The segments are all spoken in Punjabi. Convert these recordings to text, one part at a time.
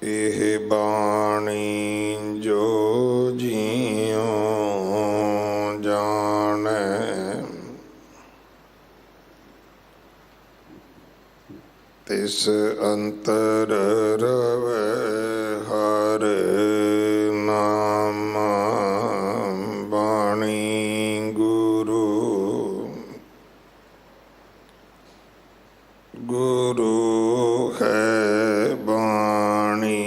ਇਹ ਬਾਣੀ ਜੋ ਜੀਉ ਜਾਣੈ, ਤਿਸ ਅੰਤਰ ਰਵੈ ਹਰ ਨਾਮ। ਬਾਣੀ ਗੁਰੂ ਗੁਰੂ ਹੈ ਬਾਣੀ,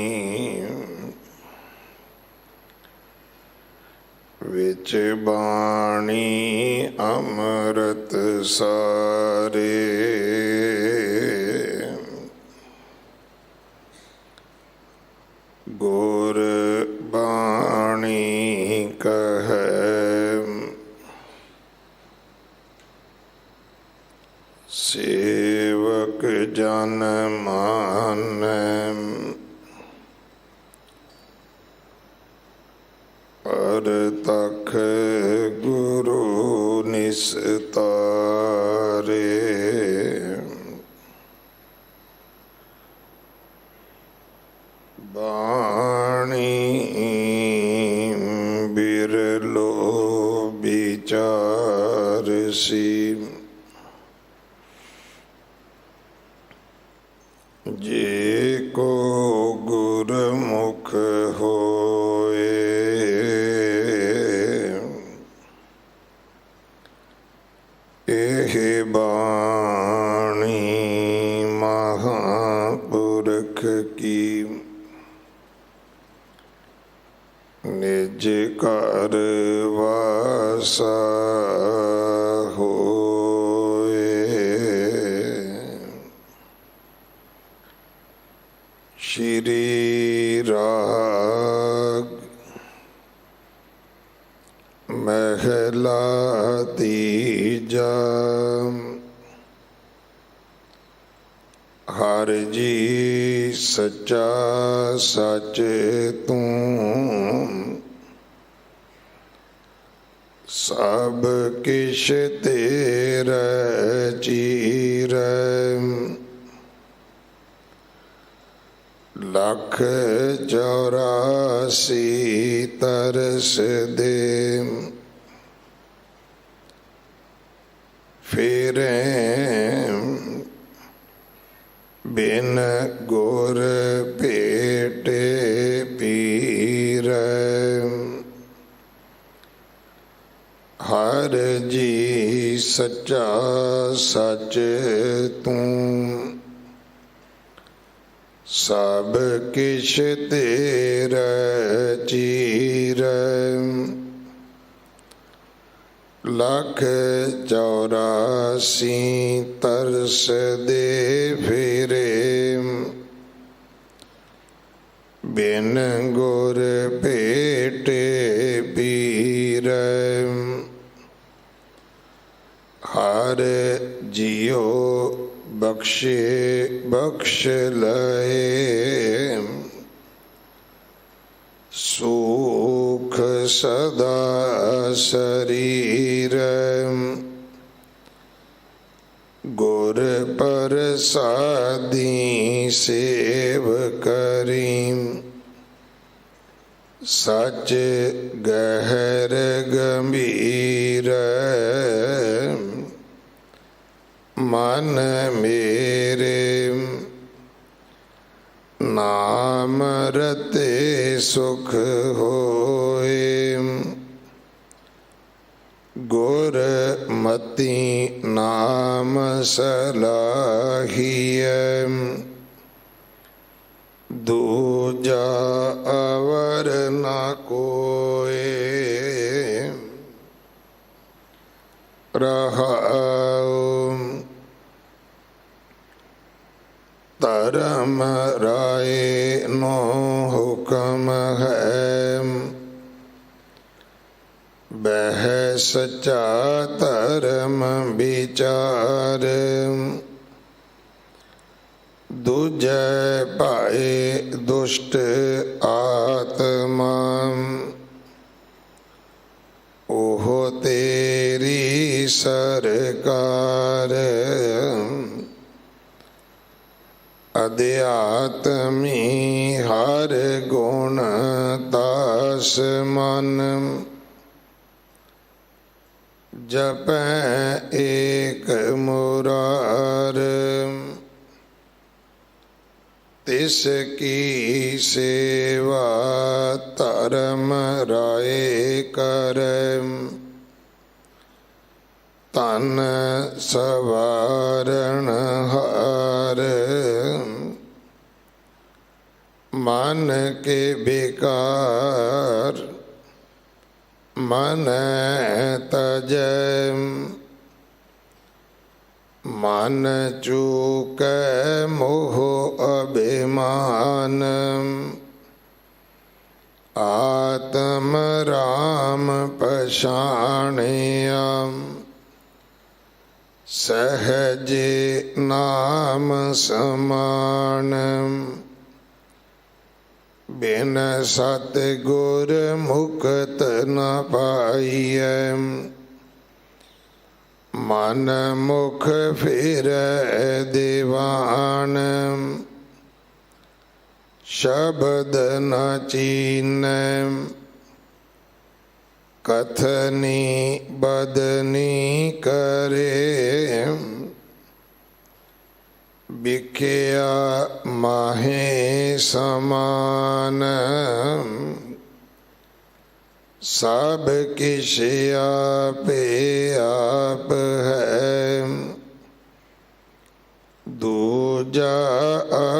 ਵਿੱਚ ਬਾਣੀ ਅੰਮ੍ਰਿਤ ਸਾਰੇ। ਗੁਰ ਬਾਣੀ ਕਹੈ, ਸੇਵਕ ਜਨ ਮਾਨੈ। ਪਰਤਖ ਗੁਰੂ ਨਿਸਤਾਰੇ। ਬਾਣੀ ਬਿਰਲੋ ਵਿਚਾਰਸੀ, ਜੇ ਕੋ ਗੁਰਮੁਖ ਹੋਏ। ਇਹ ਬਾਣੀ ਮਹਾਂਪੁਰਖ ਕੀ, ਨਿਜ ਘਰ ਵਾਸਾ ਸ਼੍ਰੀ ਰਾਗ ਮਹਿਲਾ ਤੀਜਾ। ਹਰਿ ਜੀ ਸੱਚਾ ਸੱਚ ਤੂੰ, ਸਭ ਕਿਛ ਤੇਰੇ ਚੀਰੈ। ਲੱਖ 84 ਤਰਸ ਦੇ, ਫਿਰੈ ਬਿਨ ਗੁਰ ਭੇਟੇ ਪੀਰੈ। ਹਰਿ ਜੀ ਸੱਚਾ ਸੱਚ ਤੂੰ, ਸਭ ਕਿਛ ਤੇਰੇ ਚੀਰੈ। ਲੱਖ 84 ਤਰਸ ਦੇ ਫਿਰੇ, ਬਿਨ ਗੁਰ ਭੇਟੇ ਪੀਰੈ। ਹਰਿ ਜੀਉ ਬਖਸ਼ੇ ਬਖਸ਼ ਲਏ, ਸੁਖ ਸਦਾ ਸਰੀਰ। ਗੁਰ ਪ੍ਰਸਾਦੀ ਸੇਵ ਕਰੀ, ਸਚ ਗਹਿਰ ਗੰਭੀਰ। ਮਨ ਮੇਰੇ ਨਾਮ ਰਤੇ ਸੁਖ ਹੋਏ, ਗੁਰ ਮਤੀ ਨਾਮ ਸਲਾਹੀਐ। ਦੂਜਾ ਅਵਰ ਨਾ ਕੋਇ, ਰਹਾਉ ਧਰਮ ਰਾਏ ਨੋ ਹੁਕਮ ਹੈ। ਬਹਿ ਸਚਾ ਧਰਮ ਵਿਚਾਰ, ਦੂਜੈ ਭਾਏ ਦੁਸ਼ਟ ਆਤਮਾ। ਉਹ ਤੇਰੀ ਸਰਕਾਰ, ਅਧਿਆਤਮੀ ਹਰ ਗੁਣ ਦਾਸ ਮਨ ਜਪੈ ਏਕ ਮੁਰਾਰ ਤਿਸ ਕੀ ਸੇਵਾ ਧਰਮ ਰਾਏ ਕਰੈ ਧਨ ਸਵਾਰਨ ਹਾਰ ਮਨ ਕੇ ਬਿਕਾਰ ਮਨ ਤਜੈ ਮਨ ਚੂਕੈ ਮੋਹ ਅਭਿਮਾਨ ਆਤਮ ਰਾਮ ਪਛਾਣਿਆ ਸਹਜੇ ਨਾਮ ਸਮਾਨ ਬਿਨ ਸਤ ਗੁਰ ਮੁਕਤ ਨ ਪਾਈਐ ਮਨ ਮੁਖ ਫਿਰੈ ਦੀਵਾਨ ਸ਼ਬਦ ਨ ਚੀਨੈ ਕਥਨੀ ਬਦਨੀ ਕਰੇ ਬਿਖਿਆ ਮਾਹੇ ਸਮਾਨ ਸਭ ਕਿਛ ਆਪੇ ਆਪ ਹੈ ਦੂਜਾ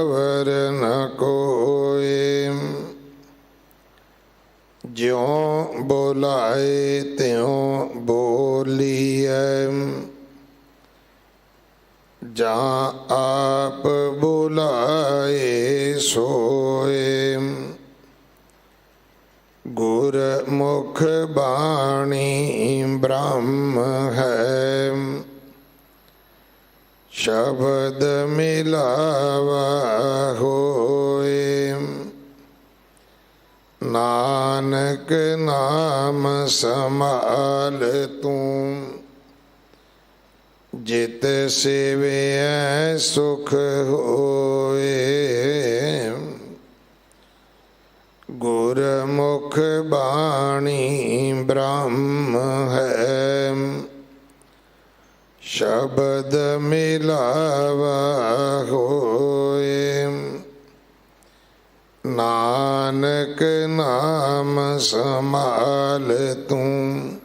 ਅਵਰ ਨ ਕੋਇ ਜਿਉ ਬੋਲਾਏ ਤਿਉ ਬੋਲੀਐ ਜਾਂ ਆਪ ਬੁਲਾਏ ਸੋਏ ਗੁਰ ਮੁਖ ਬਾਣੀ ਬ੍ਰਹਮ ਹੈ ਸ਼ਬਦ ਮਿਲਾਵਾ ਹੋਏ ਨਾਨਕ ਨਾਮ ਸੰਭਾਲ ਤੂੰ ਜਿਤ ਸੇਵਿਐ ਸੁਖ ਹੋਏ ਗੁਰ ਮੁਖ ਬਾਣੀ ਬ੍ਰਹਮ ਹੈ ਸ਼ਬਦ ਮਿਲਾਵਾ ਹੋਏ ਨਾਨਕ ਨਾਮ ਸੰਭਾਲ ਤੂੰ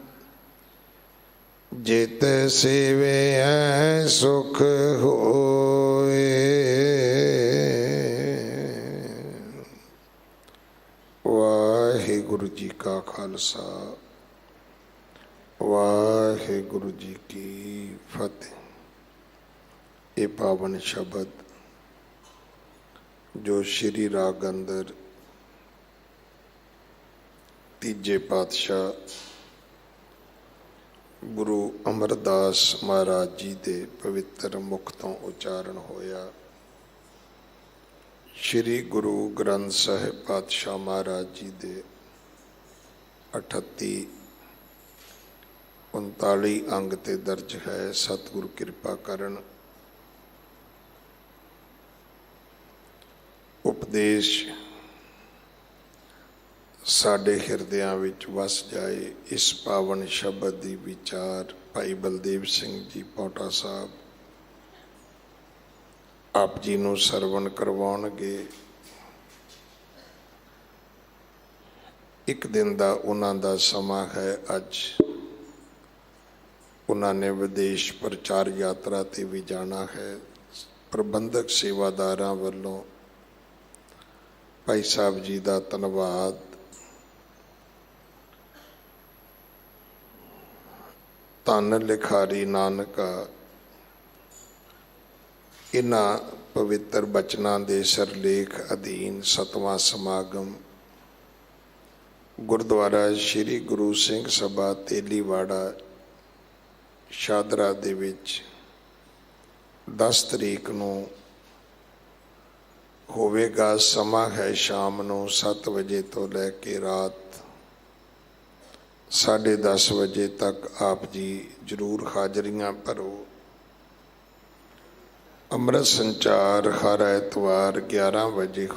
ਜਿਤ ਸੇਵਿਐ ਸੁਖ ਹੋਏ। ਵਾਹਿਗੁਰੂ ਜੀ ਕਾ ਖਾਲਸਾ ਵਾਹਿਗੁਰੂ ਜੀ ਕੀ ਫਤਿਹ। ਇਹ ਪਾਵਨ ਸ਼ਬਦ ਜੋ ਸ਼੍ਰੀ ਰਾਗ ਅੰਦਰ ਤੀਜੇ ਪਾਤਸ਼ਾਹ ਗੁਰੂ ਅਮਰਦਾਸ ਮਹਾਰਾਜ ਜੀ ਦੇ ਪਵਿੱਤਰ ਮੁਖ ਤੋਂ ਉਚਾਰਨ ਹੋਇਆ, ਸ਼੍ਰੀ ਗੁਰੂ ਗ੍ਰੰਥ ਸਾਹਿਬ ਪਾਤਸ਼ਾਹ ਮਹਾਰਾਜ ਜੀ ਦੇ 38 39 ਅੰਗ ਤੇ ਦਰਜ ਹੈ। ਸਤਿਗੁਰੂ ਕਿਰਪਾ ਕਰਨ ਉਪਦੇਸ਼ ਸਾਡੇ ਹਿਰਦਿਆਂ ਵਿੱਚ ਵਸ ਜਾਏ। ਇਸ ਪਾਵਨ ਸ਼ਬਦ ਦੀ ਵਿਚਾਰ ਭਾਈ ਬਲਦੇਵ ਸਿੰਘ ਜੀ ਪੌਟਾ ਸਾਹਿਬ ਆਪ ਜੀ ਨੂੰ ਸਰਵਣ ਕਰਵਾਉਣਗੇ। ਇੱਕ ਦਿਨ ਦਾ ਉਹਨਾਂ ਦਾ ਸਮਾਂ ਹੈ। ਅੱਜ ਉਹਨਾਂ ਨੇ ਵਿਦੇਸ਼ ਪ੍ਰਚਾਰ ਯਾਤਰਾ ਤੇ ਵੀ ਜਾਣਾ ਹੈ। ਪ੍ਰਬੰਧਕ ਸੇਵਾਦਾਰਾਂ ਵੱਲੋਂ ਭਾਈ ਸਾਹਿਬ ਜੀ ਦਾ ਧੰਨਵਾਦ। ਧੰਨ ਲਿਖਾਰੀ ਨਾਨਕਾ ਇਹਨਾਂ ਪਵਿੱਤਰ ਬਚਨਾਂ ਦੇ ਸਰਲੇਖ ਅਧੀਨ 7ਵਾਂ ਸਮਾਗਮ ਗੁਰਦੁਆਰਾ ਸ਼੍ਰੀ ਗੁਰੂ ਸਿੰਘ ਸਭਾ ਤੇਲੀਵਾੜਾ ਸ਼ਾਦਰਾ ਦੇ ਵਿੱਚ 10 ਤਰੀਕ ਨੂੰ ਹੋਵੇਗਾ। ਸਮਾਂ ਹੈ ਸ਼ਾਮ ਨੂੰ 7 ਵਜੇ ਤੋਂ ਲੈ ਕੇ ਰਾਤ 10:30 ਵਜੇ ਤੱਕ। ਆਪ ਜੀ ਜ਼ਰੂਰ ਹਾਜ਼ਰੀਆਂ ਭਰੋ। ਅੰਮ੍ਰਿਤ ਸੰਚਾਰ ਹਰ ਐਤਵਾਰ 11 ਵਜੇ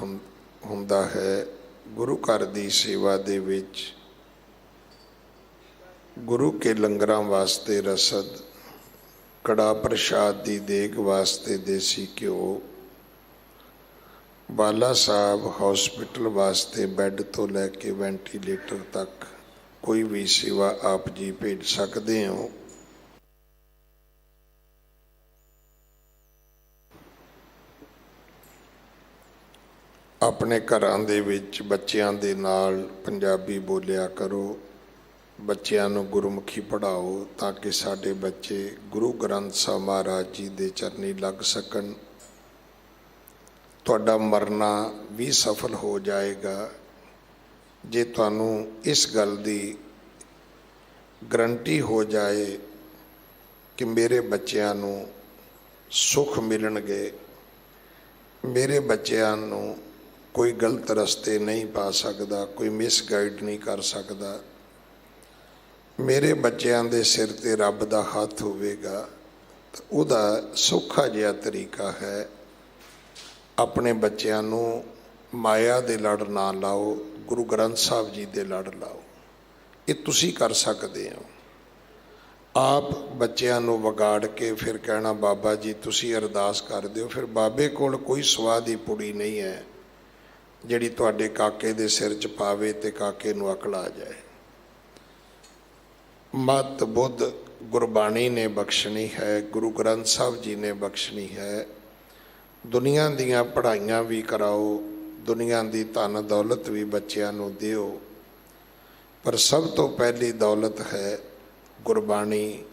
ਹੁੰਦਾ ਹੈ। ਗੁਰੂ ਘਰ ਦੀ ਸੇਵਾ ਦੇ ਵਿੱਚ ਗੁਰੂ ਕੇ ਲੰਗਰਾਂ ਵਾਸਤੇ ਰਸਦ, ਕੜਾ ਪ੍ਰਸ਼ਾਦ ਦੀ ਦੇਗ ਵਾਸਤੇ ਦੇਸੀ ਘਿਓ, ਬਾਲਾ ਸਾਹਿਬ ਹਸਪੀਟਲ ਵਾਸਤੇ ਬੈੱਡ ਤੋਂ ਲੈ ਕੇ ਵੈਂਟੀਲੇਟਰ ਤੱਕ ਕੋਈ ਵੀ ਸੇਵਾ ਆਪ ਜੀ ਭੇਜ ਸਕਦੇ ਹੋ। ਆਪਣੇ ਘਰਾਂ ਦੇ ਵਿੱਚ ਬੱਚਿਆਂ ਦੇ ਨਾਲ ਪੰਜਾਬੀ ਬੋਲਿਆ ਕਰੋ, ਬੱਚਿਆਂ ਨੂੰ ਗੁਰਮੁਖੀ ਪੜ੍ਹਾਓ ਤਾਂ ਕਿ ਸਾਡੇ ਬੱਚੇ ਗੁਰੂ ਗ੍ਰੰਥ ਸਾਹਿਬ ਮਹਾਰਾਜ ਜੀ ਦੇ ਚਰਨੀ ਲੱਗ ਸਕਣ। ਤੁਹਾਡਾ ਮਰਨਾ ਵੀ ਸਫਲ ਹੋ ਜਾਏਗਾ ਜੇ ਤੁਹਾਨੂੰ ਇਸ ਗੱਲ ਦੀ ਗਰੰਟੀ ਹੋ ਜਾਏ ਕਿ ਮੇਰੇ ਬੱਚਿਆਂ ਨੂੰ ਸੁੱਖ ਮਿਲਣਗੇ, ਮੇਰੇ ਬੱਚਿਆਂ ਨੂੰ ਕੋਈ ਗਲਤ ਰਸਤੇ ਨਹੀਂ ਪਾ ਸਕਦਾ, ਕੋਈ ਮਿਸਗਾਈਡ ਨਹੀਂ ਕਰ ਸਕਦਾ, ਮੇਰੇ ਬੱਚਿਆਂ ਦੇ ਸਿਰ 'ਤੇ ਰੱਬ ਦਾ ਹੱਥ ਹੋਵੇਗਾ। ਉਹਦਾ ਸੌਖਾ ਜਿਹਾ ਤਰੀਕਾ ਹੈ, ਆਪਣੇ ਬੱਚਿਆਂ ਨੂੰ ਮਾਇਆ ਦੇ ਲੜ ਨਾ ਲਾਓ, ਗੁਰੂ ਗ੍ਰੰਥ ਸਾਹਿਬ ਜੀ ਦੇ ਲੜ ਲਾਓ। ਇਹ ਤੁਸੀਂ ਕਰ ਸਕਦੇ ਹੋ। ਆਪ ਬੱਚਿਆਂ ਨੂੰ ਵਿਗਾੜ ਕੇ ਫਿਰ ਕਹਿਣਾ ਬਾਬਾ ਜੀ ਤੁਸੀਂ ਅਰਦਾਸ ਕਰ ਦਿਓ, ਫਿਰ ਬਾਬੇ ਕੋਲ ਕੋਈ ਸਵਾਹ ਦੀ ਪੁੜੀ ਨਹੀਂ ਹੈ ਜਿਹੜੀ ਤੁਹਾਡੇ ਕਾਕੇ ਦੇ ਸਿਰ 'ਚ ਪਾਵੇ ਤੇ ਕਾਕੇ ਨੂੰ ਅਕਲ ਆ ਜਾਏ। ਮਤ ਬੁੱਧ ਗੁਰਬਾਣੀ ਨੇ ਬਖਸ਼ਣੀ ਹੈ, ਗੁਰੂ ਗ੍ਰੰਥ ਸਾਹਿਬ ਜੀ ਨੇ ਬਖਸ਼ਣੀ ਹੈ। ਦੁਨੀਆ ਦੀਆਂ ਪੜ੍ਹਾਈਆਂ ਵੀ ਕਰਾਓ, ਦੁਨੀਆ ਦੀ ਧਨ ਦੌਲਤ ਵੀ ਬੱਚਿਆਂ ਨੂੰ ਦਿਓ, ਪਰ ਸਭ ਤੋਂ ਪਹਿਲੀ ਦੌਲਤ ਹੈ ਗੁਰਬਾਣੀ।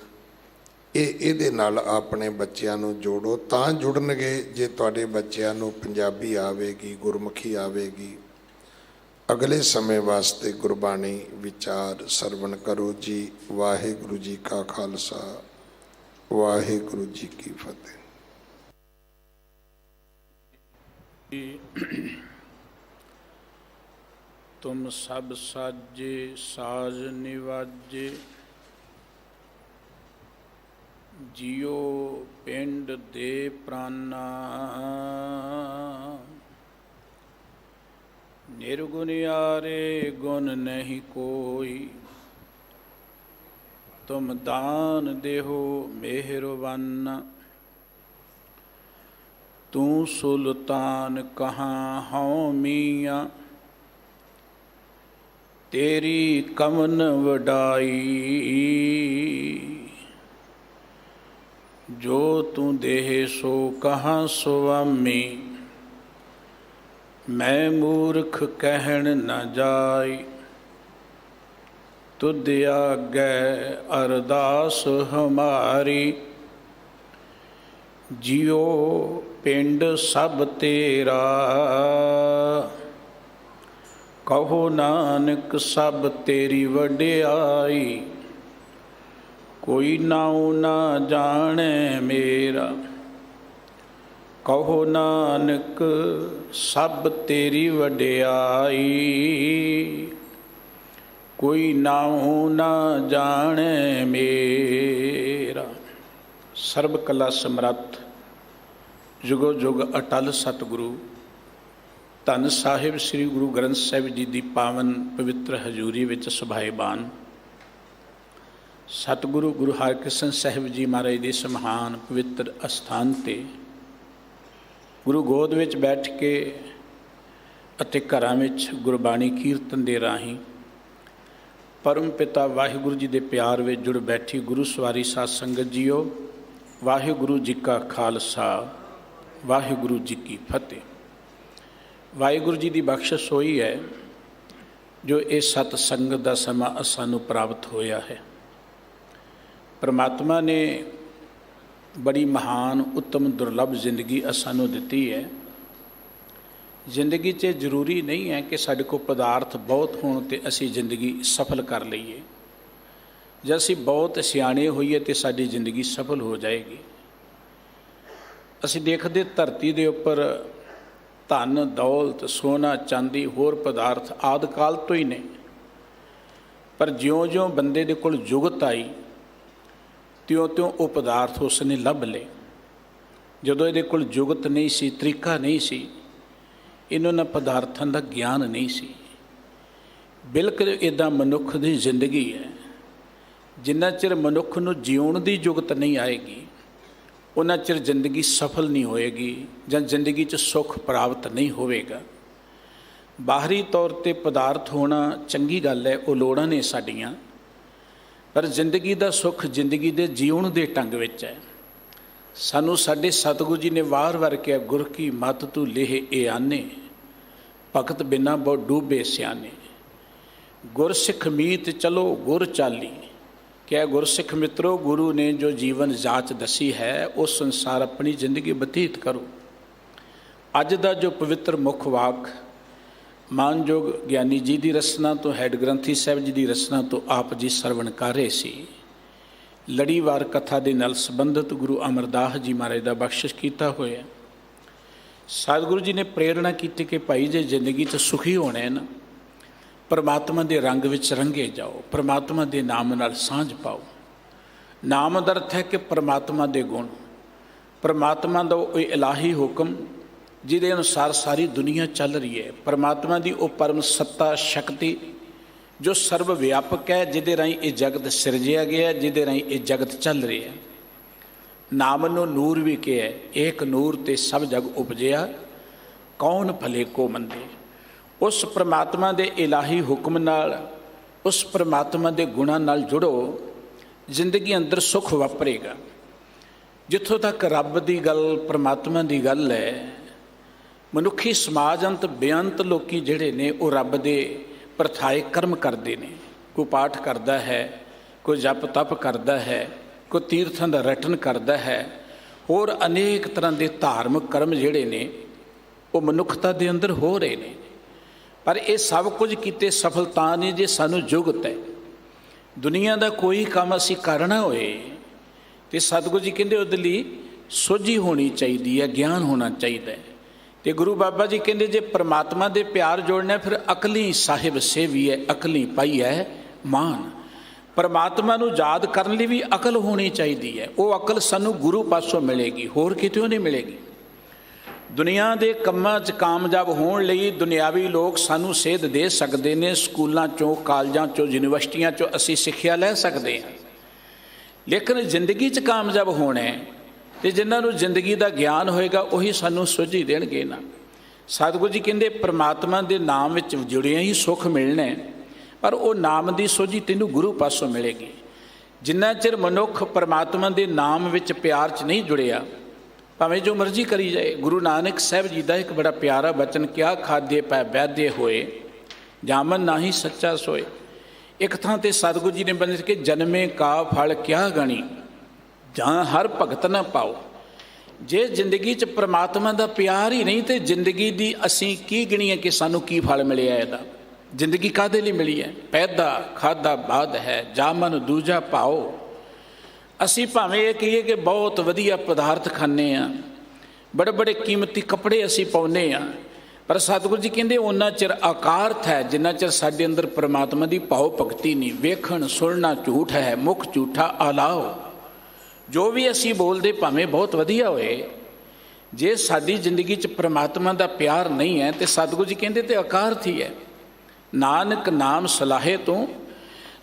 ਇਹਦੇ ਨਾਲ ਆਪਣੇ ਬੱਚਿਆਂ ਨੂੰ ਜੋੜੋ, ਤਾਂ ਜੁੜਨਗੇ ਜੇ ਤੁਹਾਡੇ ਬੱਚਿਆਂ ਨੂੰ ਪੰਜਾਬੀ ਆਵੇਗੀ, ਗੁਰਮੁਖੀ ਆਵੇਗੀ। ਅਗਲੇ ਸਮੇਂ ਵਾਸਤੇ ਗੁਰਬਾਣੀ ਵਿਚਾਰ ਸਰਵਣ ਕਰੋ ਜੀ। ਵਾਹਿਗੁਰੂ ਜੀ ਕਾ ਖਾਲਸਾ, ਵਾਹਿਗੁਰੂ ਜੀ ਕੀ ਫਤਿਹ। ਤੁਮ ਸਭ ਸਾਜੇ ਸਾਜ ਨਿਵਾਜੇ, ਜਿਉ ਪਿੰਡ ਦੇ ਪ੍ਰਾਨਾ। ਨਿਰਗੁਣਿਆਰੇ ਗੁਣ ਨਹੀਂ ਕੋਈ, ਤੁਮ ਦਾਨ ਦੇਹੋ ਮਿਹਰਬਾਨਾ। ਤੂੰ ਸੁਲਤਾਨ ਕਹਾਂ ਹਉ ਮੀਆਂ, ਤੇਰੀ ਕਮਨ ਵਡਾਈ। ਜੋ ਤੂੰ ਦੇਹ ਸੋ ਕਹਾਂ ਸੁਆਮੀ, ਮੈਂ ਮੂਰਖ ਕਹਿਣ ਨਾ ਜਾਈ। ਤੁਧ ਆਗੈ ਅਰਦਾਸ ਹਮਾਰੀ, ਜਿਉ ਪਿੰਡ ਸਭ ਤੇਰਾ। ਕਹੋ ਨਾਨਕ ਸਭ ਤੇਰੀ ਵਡਿਆਈ, ਕੋਈ ਨਾਉ ਨਾ ਜਾਣੈ ਮੇਰਾ। ਕਹੋ ਨਾਨਕ ਸਭ ਤੇਰੀ ਵਡਿਆਈ, ਕੋਈ ਨਾਉ ਨਾ ਜਾਣੈ ਮੇਰਾ। ਸਰਬ ਕਲਾ ਸਮਰੱਥ ਜੁਗੋ ਜੁਗ ਅਟਲ ਸਤਿਗੁਰੂ ਧੰਨ ਸਾਹਿਬ ਸ੍ਰੀ ਗੁਰੂ ਗ੍ਰੰਥ ਸਾਹਿਬ ਜੀ ਦੀ ਪਾਵਨ ਪਵਿੱਤਰ ਹਜ਼ੂਰੀ ਵਿੱਚ ਸੁਭਾਏਬਾਨ ਸਤਿਗੁਰੂ ਗੁਰੂ ਹਰਿਕ੍ਰਿਸ਼ਨ ਸਾਹਿਬ ਜੀ ਮਹਾਰਾਜ ਦੇ ਇਸ ਮਹਾਨ ਪਵਿੱਤਰ ਅਸਥਾਨ 'ਤੇ ਗੁਰੂ ਗੋਦ ਵਿੱਚ ਬੈਠ ਕੇ ਅਤੇ ਘਰਾਂ ਵਿੱਚ ਗੁਰਬਾਣੀ ਕੀਰਤਨ ਦੇ ਰਾਹੀਂ ਪਰਮ ਪਿਤਾ ਵਾਹਿਗੁਰੂ ਜੀ ਦੇ ਪਿਆਰ ਵਿੱਚ ਜੁੜ ਬੈਠੀ ਗੁਰੂ ਸਵਾਰੀ ਸਾਧ ਸੰਗਤ ਜੀਓ, ਵਾਹਿਗੁਰੂ ਜੀ ਕਾ ਖਾਲਸਾ, ਵਾਹਿਗੁਰੂ ਜੀ ਕੀ ਫਤਿਹ। ਵਾਹਿਗੁਰੂ ਜੀ ਦੀ ਬਖਸ਼ਿਸ਼ ਹੋਈ ਹੈ ਜੋ ਇਹ ਸਤ ਸੰਗਤ ਦਾ ਸਮਾਂ ਸਾਨੂੰ ਪ੍ਰਾਪਤ ਹੋਇਆ ਹੈ। ਪਰਮਾਤਮਾ ਨੇ ਬੜੀ ਮਹਾਨ ਉੱਤਮ ਦੁਰਲਭ ਜ਼ਿੰਦਗੀ ਸਾਨੂੰ ਦਿੱਤੀ ਹੈ। ਜ਼ਿੰਦਗੀ 'ਚ ਜ਼ਰੂਰੀ ਨਹੀਂ ਹੈ ਕਿ ਸਾਡੇ ਕੋਲ ਪਦਾਰਥ ਬਹੁਤ ਹੋਣ ਤੇ ਅਸੀਂ ਜ਼ਿੰਦਗੀ ਸਫਲ ਕਰ ਲਈਏ। ਜੇ ਅਸੀਂ ਬਹੁਤ ਸਿਆਣੇ ਹੋਈਏ ਤਾਂ ਸਾਡੀ ਜ਼ਿੰਦਗੀ ਸਫਲ ਹੋ ਜਾਏਗੀ। ਅਸੀਂ ਦੇਖਦੇ ਧਰਤੀ ਦੇ ਉੱਪਰ ਧਨ ਦੌਲਤ ਸੋਨਾ ਚਾਂਦੀ ਹੋਰ ਪਦਾਰਥ ਆਦਿ ਕਾਲ ਤੋਂ ਹੀ ਨੇ, ਪਰ ਜਿਉਂ-ਜਿਉਂ ਬੰਦੇ ਦੇ ਕੋਲ ਜੁਗਤ ਆਈ ਤਿਉਂ-ਤਿਉਂ ਉਹ ਪਦਾਰਥ ਉਸ ਨੇ ਲੱਭ ਲਏ। ਜਦੋਂ ਇਹਦੇ ਕੋਲ ਜੁਗਤ ਨਹੀਂ ਸੀ, ਤਰੀਕਾ ਨਹੀਂ ਸੀ, ਇਹਨਾਂ ਪਦਾਰਥਾਂ ਦਾ ਗਿਆਨ ਨਹੀਂ ਸੀ। ਬਿਲਕੁਲ ਇੱਦਾਂ ਮਨੁੱਖ ਦੀ ਜ਼ਿੰਦਗੀ ਹੈ। ਜਿੰਨਾ ਚਿਰ ਮਨੁੱਖ ਨੂੰ ਜਿਉਣ ਦੀ ਜੁਗਤ ਨਹੀਂ ਆਏਗੀ, ਉਹਨਾਂ ਚਿਰ ਜ਼ਿੰਦਗੀ ਸਫਲ ਨਹੀਂ ਹੋਏਗੀ ਜਾਂ ਜ਼ਿੰਦਗੀ 'ਚ ਸੁੱਖ ਪ੍ਰਾਪਤ ਨਹੀਂ ਹੋਵੇਗਾ। ਬਾਹਰੀ ਤੌਰ 'ਤੇ ਪਦਾਰਥ ਹੋਣਾ ਚੰਗੀ ਗੱਲ ਹੈ, ਉਹ ਲੋੜਾਂ ਨੇ ਸਾਡੀਆਂ, ਪਰ ਜ਼ਿੰਦਗੀ ਦਾ ਸੁੱਖ ਜ਼ਿੰਦਗੀ ਦੇ ਜਿਉਣ ਦੇ ਢੰਗ ਵਿੱਚ ਹੈ। ਸਾਨੂੰ ਸਾਡੇ ਸਤਿਗੁਰੂ ਜੀ ਨੇ ਵਾਰ-ਵਾਰ ਕਿਹਾ, ਗੁਰ ਕੀ ਮਤ ਤੂੰ ਲੇਹ ਏ ਆਨੇ, ਭਗਤ ਬਿਨਾ ਬਹੁ ਡੂਬੇ ਸਿਆਣੇ। ਗੁਰਸਿੱਖ ਮੀਤ ਚਲੋ ਗੁਰ ਚਾਲੀ। ਕਿਹਾ ਗੁਰਸਿੱਖ ਮਿੱਤਰੋ, ਗੁਰੂ ਨੇ ਜੋ ਜੀਵਨ ਜਾਚ ਦੱਸੀ ਹੈ ਉਹ ਸੰਸਾਰ ਆਪਣੀ ਜ਼ਿੰਦਗੀ ਬਤੀਤ ਕਰੋ। ਅੱਜ ਦਾ ਜੋ ਪਵਿੱਤਰ ਮੁੱਖ ਵਾਕ ਮਾਨਯੋਗ ਗਿਆਨੀ ਜੀ ਦੀ ਰਚਨਾ ਤੋਂ, ਹੈਡ ਗ੍ਰੰਥੀ ਸਾਹਿਬ ਜੀ ਦੀ ਰਚਨਾ ਤੋਂ ਆਪ ਜੀ ਸਰਵਣ ਕਰ ਰਹੇ ਸੀ। ਲੜੀਵਾਰ ਕਥਾ ਦੇ ਨਾਲ ਸੰਬੰਧਿਤ ਗੁਰੂ ਅਮਰਦਾਸ ਜੀ ਮਹਾਰਾਜ ਦਾ ਬਖਸ਼ਿਸ਼ ਕੀਤਾ ਹੋਇਆ। ਸਤਿਗੁਰੂ ਜੀ ਨੇ ਪ੍ਰੇਰਣਾ ਕੀਤੀ ਕਿ ਭਾਈ ਜੇ ਜ਼ਿੰਦਗੀ 'ਚ ਸੁਖੀ ਹੋਣਾ ਨਾ, ਪਰਮਾਤਮਾ ਦੇ ਰੰਗ ਵਿੱਚ ਰੰਗੇ ਜਾਓ, ਪਰਮਾਤਮਾ ਦੇ ਨਾਮ ਨਾਲ ਸਾਂਝ ਪਾਓ। ਨਾਮ ਦਾ ਅਰਥ ਹੈ ਕਿ ਪਰਮਾਤਮਾ ਦੇ ਗੁਣ, ਪਰਮਾਤਮਾ ਦਾ ਉਹ ਇਲਾਹੀ ਹੁਕਮ ਜਿਹਦੇ ਅਨੁਸਾਰ ਸਾਰੀ ਦੁਨੀਆ ਚੱਲ ਰਹੀ ਹੈ, ਪਰਮਾਤਮਾ ਦੀ ਉਹ ਪਰਮ ਸੱਤਾ ਸ਼ਕਤੀ ਜੋ ਸਰਵ ਵਿਆਪਕ ਹੈ, ਜਿਹਦੇ ਰਾਹੀਂ ਇਹ ਜਗਤ ਸਿਰਜਿਆ ਗਿਆ, ਜਿਹਦੇ ਰਾਹੀਂ ਇਹ ਜਗਤ ਚੱਲ ਰਿਹਾ ਹੈ। ਨਾਮ ਨੂੰ ਨੂਰ ਵੀ ਕਿਹਾ, ਏਕ ਨੂਰ ਤੇ ਸਭ ਜਗ ਉਪਜਿਆ, ਕੌਣ ਭਲੇ ਕੋ ਮੰਦੇ। ਉਸ ਪਰਮਾਤਮਾ ਦੇ ਇਲਾਹੀ ਹੁਕਮ ਨਾਲ, ਉਸ ਪਰਮਾਤਮਾ ਦੇ ਗੁਣਾਂ ਨਾਲ ਜੁੜੋ, ਜ਼ਿੰਦਗੀ ਅੰਦਰ ਸੁੱਖ ਵਾਪਰੇਗਾ। ਜਿੱਥੋਂ ਤੱਕ ਰੱਬ ਦੀ ਗੱਲ, ਪਰਮਾਤਮਾ ਦੀ ਗੱਲ ਹੈ, ਮਨੁੱਖੀ ਸਮਾਜ ਅੰਤ ਬੇਅੰਤ ਲੋਕੀ ਜਿਹੜੇ ਨੇ ਉਹ ਰੱਬ ਦੇ ਪ੍ਰਥਾਏ ਕਰਮ ਕਰਦੇ ਨੇ। ਕੋਈ ਪਾਠ ਕਰਦਾ ਹੈ, ਕੋਈ ਜਪ ਤਪ ਕਰਦਾ ਹੈ, ਕੋਈ ਤੀਰਥਾਂ ਦਾ ਰਟਨ ਕਰਦਾ ਹੈ, ਹੋਰ ਅਨੇਕ ਤਰ੍ਹਾਂ ਦੇ ਧਾਰਮਿਕ ਕਰਮ ਜਿਹੜੇ ਨੇ ਉਹ ਮਨੁੱਖਤਾ ਦੇ ਅੰਦਰ ਹੋ ਰਹੇ ਨੇ। ਪਰ ਇਹ ਸਭ ਕੁਝ ਕੀਤੇ ਸਫਲਤਾ ਨਹੀਂ ਜੇ ਸਾਨੂੰ ਜੁਗਤ ਹੈ। ਦੁਨੀਆ ਦਾ ਕੋਈ ਕੰਮ ਅਸੀਂ ਕਰਨਾ ਹੋਏ ਤੇ ਸਤਿਗੁਰੂ ਜੀ ਕਹਿੰਦੇ ਉਹਦੇ ਲਈ ਸੋਝੀ ਹੋਣੀ ਚਾਹੀਦੀ ਹੈ, ਗਿਆਨ ਹੋਣਾ ਚਾਹੀਦਾ ਹੈ। ਤੇ ਗੁਰੂ ਬਾਬਾ ਜੀ ਕਹਿੰਦੇ ਜੇ ਪਰਮਾਤਮਾ ਦੇ ਪਿਆਰ ਜੋੜਨਾ ਫਿਰ ਅਕਲੀ ਸਾਹਿਬ ਸੇਵੀ ਹੈ, ਅਕਲੀ ਪਾਈ ਹੈ ਮਾਨ। ਪਰਮਾਤਮਾ ਨੂੰ ਯਾਦ ਕਰਨ ਲਈ ਵੀ ਅਕਲ ਹੋਣੀ ਚਾਹੀਦੀ ਹੈ। ਉਹ ਅਕਲ ਸਾਨੂੰ ਗੁਰੂ ਪਾਸੋਂ ਮਿਲੇਗੀ, ਹੋਰ ਕਿਤੋਂ ਨਹੀਂ ਮਿਲੇਗੀ। ਦੁਨੀਆ ਦੇ ਕੰਮਾਂ 'ਚ ਕਾਮਯਾਬ ਹੋਣ ਲਈ ਦੁਨਿਆਵੀ ਲੋਕ ਸਾਨੂੰ ਸੇਧ ਦੇ ਸਕਦੇ ਨੇ, ਸਕੂਲਾਂ 'ਚੋਂ, ਕਾਲਜਾਂ 'ਚੋਂ, ਯੂਨੀਵਰਸਿਟੀਆਂ 'ਚੋਂ ਅਸੀਂ ਸਿੱਖਿਆ ਲੈ ਸਕਦੇ ਹਾਂ। ਲੇਕਿਨ ਜ਼ਿੰਦਗੀ 'ਚ ਕਾਮਯਾਬ ਹੋਣਾ ਤੇ ਜਿਨ੍ਹਾਂ ਨੂੰ ਜ਼ਿੰਦਗੀ ਦਾ ਗਿਆਨ ਹੋਏਗਾ ਉਹੀ ਸਾਨੂੰ ਸੋਝੀ ਦੇਣਗੇ ਨਾ। ਸਤਿਗੁਰੂ ਜੀ ਕਹਿੰਦੇ ਪਰਮਾਤਮਾ ਦੇ ਨਾਮ ਵਿੱਚ ਜੁੜਿਆ ਹੀ ਸੁੱਖ ਮਿਲਣਾ, ਪਰ ਉਹ ਨਾਮ ਦੀ ਸੋਝੀ ਤੈਨੂੰ ਗੁਰੂ ਪਾਸੋਂ ਮਿਲੇਗੀ। ਜਿੰਨਾ ਚਿਰ ਮਨੁੱਖ ਪਰਮਾਤਮਾ ਦੇ ਨਾਮ ਵਿੱਚ ਪਿਆਰ 'ਚ ਨਹੀਂ ਜੁੜਿਆ, ਭਾਵੇਂ ਜੋ ਮਰਜ਼ੀ ਕਰੀ ਜਾਏ। ਗੁਰੂ ਨਾਨਕ ਸਾਹਿਬ ਜੀ ਦਾ ਇੱਕ ਬੜਾ ਪਿਆਰਾ ਬਚਨ, ਕਿਆ ਖਾਦੇ ਪੈ ਵੈਦੇ ਹੋਏ, ਜਾਮਨ ਨਾਹੀ ਸੱਚਾ ਸੋਏ। ਇੱਕ ਥਾਂ ਤੇ ਸਤਿਗੁਰੂ ਜੀ ਨੇ ਬੰਦੇ ਕਿ ਜਨਮੇ ਕਾ ਫਲ ਕਿਆ ਗਣੀ, ਜਾਂ ਹਰ ਭਗਤ ਨਾ ਪਾਓ। ਜੇ ਜ਼ਿੰਦਗੀ 'ਚ ਪ੍ਰਮਾਤਮਾ ਦਾ ਪਿਆਰ ਹੀ ਨਹੀਂ ਤੇ ਜ਼ਿੰਦਗੀ ਦੀ ਅਸੀਂ ਕੀ ਗਿਣੀਏ ਕਿ ਸਾਨੂੰ ਕੀ ਫਲ ਮਿਲਿਆ ਇਹਦਾ। ਜ਼ਿੰਦਗੀ ਕਾਹਦੇ ਲਈ ਮਿਲੀ ਹੈ? ਪੈਦਾ ਖਾਦਾ ਬਾਦ ਹੈ, ਜਾਮਨ ਦੂਜਾ ਪਾਓ। ਅਸੀਂ ਭਾਵੇਂ ਇਹ ਕਹੀਏ ਕਿ ਬਹੁਤ ਵਧੀਆ ਪਦਾਰਥ ਖਾਂਦੇ ਹਾਂ, ਬੜੇ ਬੜੇ ਕੀਮਤੀ ਕੱਪੜੇ ਅਸੀਂ ਪਾਉਂਦੇ ਹਾਂ, ਪਰ ਸਤਿਗੁਰੂ ਜੀ ਕਹਿੰਦੇ ਉਹਨਾਂ ਚਿਰ ਆਕਾਰਥ ਹੈ ਜਿੰਨਾ ਚਿਰ ਸਾਡੇ ਅੰਦਰ ਪਰਮਾਤਮਾ ਦੀ ਭਾਵ ਭਗਤੀ ਨਹੀਂ। ਵੇਖਣ ਸੁਣਨਾ ਝੂਠ ਹੈ, ਮੁਖ ਝੂਠਾ ਆਲਾਓ। ਜੋ ਵੀ ਅਸੀਂ ਬੋਲਦੇ ਭਾਵੇਂ ਬਹੁਤ ਵਧੀਆ ਹੋਏ, ਜੇ ਸਾਡੀ ਜ਼ਿੰਦਗੀ 'ਚ ਪਰਮਾਤਮਾ ਦਾ ਪਿਆਰ ਨਹੀਂ ਹੈ ਤੇ ਸਤਿਗੁਰੂ ਜੀ ਕਹਿੰਦੇ ਤੇ ਆਕਾਰਥ ਹੀ ਹੈ। ਨਾਨਕ ਨਾਮ ਸਲਾਹੇ ਤੋਂ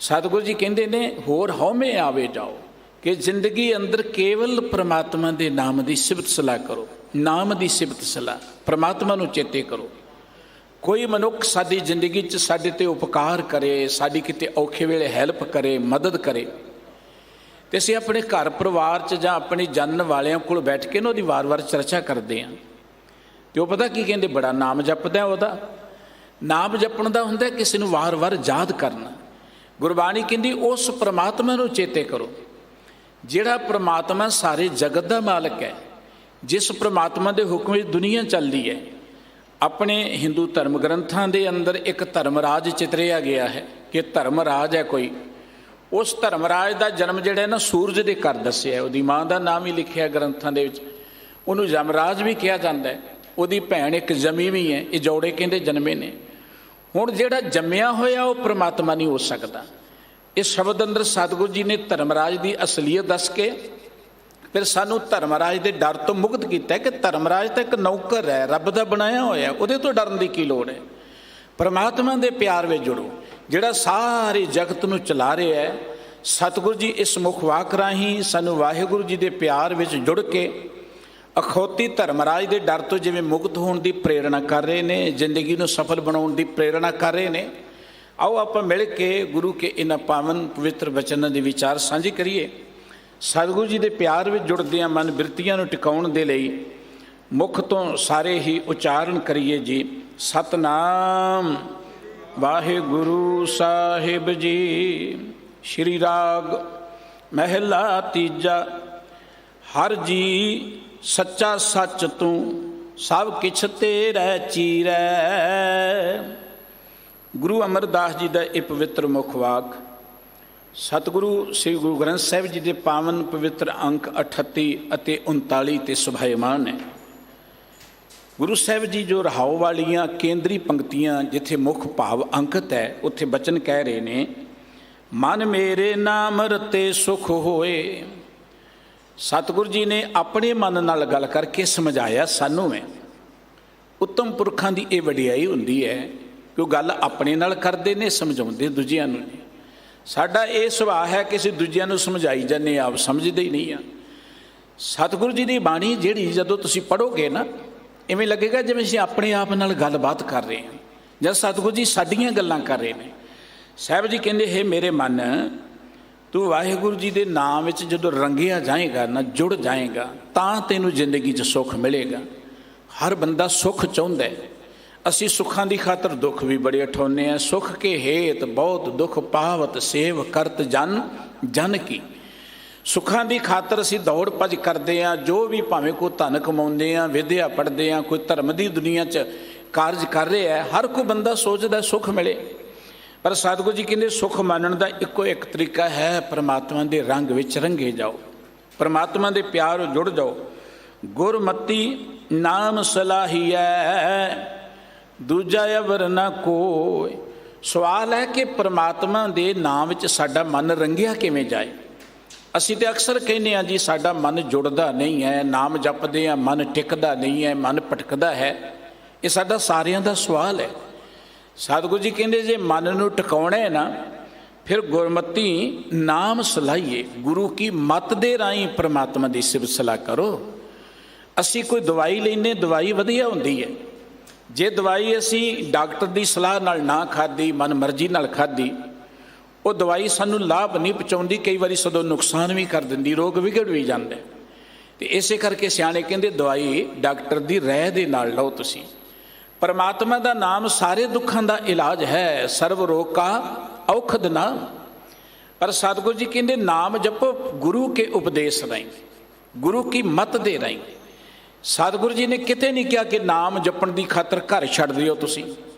ਸਤਿਗੁਰੂ ਜੀ ਕਹਿੰਦੇ ਨੇ ਹੋਰ ਹਉਮੈ ਆਵੇ ਜਾਓ, ਕਿ ਜ਼ਿੰਦਗੀ ਅੰਦਰ ਕੇਵਲ ਪਰਮਾਤਮਾ ਦੇ ਨਾਮ ਦੀ ਸਿਫਤ ਸਲਾਹ ਕਰੋ। ਨਾਮ ਦੀ ਸਿਫਤ ਸਲਾਹ, ਪਰਮਾਤਮਾ ਨੂੰ ਚੇਤੇ ਕਰੋ। ਕੋਈ ਮਨੁੱਖ ਸਾਡੀ ਜ਼ਿੰਦਗੀ 'ਚ ਸਾਡੇ 'ਤੇ ਉਪਕਾਰ ਕਰੇ, ਸਾਡੀ ਕਿਤੇ ਔਖੇ ਵੇਲੇ ਹੈਲਪ ਕਰੇ, ਮਦਦ ਕਰੇ, ਤੇ ਅਸੀਂ ਆਪਣੇ ਘਰ ਪਰਿਵਾਰ 'ਚ ਜਾਂ ਆਪਣੀ ਜਾਣਨ ਵਾਲਿਆਂ ਕੋਲ ਬੈਠ ਕੇ ਨਾ ਉਹਦੀ ਵਾਰ-ਵਾਰ ਚਰਚਾ ਕਰਦੇ ਹਾਂ। ਤੇ ਉਹ ਪਤਾ ਕੀ ਕਹਿੰਦੇ? ਬੜਾ ਨਾਮ ਜਪਦਾ। ਉਹਦਾ ਨਾਮ ਜਪਣ ਦਾ ਹੁੰਦਾ ਕਿਸੇ ਨੂੰ ਵਾਰ-ਵਾਰ ਯਾਦ ਕਰਨਾ। ਗੁਰਬਾਣੀ ਕਹਿੰਦੀ ਉਸ ਪਰਮਾਤਮਾ ਨੂੰ ਚੇਤੇ ਕਰੋ ਜਿਹੜਾ ਪਰਮਾਤਮਾ ਸਾਰੇ ਜਗਤ ਦਾ ਮਾਲਕ ਹੈ, ਜਿਸ ਪਰਮਾਤਮਾ ਦੇ ਹੁਕਮ ਵਿੱਚ ਦੁਨੀਆ ਚੱਲਦੀ ਹੈ। ਆਪਣੇ ਹਿੰਦੂ ਧਰਮ ਗ੍ਰੰਥਾਂ ਦੇ ਅੰਦਰ ਇੱਕ ਧਰਮਰਾਜ ਚਿਤਰਿਆ ਗਿਆ ਹੈ ਕਿ ਧਰਮਰਾਜ ਹੈ ਕੋਈ। ਉਸ ਧਰਮਰਾਜ ਦਾ ਜਨਮ ਜਿਹੜਾ ਨਾ ਸੂਰਜ ਦੇ ਘਰ ਦੱਸਿਆ, ਉਹਦੀ ਮਾਂ ਦਾ ਨਾਮ ਹੀ ਲਿਖਿਆ ਗ੍ਰੰਥਾਂ ਦੇ ਵਿੱਚ। ਉਹਨੂੰ ਯਮਰਾਜ ਵੀ ਕਿਹਾ ਜਾਂਦਾ ਹੈ। ਉਹਦੀ ਭੈਣ ਇੱਕ ਜਮੀ ਵੀ ਹੈ। ਇਹ ਜੋੜੇ ਕਹਿੰਦੇ ਜਨਮੇ ਨੇ। ਹੁਣ ਜਿਹੜਾ ਜੰਮਿਆ ਹੋਇਆ ਉਹ ਪਰਮਾਤਮਾ ਨਹੀਂ ਹੋ ਸਕਦਾ। ਇਸ ਸ਼ਬਦ ਅੰਦਰ ਸਤਿਗੁਰੂ ਜੀ ਨੇ ਧਰਮਰਾਜ ਦੀ ਅਸਲੀਅਤ ਦੱਸ ਕੇ ਫਿਰ ਸਾਨੂੰ ਧਰਮਰਾਜ ਦੇ ਡਰ ਤੋਂ ਮੁਕਤ ਕੀਤਾ ਕਿ ਧਰਮਰਾਜ ਤਾਂ ਇੱਕ ਨੌਕਰ ਹੈ, ਰੱਬ ਦਾ ਬਣਾਇਆ ਹੋਇਆ, ਉਹਦੇ ਤੋਂ ਡਰਨ ਦੀ ਕੀ ਲੋੜ ਹੈ। ਪਰਮਾਤਮਾ ਦੇ ਪਿਆਰ ਵਿੱਚ ਜੁੜੋ, ਜਿਹੜਾ ਸਾਰੇ ਜਗਤ ਨੂੰ ਚਲਾ ਰਿਹਾ ਹੈ। ਸਤਿਗੁਰੂ ਜੀ ਇਸ ਮੁਖ ਵਾਕ ਰਾਹੀਂ ਸਾਨੂੰ ਵਾਹਿਗੁਰੂ ਜੀ ਦੇ ਪਿਆਰ ਵਿੱਚ ਜੁੜ ਕੇ ਅਖੌਤੀ ਧਰਮਰਾਜ ਦੇ ਡਰ ਤੋਂ ਜਿਵੇਂ ਮੁਕਤ ਹੋਣ ਦੀ ਪ੍ਰੇਰਣਾ ਕਰ ਰਹੇ ਨੇ, ਜ਼ਿੰਦਗੀ ਨੂੰ ਸਫਲ ਬਣਾਉਣ ਦੀ ਪ੍ਰੇਰਣਾ ਕਰ ਰਹੇ ਨੇ। ਆਓ ਆਪਾਂ ਮਿਲ ਕੇ ਗੁਰੂ ਕੇ ਇਹਨਾਂ ਪਾਵਨ ਪਵਿੱਤਰ ਬਚਨਾਂ ਦੇ ਵਿਚਾਰ ਸਾਂਝੇ ਕਰੀਏ। ਸਤਿਗੁਰੂ ਜੀ ਦੇ ਪਿਆਰ ਵਿੱਚ ਜੁੜਦਿਆਂ ਮਨ ਬਿਰਤੀਆਂ ਨੂੰ ਟਿਕਾਉਣ ਦੇ ਲਈ ਮੁਖ ਤੋਂ ਸਾਰੇ ਹੀ ਉਚਾਰਨ ਕਰੀਏ ਜੀ। ਸਤਨਾਮ ਵਾਹਿਗੁਰੂ ਸਾਹਿਬ ਜੀ। ਸ਼੍ਰੀ ਰਾਗ ਮਹਿਲਾ ਤੀਜਾ। ਹਰ ਜੀ ਸੱਚਾ ਸੱਚ ਤੂੰ, ਸਭ ਕਿਛ ਤੇਰੇ ਚੀਰੈ। ਗੁਰੂ ਅਮਰਦਾਸ ਜੀ ਦਾ ਇਹ ਪਵਿੱਤਰ ਮੁਖ ਵਾਕ ਸਤਿਗੁਰੂ ਸ੍ਰੀ ਗੁਰੂ ਗ੍ਰੰਥ ਸਾਹਿਬ ਜੀ ਦੇ ਪਾਵਨ ਪਵਿੱਤਰ ਅੰਕ 38 ਅਤੇ 39 ਤੇ ਸੁਭਾਇਮਾਨ ਹੈ। ਗੁਰੂ ਸਾਹਿਬ ਜੀ ਜੋ ਰਹਾਉ ਵਾਲੀਆਂ ਕੇਂਦਰੀ ਪੰਕਤੀਆਂ ਜਿੱਥੇ ਮੁੱਖ ਭਾਵ ਅੰਕਿਤ ਹੈ, ਉੱਥੇ ਬਚਨ ਕਹਿ ਰਹੇ ਨੇ, ਮਨ ਮੇਰੇ ਨਾਮ ਰਤੇ ਸੁਖ ਹੋਏ। ਸਤਿਗੁਰੂ ਜੀ ਨੇ ਆਪਣੇ ਮਨ ਨਾਲ ਗੱਲ ਕਰਕੇ ਸਮਝਾਇਆ ਸਾਨੂੰ ਹੈ। ਉੱਤਮ ਪੁਰਖਾਂ ਦੀ ਇਹ ਵਡਿਆਈ ਹੁੰਦੀ ਹੈ ਕਿ ਉਹ ਗੱਲ ਆਪਣੇ ਨਾਲ ਕਰਦੇ ਨੇ, ਸਮਝਾਉਂਦੇ ਦੂਜਿਆਂ ਨੂੰ ਨੇ। ਸਾਡਾ ਇਹ ਸੁਭਾਅ ਹੈ ਕਿ ਅਸੀਂ ਦੂਜਿਆਂ ਨੂੰ ਸਮਝਾਈ ਜਾਂਦੇ, ਆਪ ਸਮਝਦੇ ਹੀ ਨਹੀਂ ਆ। ਸਤਿਗੁਰੂ ਜੀ ਦੀ ਬਾਣੀ ਜਿਹੜੀ ਜਦੋਂ ਤੁਸੀਂ ਪੜ੍ਹੋਗੇ ਨਾ, ਇਵੇਂ ਲੱਗੇਗਾ ਜਿਵੇਂ ਅਸੀਂ ਆਪਣੇ ਆਪ ਨਾਲ ਗੱਲਬਾਤ ਕਰ ਰਹੇ ਹਾਂ, ਜਦ ਸਤਿਗੁਰੂ ਜੀ ਸਾਡੀਆਂ ਗੱਲਾਂ ਕਰ ਰਹੇ ਨੇ। ਸਾਹਿਬ ਜੀ ਕਹਿੰਦੇ, ਹੈ ਮੇਰੇ ਮਨ, ਤੂੰ ਵਾਹਿਗੁਰੂ ਜੀ ਦੇ ਨਾਮ ਵਿੱਚ ਜਦੋਂ ਰੰਗਿਆ ਜਾਏਗਾ ਨਾ, ਜੁੜ ਜਾਏਗਾ, ਤਾਂ ਤੈਨੂੰ ਜ਼ਿੰਦਗੀ 'ਚ ਸੁੱਖ ਮਿਲੇਗਾ। ਹਰ ਬੰਦਾ ਸੁੱਖ ਚਾਹੁੰਦਾ ਹੈ। ਅਸੀਂ ਸੁੱਖਾਂ ਦੀ ਖਾਤਰ ਦੁੱਖ ਵੀ ਬੜੇ ਉਠਾਉਂਦੇ ਹਾਂ। ਸੁੱਖ ਕੇ ਹੇਤ ਬਹੁਤ ਦੁੱਖ ਪਾਵਤ, ਸੇਵ ਕਰਤ ਜਨ ਜਨ ਕੀ। ਸੁੱਖਾਂ ਦੀ ਖਾਤਰ ਅਸੀਂ ਦੌੜ ਭੱਜ ਕਰਦੇ ਹਾਂ। ਜੋ ਵੀ ਭਾਵੇਂ ਕੋਈ ਧਨ ਕਮਾਉਂਦੇ ਹਾਂ, ਵਿਦਿਆ ਪੜ੍ਹਦੇ ਹਾਂ, ਕੋਈ ਧਰਮ ਦੀ ਦੁਨੀਆ 'ਚ ਕਾਰਜ ਕਰ ਰਿਹਾ ਹੈ, ਹਰ ਕੋਈ ਬੰਦਾ ਸੋਚਦਾ ਸੁੱਖ ਮਿਲੇ। ਪਰ ਸਤਿਗੁਰੂ ਜੀ ਕਹਿੰਦੇ ਸੁੱਖ ਮੰਨਣ ਦਾ ਇੱਕੋ ਇੱਕ ਤਰੀਕਾ ਹੈ, ਪਰਮਾਤਮਾ ਦੇ ਰੰਗ ਵਿੱਚ ਰੰਗੇ ਜਾਓ, ਪਰਮਾਤਮਾ ਦੇ ਪਿਆਰ ਜੁੜ ਜਾਓ। ਗੁਰਮਤੀ ਨਾਮ ਸਲਾਹੀਐ, ਦੂਜਾ ਅਵਰ ਨਾ ਕੋਈ। ਸਵਾਲ ਹੈ ਕਿ ਪਰਮਾਤਮਾ ਦੇ ਨਾਮ ਵਿੱਚ ਸਾਡਾ ਮਨ ਰੰਗਿਆ ਕਿਵੇਂ ਜਾਏ। ਅਸੀਂ ਤਾਂ ਅਕਸਰ ਕਹਿੰਦੇ ਹਾਂ ਜੀ ਸਾਡਾ ਮਨ ਜੁੜਦਾ ਨਹੀਂ ਹੈ, ਨਾਮ ਜਪਦੇ ਹਾਂ ਮਨ ਟਿਕਦਾ ਨਹੀਂ ਹੈ, ਮਨ ਭਟਕਦਾ ਹੈ। ਇਹ ਸਾਡਾ ਸਾਰਿਆਂ ਦਾ ਸਵਾਲ ਹੈ। ਸਤਿਗੁਰੂ ਜੀ ਕਹਿੰਦੇ ਜੇ ਮਨ ਨੂੰ ਟਿਕਾਉਣਾ ਹੈ ਨਾ, ਫਿਰ ਗੁਰਮਤੀ ਨਾਮ ਸਲਾਹੀਏ, ਗੁਰੂ ਕੀ ਮੱਤ ਦੇ ਰਾਹੀਂ ਪਰਮਾਤਮਾ ਦੀ ਸਿਫਤ ਸਲਾਹ ਕਰੋ। ਅਸੀਂ ਕੋਈ ਦਵਾਈ ਲੈਂਦੇ, ਦਵਾਈ ਵਧੀਆ ਹੁੰਦੀ ਹੈ। ਜੇ ਦਵਾਈ ਅਸੀਂ ਡਾਕਟਰ ਦੀ ਸਲਾਹ ਨਾਲ ਨਾ ਖਾਧੀ, ਮਨ ਮਰਜ਼ੀ ਨਾਲ ਖਾਧੀ, ਉਹ ਦਵਾਈ ਸਾਨੂੰ ਲਾਭ ਨਹੀਂ ਪਹੁੰਚਾਉਂਦੀ, ਕਈ ਵਾਰੀ ਸਦੋਂ ਨੁਕਸਾਨ ਵੀ ਕਰ ਦਿੰਦੀ, ਰੋਗ ਵਿਗੜ ਵੀ ਜਾਂਦਾ। ਅਤੇ ਇਸੇ ਕਰਕੇ ਸਿਆਣੇ ਕਹਿੰਦੇ ਦਵਾਈ ਡਾਕਟਰ ਦੀ ਰਾਏ ਦੇ ਨਾਲ ਲਓ ਤੁਸੀਂ। ਪਰਮਾਤਮਾ ਦਾ ਨਾਮ ਸਾਰੇ ਦੁੱਖਾਂ ਦਾ ਇਲਾਜ ਹੈ, ਸਰਵ ਰੋਗ ਕਾ ਔਖਦ ਨਾਮ। ਪਰ ਸਤਿਗੁਰੂ ਜੀ ਕਹਿੰਦੇ ਨਾਮ ਜਪੋ ਗੁਰੂ ਕੇ ਉਪਦੇਸ਼ ਰਾਹੀਂ, ਗੁਰੂ ਕੀ ਮੱਤ ਦੇ ਰਾਹੀਂ। ਸਤਿਗੁਰੂ ਜੀ ਨੇ ਕਿਤੇ ਨਹੀਂ ਕਿਹਾ ਕਿ ਨਾਮ ਜਪਣ ਦੀ ਖਾਤਰ ਘਰ ਛੱਡ ਦਿਓ ਤੁਸੀਂ,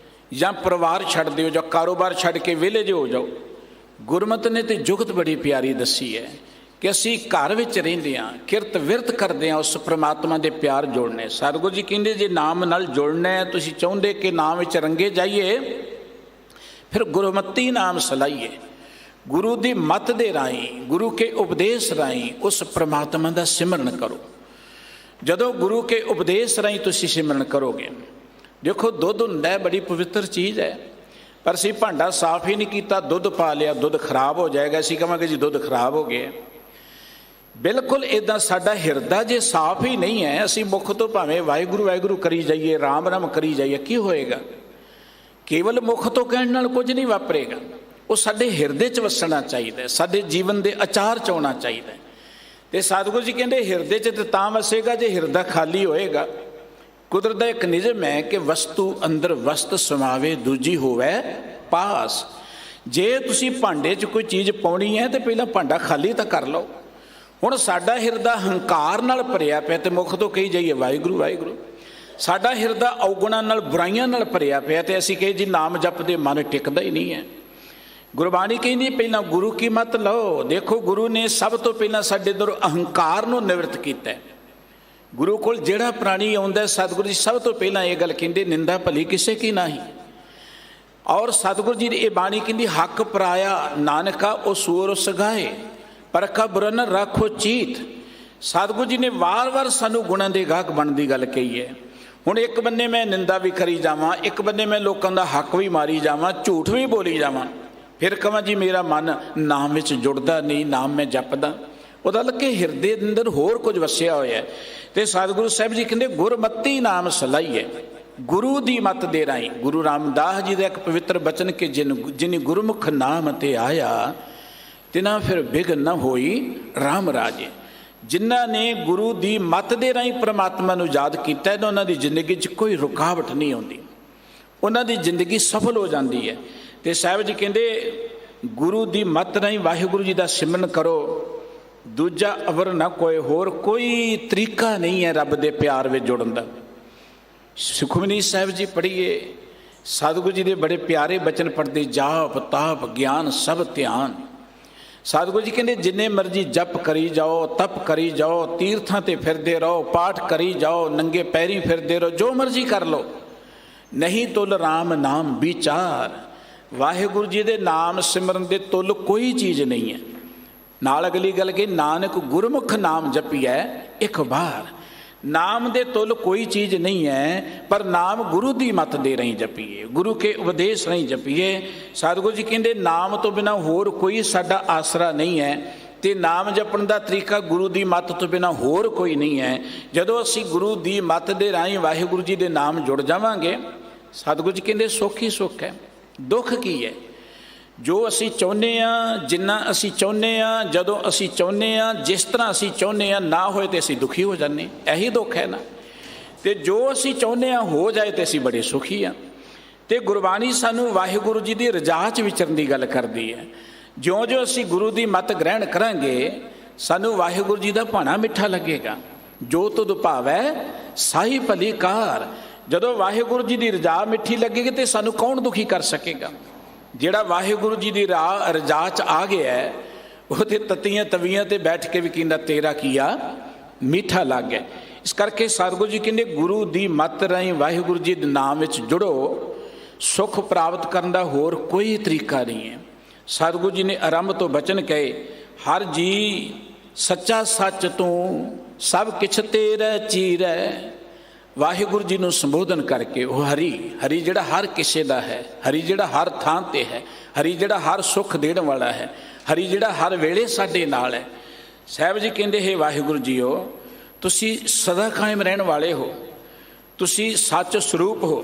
ਜਾਂ ਪਰਿਵਾਰ ਛੱਡ ਦਿਓ, ਜਾਂ ਕਾਰੋਬਾਰ ਛੱਡ ਕੇ ਵਿਹਲੇ ਜਿਹੇ ਹੋ ਜਾਓ। ਗੁਰਮਤਿ ਨੇ ਤੇ ਜੁਗਤ ਬੜੀ ਪਿਆਰੀ ਦੱਸੀ ਹੈ ਕਿ ਅਸੀਂ ਘਰ ਵਿੱਚ ਰਹਿੰਦੇ ਹਾਂ, ਕਿਰਤ ਵਿਰਤ ਕਰਦੇ ਹਾਂ, ਉਸ ਪਰਮਾਤਮਾ ਦੇ ਪਿਆਰ ਜੋੜਨੇ। ਸਤਿਗੁਰੂ ਜੀ ਕਹਿੰਦੇ ਜੇ ਨਾਮ ਨਾਲ ਜੁੜਨਾ ਹੈ, ਤੁਸੀਂ ਚਾਹੁੰਦੇ ਕਿ ਨਾਮ ਵਿੱਚ ਰੰਗੇ ਜਾਈਏ, ਫਿਰ ਗੁਰਮਤੀ ਨਾਮ ਸਲਾਹੀਏ, ਗੁਰੂ ਦੀ ਮੱਤ ਦੇ ਰਾਹੀਂ, ਗੁਰੂ ਕੇ ਉਪਦੇਸ਼ ਰਾਹੀਂ ਉਸ ਪਰਮਾਤਮਾ ਦਾ ਸਿਮਰਨ ਕਰੋ। ਜਦੋਂ ਗੁਰੂ ਕੇ ਉਪਦੇਸ਼ ਰਾਹੀਂ ਤੁਸੀਂ ਸਿਮਰਨ ਕਰੋਗੇ, ਦੇਖੋ ਦੁੱਧ ਹੁੰਦਾ ਬੜੀ ਪਵਿੱਤਰ ਚੀਜ਼ ਹੈ, ਪਰ ਅਸੀਂ ਭਾਂਡਾ ਸਾਫ਼ ਹੀ ਨਹੀਂ ਕੀਤਾ, ਦੁੱਧ ਪਾ ਲਿਆ, ਦੁੱਧ ਖਰਾਬ ਹੋ ਜਾਏਗਾ। ਅਸੀਂ ਕਹਾਂਗੇ ਜੀ ਦੁੱਧ ਖਰਾਬ ਹੋ ਗਿਆ। ਬਿਲਕੁਲ ਇੱਦਾਂ ਸਾਡਾ ਹਿਰਦਾ ਜੇ ਸਾਫ਼ ਹੀ ਨਹੀਂ ਹੈ, ਅਸੀਂ ਮੁੱਖ ਤੋਂ ਭਾਵੇਂ ਵਾਹਿਗੁਰੂ ਵਾਹਿਗੁਰੂ ਕਰੀ ਜਾਈਏ, ਰਾਮ ਰਾਮ ਕਰੀ ਜਾਈਏ, ਕੀ ਹੋਏਗਾ? ਕੇਵਲ ਮੁੱਖ ਤੋਂ ਕਹਿਣ ਨਾਲ ਕੁਝ ਨਹੀਂ ਵਾਪਰੇਗਾ। ਉਹ ਸਾਡੇ ਹਿਰਦੇ 'ਚ ਵਸਣਾ ਚਾਹੀਦਾ, ਸਾਡੇ ਜੀਵਨ ਦੇ ਆਚਾਰ 'ਚ ਆਉਣਾ ਚਾਹੀਦਾ। ਅਤੇ ਸਤਿਗੁਰੂ ਜੀ ਕਹਿੰਦੇ ਹਿਰਦੇ 'ਚ ਤਾਂ ਵਸੇਗਾ ਜੇ ਹਿਰਦਾ ਖਾਲੀ ਹੋਏਗਾ। ਕੁਦਰਤ ਦਾ ਇੱਕ ਨਿਯਮ ਹੈ ਕਿ ਵਸਤੂ ਅੰਦਰ ਵਸਤ ਸਮਾਵੇ, ਦੂਜੀ ਹੋਵੇ ਪਾਸ। ਜੇ ਤੁਸੀਂ ਭਾਂਡੇ 'ਚ ਕੋਈ ਚੀਜ਼ ਪਾਉਣੀ ਹੈ ਤਾਂ ਪਹਿਲਾਂ ਭਾਂਡਾ ਖਾਲੀ ਤਾਂ ਕਰ ਲਓ। ਹੁਣ ਸਾਡਾ ਹਿਰਦਾ ਹੰਕਾਰ ਨਾਲ ਭਰਿਆ ਪਿਆ ਅਤੇ ਮੁੱਖ ਤੋਂ ਕਹੀ ਜਾਈਏ ਵਾਹਿਗੁਰੂ ਵਾਹਿਗੁਰੂ। ਸਾਡਾ ਹਿਰਦਾ ਔਗੁਣਾਂ ਨਾਲ, ਬੁਰਾਈਆਂ ਨਾਲ ਭਰਿਆ ਪਿਆ ਅਤੇ ਅਸੀਂ ਕਹੇ ਜੀ ਨਾਮ ਜਪਦੇ ਮਨ ਟਿਕਦਾ ਹੀ ਨਹੀਂ ਹੈ। ਗੁਰਬਾਣੀ ਕਹਿੰਦੀ ਪਹਿਲਾਂ ਗੁਰੂ ਕੀ ਮੱਤ ਲਓ। ਦੇਖੋ ਗੁਰੂ ਨੇ ਸਭ ਤੋਂ ਪਹਿਲਾਂ ਸਾਡੇ ਅੰਦਰੋਂ ਅਹੰਕਾਰ ਨੂੰ ਨਿਵਰਤ ਕੀਤਾ। ਗੁਰੂ ਕੋਲ ਜਿਹੜਾ ਪ੍ਰਾਣੀ ਆਉਂਦਾ, ਸਤਿਗੁਰੂ ਜੀ ਸਭ ਤੋਂ ਪਹਿਲਾਂ ਇਹ ਗੱਲ ਕਹਿੰਦੇ ਨਿੰਦਾ ਭਲੀ ਕਿਸੇ ਕੀ ਨਹੀਂ। ਔਰ ਸਤਿਗੁਰੂ ਜੀ ਦੀ ਇਹ ਬਾਣੀ ਕਹਿੰਦੀ ਹੱਕ ਪਰਾਇਆ ਨਾਨਕਾ ਉਹ ਸੂਰ ਉਸ ਗਾਏ, ਪਰ ਕਾ ਬੁਰਾ ਨ ਰੱਖੋ ਚੀਤ। ਸਤਿਗੁਰੂ ਜੀ ਨੇ ਵਾਰ-ਵਾਰ ਸਾਨੂੰ ਗੁਣਾਂ ਦੇ ਗਾਹਕ ਬਣਨ ਦੀ ਗੱਲ ਕਹੀ ਹੈ। ਹੁਣ ਇੱਕ ਬੰਨੇ ਮੈਂ ਨਿੰਦਾ ਵੀ ਕਰੀ ਜਾਵਾਂ, ਇੱਕ ਬੰਨੇ ਮੈਂ ਲੋਕਾਂ ਦਾ ਹੱਕ ਵੀ ਮਾਰੀ ਜਾਵਾਂ, ਝੂਠ ਵੀ ਬੋਲੀ ਜਾਵਾਂ, ਫਿਰ ਕਹਾਂ ਜੀ ਮੇਰਾ ਮਨ ਨਾਮ ਵਿੱਚ ਜੁੜਦਾ ਨਹੀਂ, ਨਾਮ ਮੈਂ ਜਪਦਾ, ਉਹਦਾ ਲੱਗੇ ਹਿਰਦੇ ਦੇ ਅੰਦਰ ਹੋਰ ਕੁਝ ਵਸਿਆ ਹੋਇਆ। ਤੇ ਸਤਿਗੁਰੂ ਸਾਹਿਬ ਜੀ ਕਹਿੰਦੇ ਗੁਰਮਤੀ ਨਾਮ ਸਲਾਹੀਏ, ਗੁਰੂ ਦੀ ਮੱਤ ਦੇ ਰਾਹੀਂ। ਗੁਰੂ ਰਾਮਦਾਸ ਜੀ ਦਾ ਇੱਕ ਪਵਿੱਤਰ ਬਚਨ ਕਿ ਜਿਨ ਗੁਰਮੁਖ ਨਾਮ ਤੇ ਆਇਆ ਤਿਨਾ ਫਿਰ ਵਿਘਨ ਨਾ ਹੋਈ ਰਾਮ ਰਾਜੇ। ਜਿਨ੍ਹਾਂ ਨੇ ਗੁਰੂ ਦੀ ਮੱਤ ਦੇ ਰਾਹੀਂ ਪਰਮਾਤਮਾ ਨੂੰ ਯਾਦ ਕੀਤਾ ਹੈ, ਉਹਨਾਂ ਦੀ ਜ਼ਿੰਦਗੀ 'ਚ ਕੋਈ ਰੁਕਾਵਟ ਨਹੀਂ ਆਉਂਦੀ, ਉਹਨਾਂ ਦੀ ਜ਼ਿੰਦਗੀ ਸਫਲ ਹੋ ਜਾਂਦੀ ਹੈ। ਤੇ ਸਾਹਿਬ ਜੀ ਕਹਿੰਦੇ ਗੁਰੂ ਦੀ ਮੱਤ ਰਾਹੀਂ ਵਾਹਿਗੁਰੂ ਜੀ ਦਾ ਸਿਮਰਨ ਕਰੋ, ਦੂਜਾ ਅਵਰ ਨਾ ਕੋਈ ਹੋਰ ਕੋਈ ਤਰੀਕਾ ਨਹੀਂ ਹੈ ਰੱਬ ਦੇ ਪਿਆਰ ਵਿੱਚ ਜੁੜਨ ਦਾ। ਸੁਖਮਨੀ ਸਾਹਿਬ ਜੀ ਪੜ੍ਹੀਏ, ਸਤਿਗੁਰੂ ਜੀ ਦੇ ਬੜੇ ਪਿਆਰੇ ਬਚਨ ਪੜ੍ਹਦੇ, ਜਾਪ ਤਾਪ ਗਿਆਨ ਸਭ ਧਿਆਨ। ਸਤਿਗੁਰੂ ਜੀ ਕਹਿੰਦੇ ਜਿੰਨੇ ਮਰਜ਼ੀ ਜਪ ਕਰੀ ਜਾਓ, ਤਪ ਕਰੀ ਜਾਓ, ਤੀਰਥਾਂ ਤੇ ਫਿਰਦੇ ਰਹੋ, ਪਾਠ ਕਰੀ ਜਾਓ, ਨੰਗੇ ਪੈਰੀਂ ਫਿਰਦੇ ਰਹੋ, ਜੋ ਮਰਜ਼ੀ ਕਰ ਲਓ, ਨਹੀਂ ਤੁਲ ਰਾਮ ਨਾਮ ਵਿਚਾਰ। ਵਾਹਿਗੁਰੂ ਜੀ ਦੇ ਨਾਮ ਸਿਮਰਨ ਦੇ ਤੁਲ ਕੋਈ ਚੀਜ਼ ਨਹੀਂ ਹੈ। ਨਾਲ ਅਗਲੀ ਗੱਲ ਕਿ ਨਾਨਕ ਗੁਰਮੁਖ ਨਾਮ ਜਪੀਐ ਇੱਕ ਵਾਰ। ਨਾਮ ਦੇ ਤੁਲ ਕੋਈ ਚੀਜ਼ ਨਹੀਂ ਹੈ, ਪਰ ਨਾਮ ਗੁਰੂ ਦੀ ਮੱਤ ਦੇ ਰਾਹੀਂ ਜਪੀਏ, ਗੁਰੂ ਕੇ ਉਪਦੇਸ਼ ਰਾਹੀਂ ਜਪੀਏ। ਸਤਿਗੁਰੂ ਜੀ ਕਹਿੰਦੇ ਨਾਮ ਤੋਂ ਬਿਨਾਂ ਹੋਰ ਕੋਈ ਸਾਡਾ ਆਸਰਾ ਨਹੀਂ ਹੈ, ਤੇ ਨਾਮ ਜਪਣ ਦਾ ਤਰੀਕਾ ਗੁਰੂ ਦੀ ਮੱਤ ਤੋਂ ਬਿਨਾਂ ਹੋਰ ਕੋਈ ਨਹੀਂ ਹੈ। ਜਦੋਂ ਅਸੀਂ ਗੁਰੂ ਦੀ ਮੱਤ ਦੇ ਰਾਹੀਂ ਵਾਹਿਗੁਰੂ ਜੀ ਦੇ ਨਾਮ ਜੁੜ ਜਾਵਾਂਗੇ, ਸਤਿਗੁਰੂ ਜੀ ਕਹਿੰਦੇ ਸੁੱਖ ਹੀ ਸੁੱਖ ਹੈ। ਦੁੱਖ ਕੀ ਹੈ? ਜੋ ਅਸੀਂ ਚਾਹੁੰਦੇ ਹਾਂ, ਜਿੰਨਾ ਅਸੀਂ ਚਾਹੁੰਦੇ ਹਾਂ, ਜਦੋਂ ਅਸੀਂ ਚਾਹੁੰਦੇ ਹਾਂ, ਜਿਸ ਤਰ੍ਹਾਂ ਅਸੀਂ ਚਾਹੁੰਦੇ ਹਾਂ ਨਾ ਹੋਏ ਤੇ ਅਸੀਂ ਦੁਖੀ ਹੋ ਜਾਂਦੇ, ਇਹੀ ਦੁੱਖ ਹੈ ਨਾ। ਤੇ ਜੋ ਅਸੀਂ ਚਾਹੁੰਦੇ ਹਾਂ ਹੋ ਜਾਏ ਤੇ ਅਸੀਂ ਬੜੇ ਸੁਖੀ ਹਾਂ। ਤੇ ਗੁਰਬਾਣੀ ਸਾਨੂੰ ਵਾਹਿਗੁਰੂ ਜੀ ਦੀ ਰਜ਼ਾ 'ਚ ਵਿਚਰਨ ਦੀ ਗੱਲ ਕਰਦੀ ਹੈ। ਜਿਉਂ-ਜਿਉਂ ਅਸੀਂ ਗੁਰੂ ਦੀ ਮੱਤ ਗ੍ਰਹਿਣ ਕਰਾਂਗੇ, ਸਾਨੂੰ ਵਾਹਿਗੁਰੂ ਜੀ ਦਾ ਭਾਣਾ ਮਿੱਠਾ ਲੱਗੇਗਾ। ਜੋ ਤੁਧ ਭਾਵੈ ਸਾਈ ਭਲੀ ਕਾਰ। ਜਦੋਂ ਵਾਹਿਗੁਰੂ ਜੀ ਦੀ ਰਜ਼ਾ ਮਿੱਠੀ ਲੱਗੇਗੀ ਤੇ ਸਾਨੂੰ ਕੌਣ ਦੁਖੀ ਕਰ ਸਕੇਗਾ? ਜਿਹੜਾ ਵਾਹਿਗੁਰੂ ਜੀ ਦੀ ਰਜ਼ਾ 'ਚ ਆ ਗਿਆ, ਉਹ ਤੇ ਤਤੀਆਂ ਤਵੀਆਂ ਤੇ ਬੈਠ ਕੇ ਵੀ ਕਹਿੰਦਾ ਤੇਰਾ ਕੀਆ ਮਿੱਠਾ ਲੱਗ ਗਿਆ। ਇਸ ਕਰਕੇ ਸਤਿਗੁਰੂ ਜੀ ਕਹਿੰਦੇ ਗੁਰੂ ਦੀ ਮੱਤ ਰਾਹੀਂ ਵਾਹਿਗੁਰੂ ਜੀ ਦੇ ਨਾਮ ਵਿੱਚ ਜੁੜੋ, ਸੁੱਖ ਪ੍ਰਾਪਤ ਕਰਨ ਦਾ ਹੋਰ ਕੋਈ ਤਰੀਕਾ ਨਹੀਂ ਹੈ। ਸਤਿਗੁਰੂ ਜੀ ਨੇ ਆਰੰਭ ਤੋਂ ਬਚਨ ਕਹੇ, ਹਰ ਜੀ ਸੱਚਾ ਸੱਚ ਤੂੰ ਸਭ ਕਿਛ ਤੇਰਾ ਚੀਰੈ। ਵਾਹਿਗੁਰੂ ਜੀ ਨੂੰ ਸੰਬੋਧਨ ਕਰਕੇ ਉਹ ਹਰੀ ਜਿਹੜਾ ਹਰ ਕਿਸੇ ਦਾ ਹੈ, ਹਰੀ ਜਿਹੜਾ ਹਰ ਥਾਂ ਤੇ ਹੈ, ਹਰੀ ਜਿਹੜਾ ਹਰ ਸੁੱਖ ਦੇਣ ਵਾਲਾ ਹੈ, ਹਰੀ ਜਿਹੜਾ ਹਰ ਵੇਲੇ ਸਾਡੇ ਨਾਲ ਹੈ। ਸਾਹਿਬ ਜੀ ਕਹਿੰਦੇ ਹੈ ਵਾਹਿਗੁਰੂ ਜੀਓ, ਤੁਸੀਂ ਸਦਾ ਕਾਇਮ ਰਹਿਣ ਵਾਲੇ ਹੋ, ਤੁਸੀਂ ਸੱਚ ਸਰੂਪ ਹੋ,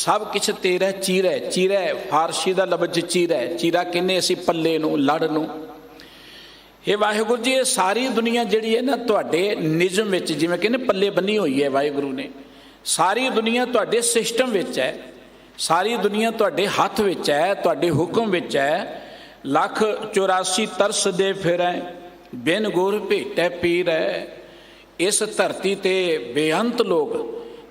ਸਭ ਕੁਛ ਤੇਰਾ ਚੀਰੈ। ਚੀਰੈ ਫਾਰਸੀ ਦਾ ਲਫ਼ਜ਼ ਚੀਰੈ, ਚੀਰਾ ਕਹਿੰਦੇ ਅਸੀਂ ਪੱਲੇ ਨੂੰ, ਲੜ ਨੂੰ। ਇਹ ਵਾਹਿਗੁਰੂ ਜੀ ਇਹ ਸਾਰੀ ਦੁਨੀਆ ਜਿਹੜੀ ਹੈ ਨਾ ਤੁਹਾਡੇ ਨਿਯਮ ਵਿੱਚ, ਜਿਵੇਂ ਕਹਿੰਦੇ ਪੱਲੇ ਬੰਨੀ ਹੋਈ ਹੈ ਵਾਹਿਗੁਰੂ ਨੇ, ਸਾਰੀ ਦੁਨੀਆ ਤੁਹਾਡੇ ਸਿਸਟਮ ਵਿੱਚ ਹੈ, ਸਾਰੀ ਦੁਨੀਆ ਤੁਹਾਡੇ ਹੱਥ ਵਿੱਚ ਹੈ, ਤੁਹਾਡੇ ਹੁਕਮ ਵਿੱਚ ਹੈ। 184 ਤਰਸ ਦੇ ਫਿਰੈ ਬਿਨ ਗੁਰ ਭੇਟੈ ਪੀਰੈ। ਇਸ ਧਰਤੀ ਤੇ ਬੇਅੰਤ ਲੋਕ,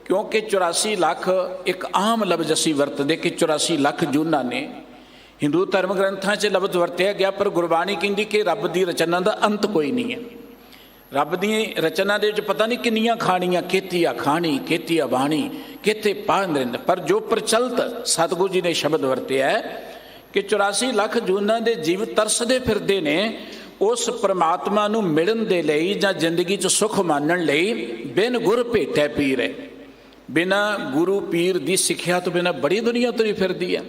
ਕਿਉਂਕਿ 84 ਲੱਖ ਇੱਕ ਆਮ ਲਫ਼ਜ਼ ਅਸੀਂ ਵਰਤਦੇ ਕਿ 84 ਲੱਖ ਜੂਨਾਂ ਨੇ। ਹਿੰਦੂ ਧਰਮ ਗ੍ਰੰਥਾਂ 'ਚ ਲਫ਼ਜ਼ ਵਰਤਿਆ ਗਿਆ, ਪਰ ਗੁਰਬਾਣੀ ਕਹਿੰਦੀ ਕਿ ਰੱਬ ਦੀ ਰਚਨਾ ਦਾ ਅੰਤ ਕੋਈ ਨਹੀਂ ਹੈ। ਰੱਬ ਦੀ ਰਚਨਾ ਦੇ ਵਿੱਚ ਪਤਾ ਨਹੀਂ ਕਿੰਨੀਆਂ ਖਾਣੀਆਂ, ਕੇਤੀਆ ਖਾਣੀ ਕੇਤੀਆ ਬਾਣੀ ਕਿਤੇ ਪਾਂਦਰਿੰਦ। ਪਰ ਜੋ ਪ੍ਰਚਲਿਤ ਸਤਿਗੁਰੂ ਜੀ ਨੇ ਸ਼ਬਦ ਵਰਤਿਆ ਕਿ 84 ਲੱਖ ਜੂਨਾਂ ਦੇ ਜੀਵ ਤਰਸਦੇ ਫਿਰਦੇ ਨੇ ਉਸ ਪਰਮਾਤਮਾ ਨੂੰ ਮਿਲਣ ਦੇ ਲਈ ਜਾਂ ਜ਼ਿੰਦਗੀ 'ਚ ਸੁੱਖ ਮਾਣਨ ਲਈ। ਬਿਨ ਗੁਰ ਭੇਟੈ ਪੀਰ ਹੈ, ਬਿਨਾਂ ਗੁਰੂ ਪੀਰ ਦੀ ਸਿੱਖਿਆ ਤੋਂ ਬਿਨਾਂ ਬੜੀ ਦੁਨੀਆ ਤੁਰੀ ਫਿਰਦੀ ਹੈ।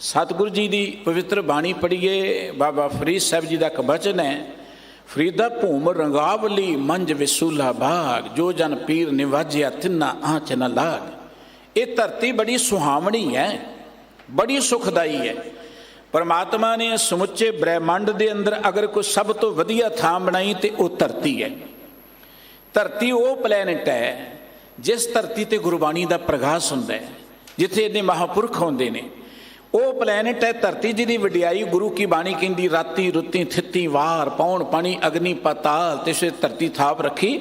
ਸਤਿਗੁਰੂ ਜੀ ਦੀ ਪਵਿੱਤਰ ਬਾਣੀ ਪੜ੍ਹੀਏ, ਬਾਬਾ ਫਰੀਦ ਸਾਹਿਬ ਜੀ ਦਾ ਇੱਕ ਬਚਨ ਹੈ, ਫਰੀਦਾ ਭੂਮ ਰੰਗਾਵਲੀ ਮੰਝ ਵਿਸੂਲਾ ਬਾਗ, ਜੋ ਜਨ ਪੀਰ ਨਿਵਾਜਿਆ ਤਿੰਨਾ ਆਂਚ ਨ ਲਾਗ। ਇਹ ਧਰਤੀ ਬੜੀ ਸੁਹਾਵਣੀ ਹੈ, ਬੜੀ ਸੁਖਦਾਈ ਹੈ। ਪਰਮਾਤਮਾ ਨੇ ਸਮੁੱਚੇ ਬ੍ਰਹਿਮੰਡ ਦੇ ਅੰਦਰ ਅਗਰ ਕੋਈ ਸਭ ਤੋਂ ਵਧੀਆ ਥਾਂ ਬਣਾਈ ਤੇ ਉਹ ਧਰਤੀ ਹੈ। ਧਰਤੀ ਉਹ ਪਲੈਨਟ ਹੈ ਜਿਸ ਧਰਤੀ ਤੇ ਗੁਰਬਾਣੀ ਦਾ ਪ੍ਰਗਾਸ ਹੁੰਦਾ ਹੈ, ਜਿੱਥੇ ਇੰਨੇ ਮਹਾਂਪੁਰਖ ਆਉਂਦੇ ਨੇ। ਉਹ ਪਲੈਨਟ ਹੈ ਧਰਤੀ ਜਿਹਦੀ ਵਡਿਆਈ ਗੁਰੂ ਕੀ ਬਾਣੀ ਕਹਿੰਦੀ, ਰਾਤੀ ਰੁੱਤੀ ਥਿੱਤੀ ਵਾਰ ਪੌਣ ਪਾਣੀ ਅਗਨੀ ਪਾਤਾਲ ਤਿਸੇ ਧਰਤੀ ਥਾਪ ਰੱਖੀ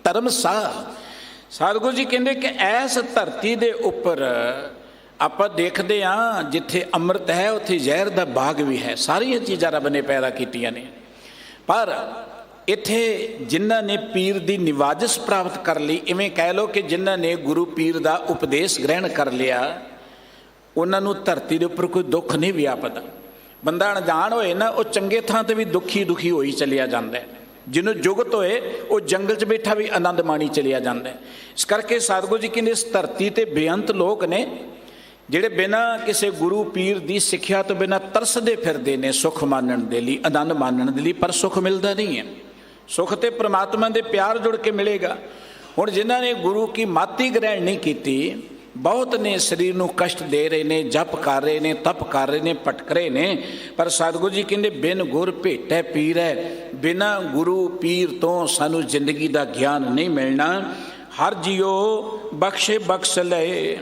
ਧਰਮਸਾਲ। ਸਤਿਗੁਰੂ ਜੀ ਕਹਿੰਦੇ ਕਿ ਐਸ ਧਰਤੀ ਦੇ ਉੱਪਰ ਆਪਾਂ ਦੇਖਦੇ ਹਾਂ ਜਿੱਥੇ ਅੰਮ੍ਰਿਤ ਹੈ ਉੱਥੇ ਜ਼ਹਿਰ ਦਾ ਬਾਗ ਵੀ ਹੈ। ਸਾਰੀਆਂ ਚੀਜ਼ਾਂ ਰੱਬ ਨੇ ਪੈਦਾ ਕੀਤੀਆਂ ਨੇ, ਪਰ ਇੱਥੇ ਜਿਨ੍ਹਾਂ ਨੇ ਪੀਰ ਦੀ ਨਿਵਾਜਿਸ਼ ਪ੍ਰਾਪਤ ਕਰ ਲਈ, ਇਵੇਂ ਕਹਿ ਲਓ ਕਿ ਜਿਨ੍ਹਾਂ ਨੇ ਗੁਰੂ ਪੀਰ ਦਾ ਉਪਦੇਸ਼ ਗ੍ਰਹਿਣ ਕਰ ਲਿਆ, ਉਹਨਾਂ ਨੂੰ ਧਰਤੀ ਦੇ ਉੱਪਰ ਕੋਈ ਦੁੱਖ ਨਹੀਂ ਵਿਆਪਦਾ। ਬੰਦਾ ਅਣਜਾਣ ਹੋਏ ਨਾ, ਉਹ ਚੰਗੇ ਥਾਂ ਤੇ ਵੀ ਦੁਖੀ ਹੋਈ ਚੱਲਿਆ ਜਾਂਦਾ ਹੈ। ਜਿਹਨੂੰ ਜੁਗਤ ਹੋਏ ਉਹ ਜੰਗਲ 'ਚ ਬੈਠਾ ਵੀ ਆਨੰਦ ਮਾਣੀ ਚਲਿਆ ਜਾਂਦਾ। ਇਸ ਕਰਕੇ ਸਤਿਗੁਰੂ ਜੀ ਕਹਿੰਦੇ ਇਸ ਧਰਤੀ 'ਤੇ ਬੇਅੰਤ ਲੋਕ ਨੇ ਜਿਹੜੇ ਬਿਨਾਂ ਕਿਸੇ ਗੁਰੂ ਪੀਰ ਦੀ ਸਿੱਖਿਆ ਤੋਂ ਬਿਨਾਂ ਤਰਸਦੇ ਫਿਰਦੇ ਨੇ ਸੁੱਖ ਮਾਣਨ ਦੇ ਲਈ, ਆਨੰਦ ਮਾਣਨ ਦੇ ਲਈ, ਪਰ ਸੁੱਖ ਮਿਲਦਾ ਨਹੀਂ ਹੈ। ਸੁੱਖ ਤੇ ਪ੍ਰਮਾਤਮਾ ਦੇ ਪਿਆਰ ਜੁੜ ਕੇ ਮਿਲੇਗਾ। ਹੁਣ ਜਿਨ੍ਹਾਂ ਨੇ ਗੁਰੂ ਕੀ ਮਾਤੀ ਗ੍ਰਹਿਣ ਨਹੀਂ ਕੀਤੀ, ਬਹੁਤ ਨੇ ਸਰੀਰ ਨੂੰ ਕਸ਼ਟ ਦੇ ਰਹੇ ਨੇ, ਜਪ ਕਰ ਰਹੇ ਨੇ, ਤਪ ਕਰ ਰਹੇ ਨੇ, ਭਟਕ ਰਹੇ ਨੇ, ਪਰ ਸਤਿਗੁਰੂ ਜੀ ਕਹਿੰਦੇ ਬਿਨ ਗੁਰ ਭੇਟੈ ਪੀਰ ਹੈ। ਬਿਨਾਂ ਗੁਰੂ ਪੀਰ ਤੋਂ ਸਾਨੂੰ ਜ਼ਿੰਦਗੀ ਦਾ ਗਿਆਨ ਨਹੀਂ ਮਿਲਣਾ। ਹਰ ਜੀਓ ਬਖਸ਼ੇ ਬਖਸ਼ ਲਏ,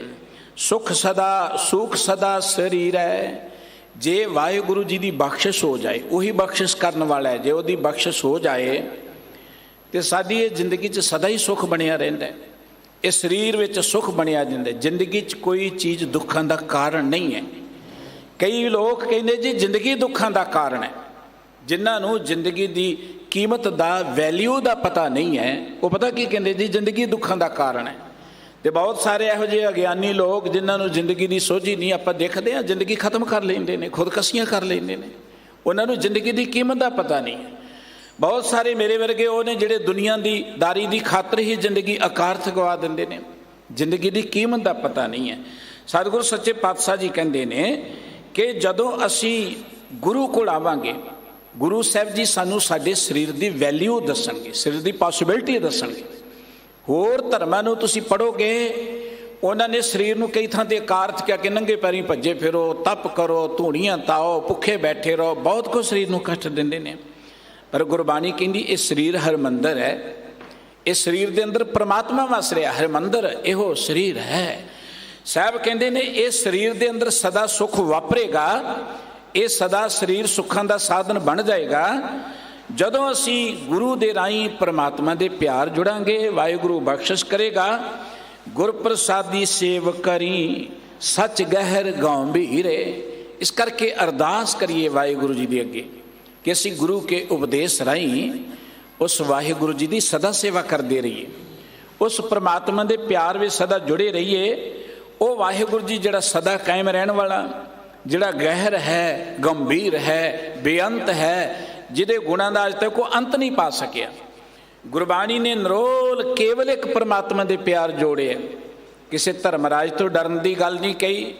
ਸੁਖ ਸਦਾ ਸੁਖ ਸਦਾ ਸਰੀਰ ਹੈ। ਜੇ ਵਾਹਿਗੁਰੂ ਜੀ ਦੀ ਬਖਸ਼ਿਸ਼ ਹੋ ਜਾਏ, ਉਹੀ ਬਖਸ਼ਿਸ਼ ਕਰਨ ਵਾਲਾ ਹੈ, ਜੇ ਉਹਦੀ ਬਖਸ਼ਿਸ਼ ਹੋ ਜਾਏ ਤੇ ਸਾਡੀ ਇਹ ਜ਼ਿੰਦਗੀ 'ਚ ਸਦਾ ਹੀ ਸੁੱਖ ਬਣਿਆ ਰਹਿੰਦਾ, ਇਸ ਸਰੀਰ ਵਿੱਚ ਸੁੱਖ ਬਣਿਆ ਜਾਂਦਾ। ਜ਼ਿੰਦਗੀ 'ਚ ਕੋਈ ਚੀਜ਼ ਦੁੱਖਾਂ ਦਾ ਕਾਰਨ ਨਹੀਂ ਹੈ। ਕਈ ਲੋਕ ਕਹਿੰਦੇ ਜੀ ਜ਼ਿੰਦਗੀ ਦੁੱਖਾਂ ਦਾ ਕਾਰਨ ਹੈ। ਜਿਨ੍ਹਾਂ ਨੂੰ ਜ਼ਿੰਦਗੀ ਦੀ ਕੀਮਤ ਦਾ, ਵੈਲਿਊ ਦਾ ਪਤਾ ਨਹੀਂ ਹੈ, ਉਹ ਪਤਾ ਕੀ ਕਹਿੰਦੇ ਜੀ, ਜ਼ਿੰਦਗੀ ਦੁੱਖਾਂ ਦਾ ਕਾਰਨ ਹੈ। ਤੇ ਬਹੁਤ ਸਾਰੇ ਇਹੋ ਜਿਹੇ ਅਗਿਆਨੀ ਲੋਕ ਜਿਨ੍ਹਾਂ ਨੂੰ ਜ਼ਿੰਦਗੀ ਦੀ ਸੋਝੀ ਨਹੀਂ, ਆਪਾਂ ਦੇਖਦੇ ਹਾਂ ਜ਼ਿੰਦਗੀ ਖਤਮ ਕਰ ਲੈਂਦੇ ਨੇ, ਖੁਦਕਸ਼ੀਆਂ ਕਰ ਲੈਂਦੇ ਨੇ, ਉਹਨਾਂ ਨੂੰ ਜ਼ਿੰਦਗੀ ਦੀ ਕੀਮਤ ਦਾ ਪਤਾ ਨਹੀਂ ਹੈ। ਬਹੁਤ ਸਾਰੇ ਮੇਰੇ ਵਰਗੇ ਉਹ ਨੇ ਜਿਹੜੇ ਦੁਨੀਆ ਦੀ ਦਾਰੀ ਦੀ ਖਾਤਰ ਹੀ ਜ਼ਿੰਦਗੀ ਅਕਾਰਥ ਗਵਾ ਦਿੰਦੇ ਨੇ, ਜ਼ਿੰਦਗੀ ਦੀ ਕੀਮਤ ਦਾ ਪਤਾ ਨਹੀਂ ਹੈ। ਸਤਿਗੁਰੂ ਸੱਚੇ ਪਾਤਸ਼ਾਹ ਜੀ ਕਹਿੰਦੇ ਨੇ ਕਿ ਜਦੋਂ ਅਸੀਂ ਗੁਰੂ ਕੋਲ ਆਵਾਂਗੇ, ਗੁਰੂ ਸਾਹਿਬ ਜੀ ਸਾਨੂੰ ਸਾਡੇ ਸਰੀਰ ਦੀ ਵੈਲਿਊ ਦੱਸਣਗੇ, ਸਰੀਰ ਦੀ ਪੋਸੀਬਿਲਿਟੀ ਦੱਸਣਗੇ। ਹੋਰ ਧਰਮਾਂ ਨੂੰ ਤੁਸੀਂ ਪੜ੍ਹੋਗੇ, ਉਹਨਾਂ ਨੇ ਸਰੀਰ ਨੂੰ ਕਈ ਥਾਂ 'ਤੇ ਅਕਾਰਥ ਕਿਹਾ ਕਿ ਨੰਗੇ ਪੈਰੀਂ ਭੱਜੇ ਫਿਰੋ, ਤਪ ਕਰੋ, ਧੂਣੀਆਂ ਤਾਓ, ਭੁੱਖੇ ਬੈਠੇ ਰਹੋ, ਬਹੁਤ ਕੁਝ ਸਰੀਰ ਨੂੰ ਕਸ਼ਟ ਦਿੰਦੇ ਨੇ। ਪਰ ਗੁਰਬਾਣੀ ਕਹਿੰਦੀ ਇਹ ਸਰੀਰ ਹਰਮੰਦਰ ਹੈ, ਇਸ ਸਰੀਰ ਦੇ ਅੰਦਰ ਪ੍ਰਮਾਤਮਾ ਵਸ ਰਿਹਾ, ਹਰਮੰਦਰ ਇਹੋ ਸਰੀਰ ਹੈ। ਸਾਹਿਬ ਕਹਿੰਦੇ ਨੇ ਇਸ ਸਰੀਰ ਦੇ ਅੰਦਰ ਸਦਾ ਸੁੱਖ ਵਾਪਰੇਗਾ, ਇਹ ਸਦਾ ਸਰੀਰ ਸੁੱਖਾਂ ਦਾ ਸਾਧਨ ਬਣ ਜਾਏਗਾ ਜਦੋਂ ਅਸੀਂ ਗੁਰੂ ਦੇ ਰਾਹੀਂ ਪ੍ਰਮਾਤਮਾ ਦੇ ਪਿਆਰ ਜੁੜਾਂਗੇ। ਵਾਹਿਗੁਰੂ ਬਖਸ਼ਿਸ਼ ਕਰੇਗਾ। ਗੁਰ ਪ੍ਰਸਾਦੀ ਸੇਵ ਕਰੀ, ਸੱਚ ਗਹਿਰ ਗੰਭੀਰੇ। ਇਸ ਕਰਕੇ ਅਰਦਾਸ ਕਰੀਏ ਵਾਹਿਗੁਰੂ ਜੀ ਦੇ ਅੱਗੇ ਕਿ ਅਸੀਂ ਗੁਰੂ ਕੇ ਉਪਦੇਸ਼ ਰਾਹੀਂ ਉਸ ਵਾਹਿਗੁਰੂ ਜੀ ਦੀ ਸਦਾ ਸੇਵਾ ਕਰਦੇ ਰਹੀਏ, ਉਸ ਪ੍ਰਮਾਤਮਾ ਦੇ ਪਿਆਰ ਵਿੱਚ ਸਦਾ ਜੁੜੇ ਰਹੀਏ। ਉਹ ਵਾਹਿਗੁਰੂ ਜੀ ਜਿਹੜਾ ਸਦਾ ਕਾਇਮ ਰਹਿਣ ਵਾਲਾ, ਜਿਹੜਾ ਗਹਿਰ ਹੈ, ਗੰਭੀਰ ਹੈ, ਬੇਅੰਤ ਹੈ, ਜਿਹਦੇ ਗੁਣਾਂ ਦਾ ਅੱਜ ਤੱਕ ਕੋਈ ਅੰਤ ਨਹੀਂ ਪਾ ਸਕਿਆ। ਗੁਰਬਾਣੀ ਨੇ ਨਿਰੋਲ ਕੇਵਲ ਇੱਕ ਪ੍ਰਮਾਤਮਾ ਦੇ ਪਿਆਰ ਜੋੜੇ। ਕਿਸੇ ਧਰਮਰਾਜ ਤੋਂ ਡਰਨ ਦੀ ਗੱਲ ਨਹੀਂ ਕਹੀ,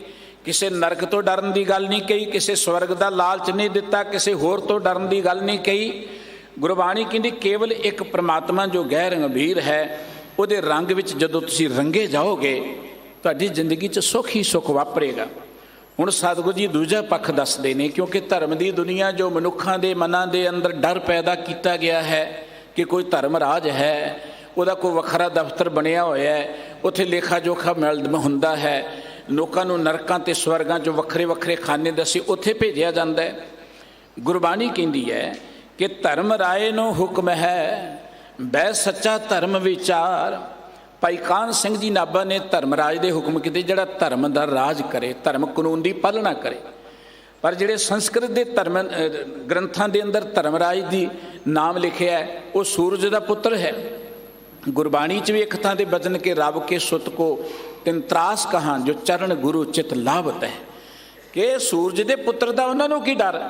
ਕਿਸੇ ਨਰਕ ਤੋਂ ਡਰਨ ਦੀ ਗੱਲ ਨਹੀਂ ਕਹੀ, ਕਿਸੇ ਸਵਰਗ ਦਾ ਲਾਲਚ ਨਹੀਂ ਦਿੱਤਾ, ਕਿਸੇ ਹੋਰ ਤੋਂ ਡਰਨ ਦੀ ਗੱਲ ਨਹੀਂ ਕਹੀ। ਗੁਰਬਾਣੀ ਕਹਿੰਦੀ ਕੇਵਲ ਇੱਕ ਪ੍ਰਮਾਤਮਾ ਜੋ ਗਹਿਰ ਗੰਭੀਰ ਹੈ, ਉਹਦੇ ਰੰਗ ਵਿੱਚ ਜਦੋਂ ਤੁਸੀਂ ਰੰਗੇ ਜਾਓਗੇ ਤੁਹਾਡੀ ਜ਼ਿੰਦਗੀ 'ਚ ਸੁੱਖ ਹੀ ਸੁੱਖ ਵਾਪਰੇਗਾ। ਹੁਣ ਸਤਿਗੁਰੂ ਜੀ ਦੂਜਾ ਪੱਖ ਦੱਸਦੇ ਨੇ, ਕਿਉਂਕਿ ਧਰਮ ਦੀ ਦੁਨੀਆ ਜੋ ਮਨੁੱਖਾਂ ਦੇ ਮਨਾਂ ਦੇ ਅੰਦਰ ਡਰ ਪੈਦਾ ਕੀਤਾ ਗਿਆ ਹੈ ਕਿ ਕੋਈ ਧਰਮ ਰਾਜ ਹੈ, ਉਹਦਾ ਕੋਈ ਵੱਖਰਾ ਦਫ਼ਤਰ ਬਣਿਆ ਹੋਇਆ ਹੈ, ਉੱਥੇ ਲੇਖਾ ਜੋਖਾ ਹੁੰਦਾ ਹੈ, ਲੋਕਾਂ ਨੂੰ ਨਰਕਾਂ ਤੇ ਸਵਰਗਾਂ 'ਚੋਂ ਵੱਖਰੇ ਵੱਖਰੇ ਖਾਨੇ ਦੱਸੀ ਉੱਥੇ ਭੇਜਿਆ ਜਾਂਦਾ ਹੈ। ਗੁਰਬਾਣੀ ਕਹਿੰਦੀ ਹੈ ਕਿ ਧਰਮ ਰਾਏ ਨੂੰ ਹੁਕਮ ਹੈ, ਬੈ ਸੱਚਾ ਧਰਮ ਵਿਚਾਰ। ਭਾਈ ਕਾਹਨ ਸਿੰਘ ਜੀ ਨਾਭਾ ਨੇ ਧਰਮਰਾਜ ਦੇ ਹੁਕਮ ਕੀਤੇ, ਜਿਹੜਾ ਧਰਮ ਦਾ ਰਾਜ ਕਰੇ, ਧਰਮ ਕਾਨੂੰਨ ਦੀ ਪਾਲਣਾ ਕਰੇ। ਪਰ ਜਿਹੜੇ ਸੰਸਕ੍ਰਿਤ ਦੇ ਧਰਮ ਗ੍ਰੰਥਾਂ ਦੇ ਅੰਦਰ ਧਰਮਰਾਜ ਦੀ ਨਾਮ ਲਿਖਿਆ ਹੈ, ਉਹ ਸੂਰਜ ਦਾ ਪੁੱਤਰ ਹੈ। ਗੁਰਬਾਣੀ 'ਚ ਵੀ ਇੱਕ ਥਾਂ 'ਤੇ ਬਚਨ ਕੇ ਰੱਬ ਕੇ ਸੁੱਤ ਕੋ ਤਿਨ ਤਰਾਸ ਕਹਾਂ ਜੋ ਚਰਨ ਗੁਰੂ ਚਿਤ ਲਾਭਤ ਹੈ, ਕਿ ਸੂਰਜ ਦੇ ਪੁੱਤਰ ਦਾ ਉਹਨਾਂ ਨੂੰ ਕੀ ਡਰ,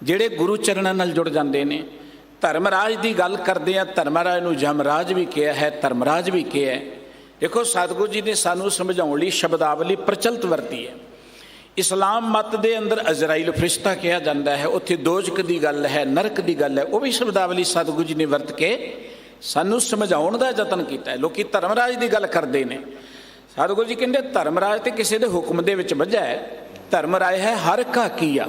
ਜਿਹੜੇ ਗੁਰੂ ਚਰਨਾਂ ਨਾਲ ਜੁੜ ਜਾਂਦੇ ਨੇ। ਧਰਮਰਾਜ ਦੀ ਗੱਲ ਕਰਦੇ ਆ, ਧਰਮਰਾਜ ਨੂੰ ਯਮਰਾਜ ਵੀ ਕਿਹਾ ਹੈ, ਧਰਮਰਾਜ ਵੀ ਕਿਹਾ ਹੈ। ਦੇਖੋ ਸਤਿਗੁਰੂ ਜੀ ਨੇ ਸਾਨੂੰ ਸਮਝਾਉਣ ਲਈ ਸ਼ਬਦਾਵਲੀ ਪ੍ਰਚਲਿਤ ਵਰਤੀ ਹੈ। ਇਸਲਾਮ ਮਤ ਦੇ ਅੰਦਰ ਅਜ਼ਰਾਈਲ ਫਰਿਸ਼ਤਾ ਕਿਹਾ ਜਾਂਦਾ ਹੈ, ਉੱਥੇ ਦੋਜ਼ਖ ਦੀ ਗੱਲ ਹੈ, ਨਰਕ ਦੀ ਗੱਲ ਹੈ, ਉਹ ਵੀ ਸ਼ਬਦਾਵਲੀ ਸਤਿਗੁਰੂ ਜੀ ਨੇ ਵਰਤ ਕੇ ਸਾਨੂੰ ਸਮਝਾਉਣ ਦਾ ਯਤਨ ਕੀਤਾ ਹੈ। ਲੋਕੀ ਧਰਮਰਾਜ ਦੀ ਗੱਲ ਕਰਦੇ ਨੇ, ਸਤਿਗੁਰੂ ਜੀ ਕਹਿੰਦੇ ਧਰਮਰਾਜ ਤੇ ਕਿਸੇ ਦੇ ਹੁਕਮ ਦੇ ਵਿੱਚ ਵੱਜਾ ਹੈ। ਧਰਮਰਾਜ ਹੈ ਹਰ ਕਾ ਕੀਆ,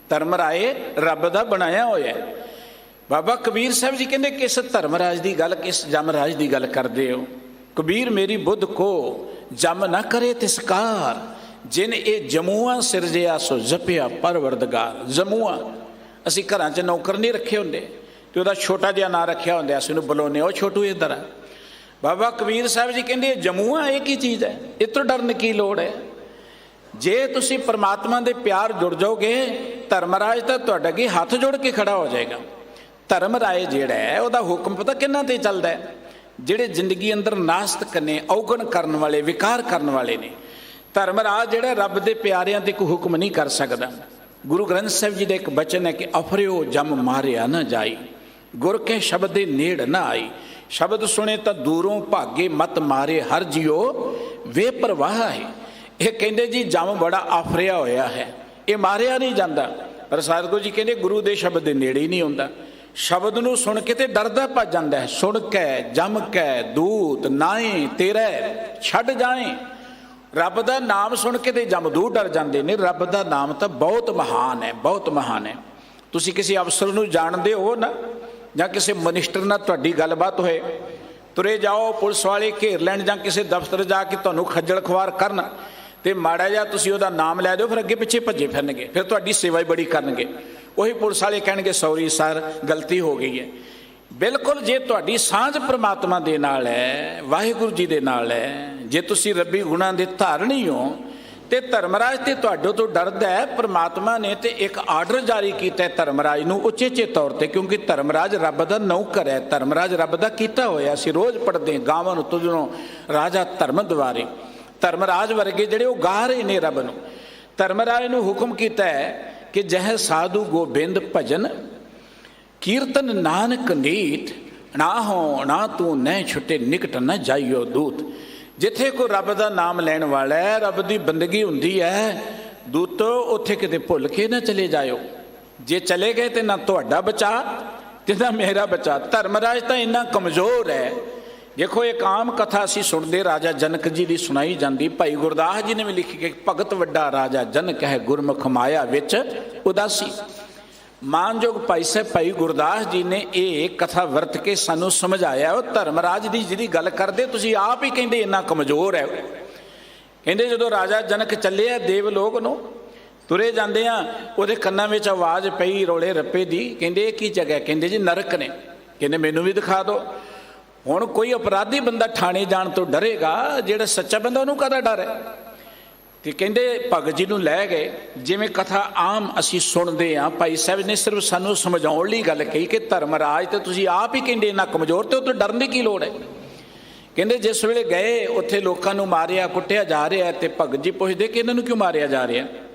ਧਰਮਰਾਏ ਰੱਬ ਦਾ ਬਣਾਇਆ ਹੋਇਆ ਹੈ। ਬਾਬਾ ਕਬੀਰ ਸਾਹਿਬ ਜੀ ਕਹਿੰਦੇ ਕਿਸ ਧਰਮਰਾਜ ਦੀ ਗੱਲ, ਕਿਸ ਜਮਰਾਜ ਦੀ ਗੱਲ ਕਰਦੇ ਹੋ। ਕਬੀਰ ਮੇਰੀ ਬੁੱਧ ਕੋ ਜਮ ਨਾ ਕਰੇ ਤਿਸਕਾਰ, ਜਿਨ ਇਹ ਜਮੂਆ ਸਿਰਜਿਆ ਸੋ ਜਪਿਆ ਪਰਵਰਦਗਾਰ। ਜਮੂਆ ਅਸੀਂ ਘਰਾਂ 'ਚ ਨੌਕਰ ਨਹੀਂ ਰੱਖੇ ਹੁੰਦੇ ਤੇ ਉਹਦਾ ਛੋਟਾ ਜਿਹਾ ਨਾਂ ਰੱਖਿਆ ਹੁੰਦਾ, ਅਸੀਂ ਉਹਨੂੰ ਬੁਲਾਉਂਦੇ ਉਹ ਛੋਟੂ ਇੱਧਰ ਆ। ਬਾਬਾ ਕਬੀਰ ਸਾਹਿਬ ਜੀ ਕਹਿੰਦੇ ਜਮੂਆ ਇਹ ਕੀ ਚੀਜ਼ ਹੈ, ਇਹ ਤੋਂ ਡਰਨ ਕੀ ਲੋੜ ਹੈ। ਜੇ ਤੁਸੀਂ ਪਰਮਾਤਮਾ ਦੇ ਪਿਆਰ ਜੁੜ ਜਾਓਗੇ, ਧਰਮਰਾਜ ਤਾਂ ਤੁਹਾਡਾ ਅੱਗੇ ਹੱਥ ਜੋੜ ਕੇ ਖੜਾ ਹੋ ਜਾਏਗਾ। ਧਰਮ ਰਾਏ ਜਿਹੜਾ ਹੈ ਉਹਦਾ ਹੁਕਮ ਪਤਾ ਕਿਹਨਾਂ ਤੇ ਚੱਲਦਾ ਹੈ, ਜਿਹੜੇ ਜ਼ਿੰਦਗੀ ਅੰਦਰ ਨਾਸਤਕ ਨੇ, ਔਗਣ ਕਰਨ ਵਾਲੇ, ਵਿਕਾਰ ਕਰਨ ਵਾਲੇ ਨੇ। ਧਰਮ ਰਾਜ ਜਿਹੜਾ ਰੱਬ ਦੇ ਪਿਆਰਿਆਂ ਤੇ ਕੋਈ ਹੁਕਮ ਨਹੀਂ ਕਰ ਸਕਦਾ। ਗੁਰੂ ਗ੍ਰੰਥ ਸਾਹਿਬ ਜੀ ਦਾ ਇੱਕ ਬਚਨ ਹੈ ਕਿ ਅਫਰਿਓ ਜਮ ਮਾਰਿਆ ਨਾ ਜਾਈ, ਗੁਰ ਕੇ ਸ਼ਬਦ ਦੇ ਨੇੜ ਨਾ ਆਈ। ਸ਼ਬਦ ਸੁਣੇ ਤਾਂ ਦੂਰੋਂ ਭਾਗੇ, ਮਤ ਮਾਰੇ ਹਰ ਜਿਉ ਵੇ ਪ੍ਰਵਾਹ ਹੈ। ਇਹ ਕਹਿੰਦੇ ਜੀ ਜਮ ਬੜਾ ਆਫਰਿਆ ਹੋਇਆ ਹੈ, ਇਹ ਮਾਰਿਆ ਨਹੀਂ ਜਾਂਦਾ। ਪਰ ਸਤਿਗੁਰੂ ਜੀ ਕਹਿੰਦੇ ਗੁਰੂ ਦੇ ਸ਼ਬਦ ਦੇ ਨੇੜੇ ਹੀ ਨਹੀਂ ਆਉਂਦਾ। ਸ਼ਬਦ ਨੂੰ ਸੁਣ ਕੇ ਤੇ ਡਰਦਾ ਭੱਜ ਜਾਂਦਾ ਹੈ। ਸੁਣ ਕੇ ਜਮ ਕੇ ਦੂਤ ਨਾਏ ਤੇਰੇ ਛੱਡ ਜਾਏ। ਰੱਬ ਦਾ ਨਾਮ ਸੁਣ ਕੇ ਤੇ ਜਮਦੂਤ ਡਰ ਜਾਂਦੇ ਨੇ। ਰੱਬ ਦਾ ਨਾਮ ਤਾਂ ਬਹੁਤ ਮਹਾਨ ਹੈ, ਬਹੁਤ ਮਹਾਨ ਹੈ। ਤੁਸੀਂ ਕਿਸੇ ਅਫਸਰ ਨੂੰ ਜਾਣਦੇ ਹੋ ਨਾ, ਜਾਂ ਕਿਸੇ ਮਨਿਸਟਰ ਨਾਲ ਤੁਹਾਡੀ ਗੱਲਬਾਤ ਹੋਏ, ਤੁਰੇ ਜਾਓ, ਪੁਲਿਸ ਵਾਲੇ ਘੇਰ ਲੈਣ ਜਾਂ ਕਿਸੇ ਦਫ਼ਤਰ ਜਾ ਕੇ ਤੁਹਾਨੂੰ ਖੱਜਲ ਖੁਆਰ ਕਰਨ, ਤੇ ਮਾੜਾ ਜਿਹਾ ਤੁਸੀਂ ਉਹਦਾ ਨਾਮ ਲੈ ਦਿਓ, ਫਿਰ ਅੱਗੇ ਪਿੱਛੇ ਭੱਜੇ ਫਿਰਨਗੇ, ਫਿਰ ਤੁਹਾਡੀ ਸੇਵਾ ਹੀ ਬੜੀ ਕਰਨਗੇ। ਉਹੀ ਪੁਲਿਸ ਵਾਲੇ ਕਹਿਣਗੇ ਸੌਰੀ ਸਰ, ਗਲਤੀ ਹੋ ਗਈ ਹੈ। ਬਿਲਕੁਲ ਜੇ ਤੁਹਾਡੀ ਸਾਂਝ ਪ੍ਰਮਾਤਮਾ ਦੇ ਨਾਲ ਹੈ, ਵਾਹਿਗੁਰੂ ਜੀ ਦੇ ਨਾਲ ਹੈ, ਜੇ ਤੁਸੀਂ ਰੱਬੀ ਗੁਣਾਂ ਦੇ ਧਾਰਨੀ ਹੋ, ਤੇ ਧਰਮਰਾਜ ਤੇ ਤੁਹਾਡੇ ਤੋਂ ਡਰਦਾ ਹੈ। ਪ੍ਰਮਾਤਮਾ ਨੇ ਤੇ ਇੱਕ ਆਰਡਰ ਜਾਰੀ ਕੀਤਾ ਧਰਮਰਾਜ ਨੂੰ ਉਚੇਚੇ ਤੌਰ ਤੇ, ਕਿਉਂਕਿ ਧਰਮਰਾਜ ਰੱਬ ਦਾ ਨੌਕਰ ਹੈ, ਧਰਮਰਾਜ ਰੱਬ ਦਾ ਕੀਤਾ ਹੋਇਆ। ਅਸੀਂ ਰੋਜ਼ ਪੜ੍ਹਦੇ ਗਾਵਨ ਤੁਝਨੋਂ ਰਾਜਾ ਧਰਮ ਦੁਆਰੇ। ਧਰਮਰਾਜ ਵਰਗੇ ਜਿਹੜੇ ਉਹ ਗਾ ਰਹੇ ਨੇ ਰੱਬ ਨੂੰ। ਧਰਮਰਾਜ ਨੂੰ ਹੁਕਮ ਕੀਤਾ ਹੈ ਕਿ ਜਹ ਸਾਧੂ ਗੋਬਿੰਦ ਭਜਨ ਕੀਰਤਨ ਨਾਨਕ ਨੀਤ, ਨਾ ਹੋ ਨਾ ਤੂੰ ਨਹਿ ਛੁੱਟੇ ਨਿਕਟ ਨਾ ਜਾਈਓ ਦੂਤ। ਜਿੱਥੇ ਕੋਈ ਰੱਬ ਦਾ ਨਾਮ ਲੈਣ ਵਾਲਾ ਹੈ, ਰੱਬ ਦੀ ਬੰਦਗੀ ਹੁੰਦੀ ਹੈ, ਦੂਤੋ ਉੱਥੇ ਕਿਤੇ ਭੁੱਲ ਕੇ ਨਾ ਚਲੇ ਜਾਇਓ। ਜੇ ਚਲੇ ਗਏ ਤੇ ਨਾ ਤੁਹਾਡਾ ਬਚਾ ਤੇ ਨਾ ਮੇਰਾ ਬਚਾ। ਧਰਮਰਾਜ ਤਾਂ ਇੰਨਾ ਕਮਜ਼ੋਰ ਹੈ। ਦੇਖੋ ਇੱਕ ਆਮ ਕਥਾ ਅਸੀਂ ਸੁਣਦੇ, ਰਾਜਾ ਜਨਕ ਜੀ ਦੀ ਸੁਣਾਈ ਜਾਂਦੀ। ਭਾਈ ਗੁਰਦਾਸ ਜੀ ਨੇ ਵੀ ਲਿਖੀ ਕਿ ਭਗਤ ਵੱਡਾ ਰਾਜਾ ਜਨਕ ਹੈ, ਗੁਰਮੁਖ ਮਾਇਆ ਵਿੱਚ ਉਦਾਸੀ। ਮਾਨਯੋਗ ਭਾਈ ਸਾਹਿਬ ਭਾਈ ਗੁਰਦਾਸ ਜੀ ਨੇ ਇਹ ਕਥਾ ਵਰਤ ਕੇ ਸਾਨੂੰ ਸਮਝਾਇਆ। ਉਹ ਧਰਮਰਾਜ ਦੀ ਜਿਹਦੀ ਗੱਲ ਕਰਦੇ, ਤੁਸੀਂ ਆਪ ਹੀ ਕਹਿੰਦੇ ਇੰਨਾ ਕਮਜ਼ੋਰ ਹੈ। ਕਹਿੰਦੇ ਜਦੋਂ ਰਾਜਾ ਜਨਕ ਚੱਲਿਆ ਦੇਵਲੋਕ ਨੂੰ, ਤੁਰੇ ਜਾਂਦੇ ਆ, ਉਹਦੇ ਕੰਨਾਂ ਵਿੱਚ ਆਵਾਜ਼ ਪਈ ਰੋਲੇ ਰੱਪੇ ਦੀ। ਕਹਿੰਦੇ ਇਹ ਕੀ ਜਗ੍ਹਾ? ਕਹਿੰਦੇ ਜੀ ਨਰਕ ਨੇ। ਕਹਿੰਦੇ ਮੈਨੂੰ ਵੀ ਦਿਖਾ ਦਿਓ। ਹੁਣ ਕੋਈ ਅਪਰਾਧੀ ਬੰਦਾ ਥਾਣੇ ਜਾਣ ਤੋਂ ਡਰੇਗਾ, ਜਿਹੜਾ ਸੱਚਾ ਬੰਦਾ ਉਹਨੂੰ ਕਾਹਦਾ ਡਰ ਹੈ? ਤੇ ਕਹਿੰਦੇ ਭਗਤ ਜੀ ਨੂੰ ਲੈ ਗਏ। ਜਿਵੇਂ ਕਥਾ ਆਮ ਅਸੀਂ ਸੁਣਦੇ ਹਾਂ, ਭਾਈ ਸਾਹਿਬ ਨੇ ਸਿਰਫ ਸਾਨੂੰ ਸਮਝਾਉਣ ਲਈ ਗੱਲ ਕਹੀ ਕਿ ਧਰਮਰਾਜ ਤੇ ਤੁਸੀਂ ਆਪ ਹੀ ਕਹਿੰਦੇ ਇੰਨਾ ਕਮਜ਼ੋਰ, ਤੇ ਉਹ ਤੋਂ ਡਰਨ ਦੀ ਕੀ ਲੋੜ ਹੈ? ਕਹਿੰਦੇ ਜਿਸ ਵੇਲੇ ਗਏ ਉੱਥੇ ਲੋਕਾਂ ਨੂੰ ਮਾਰਿਆ ਕੁੱਟਿਆ ਜਾ ਰਿਹਾ, ਤੇ ਭਗਤ ਜੀ ਪੁੱਛਦੇ ਕਿ ਇਹਨਾਂ ਨੂੰ ਕਿਉਂ ਮਾਰਿਆ ਜਾ ਰਿਹਾ?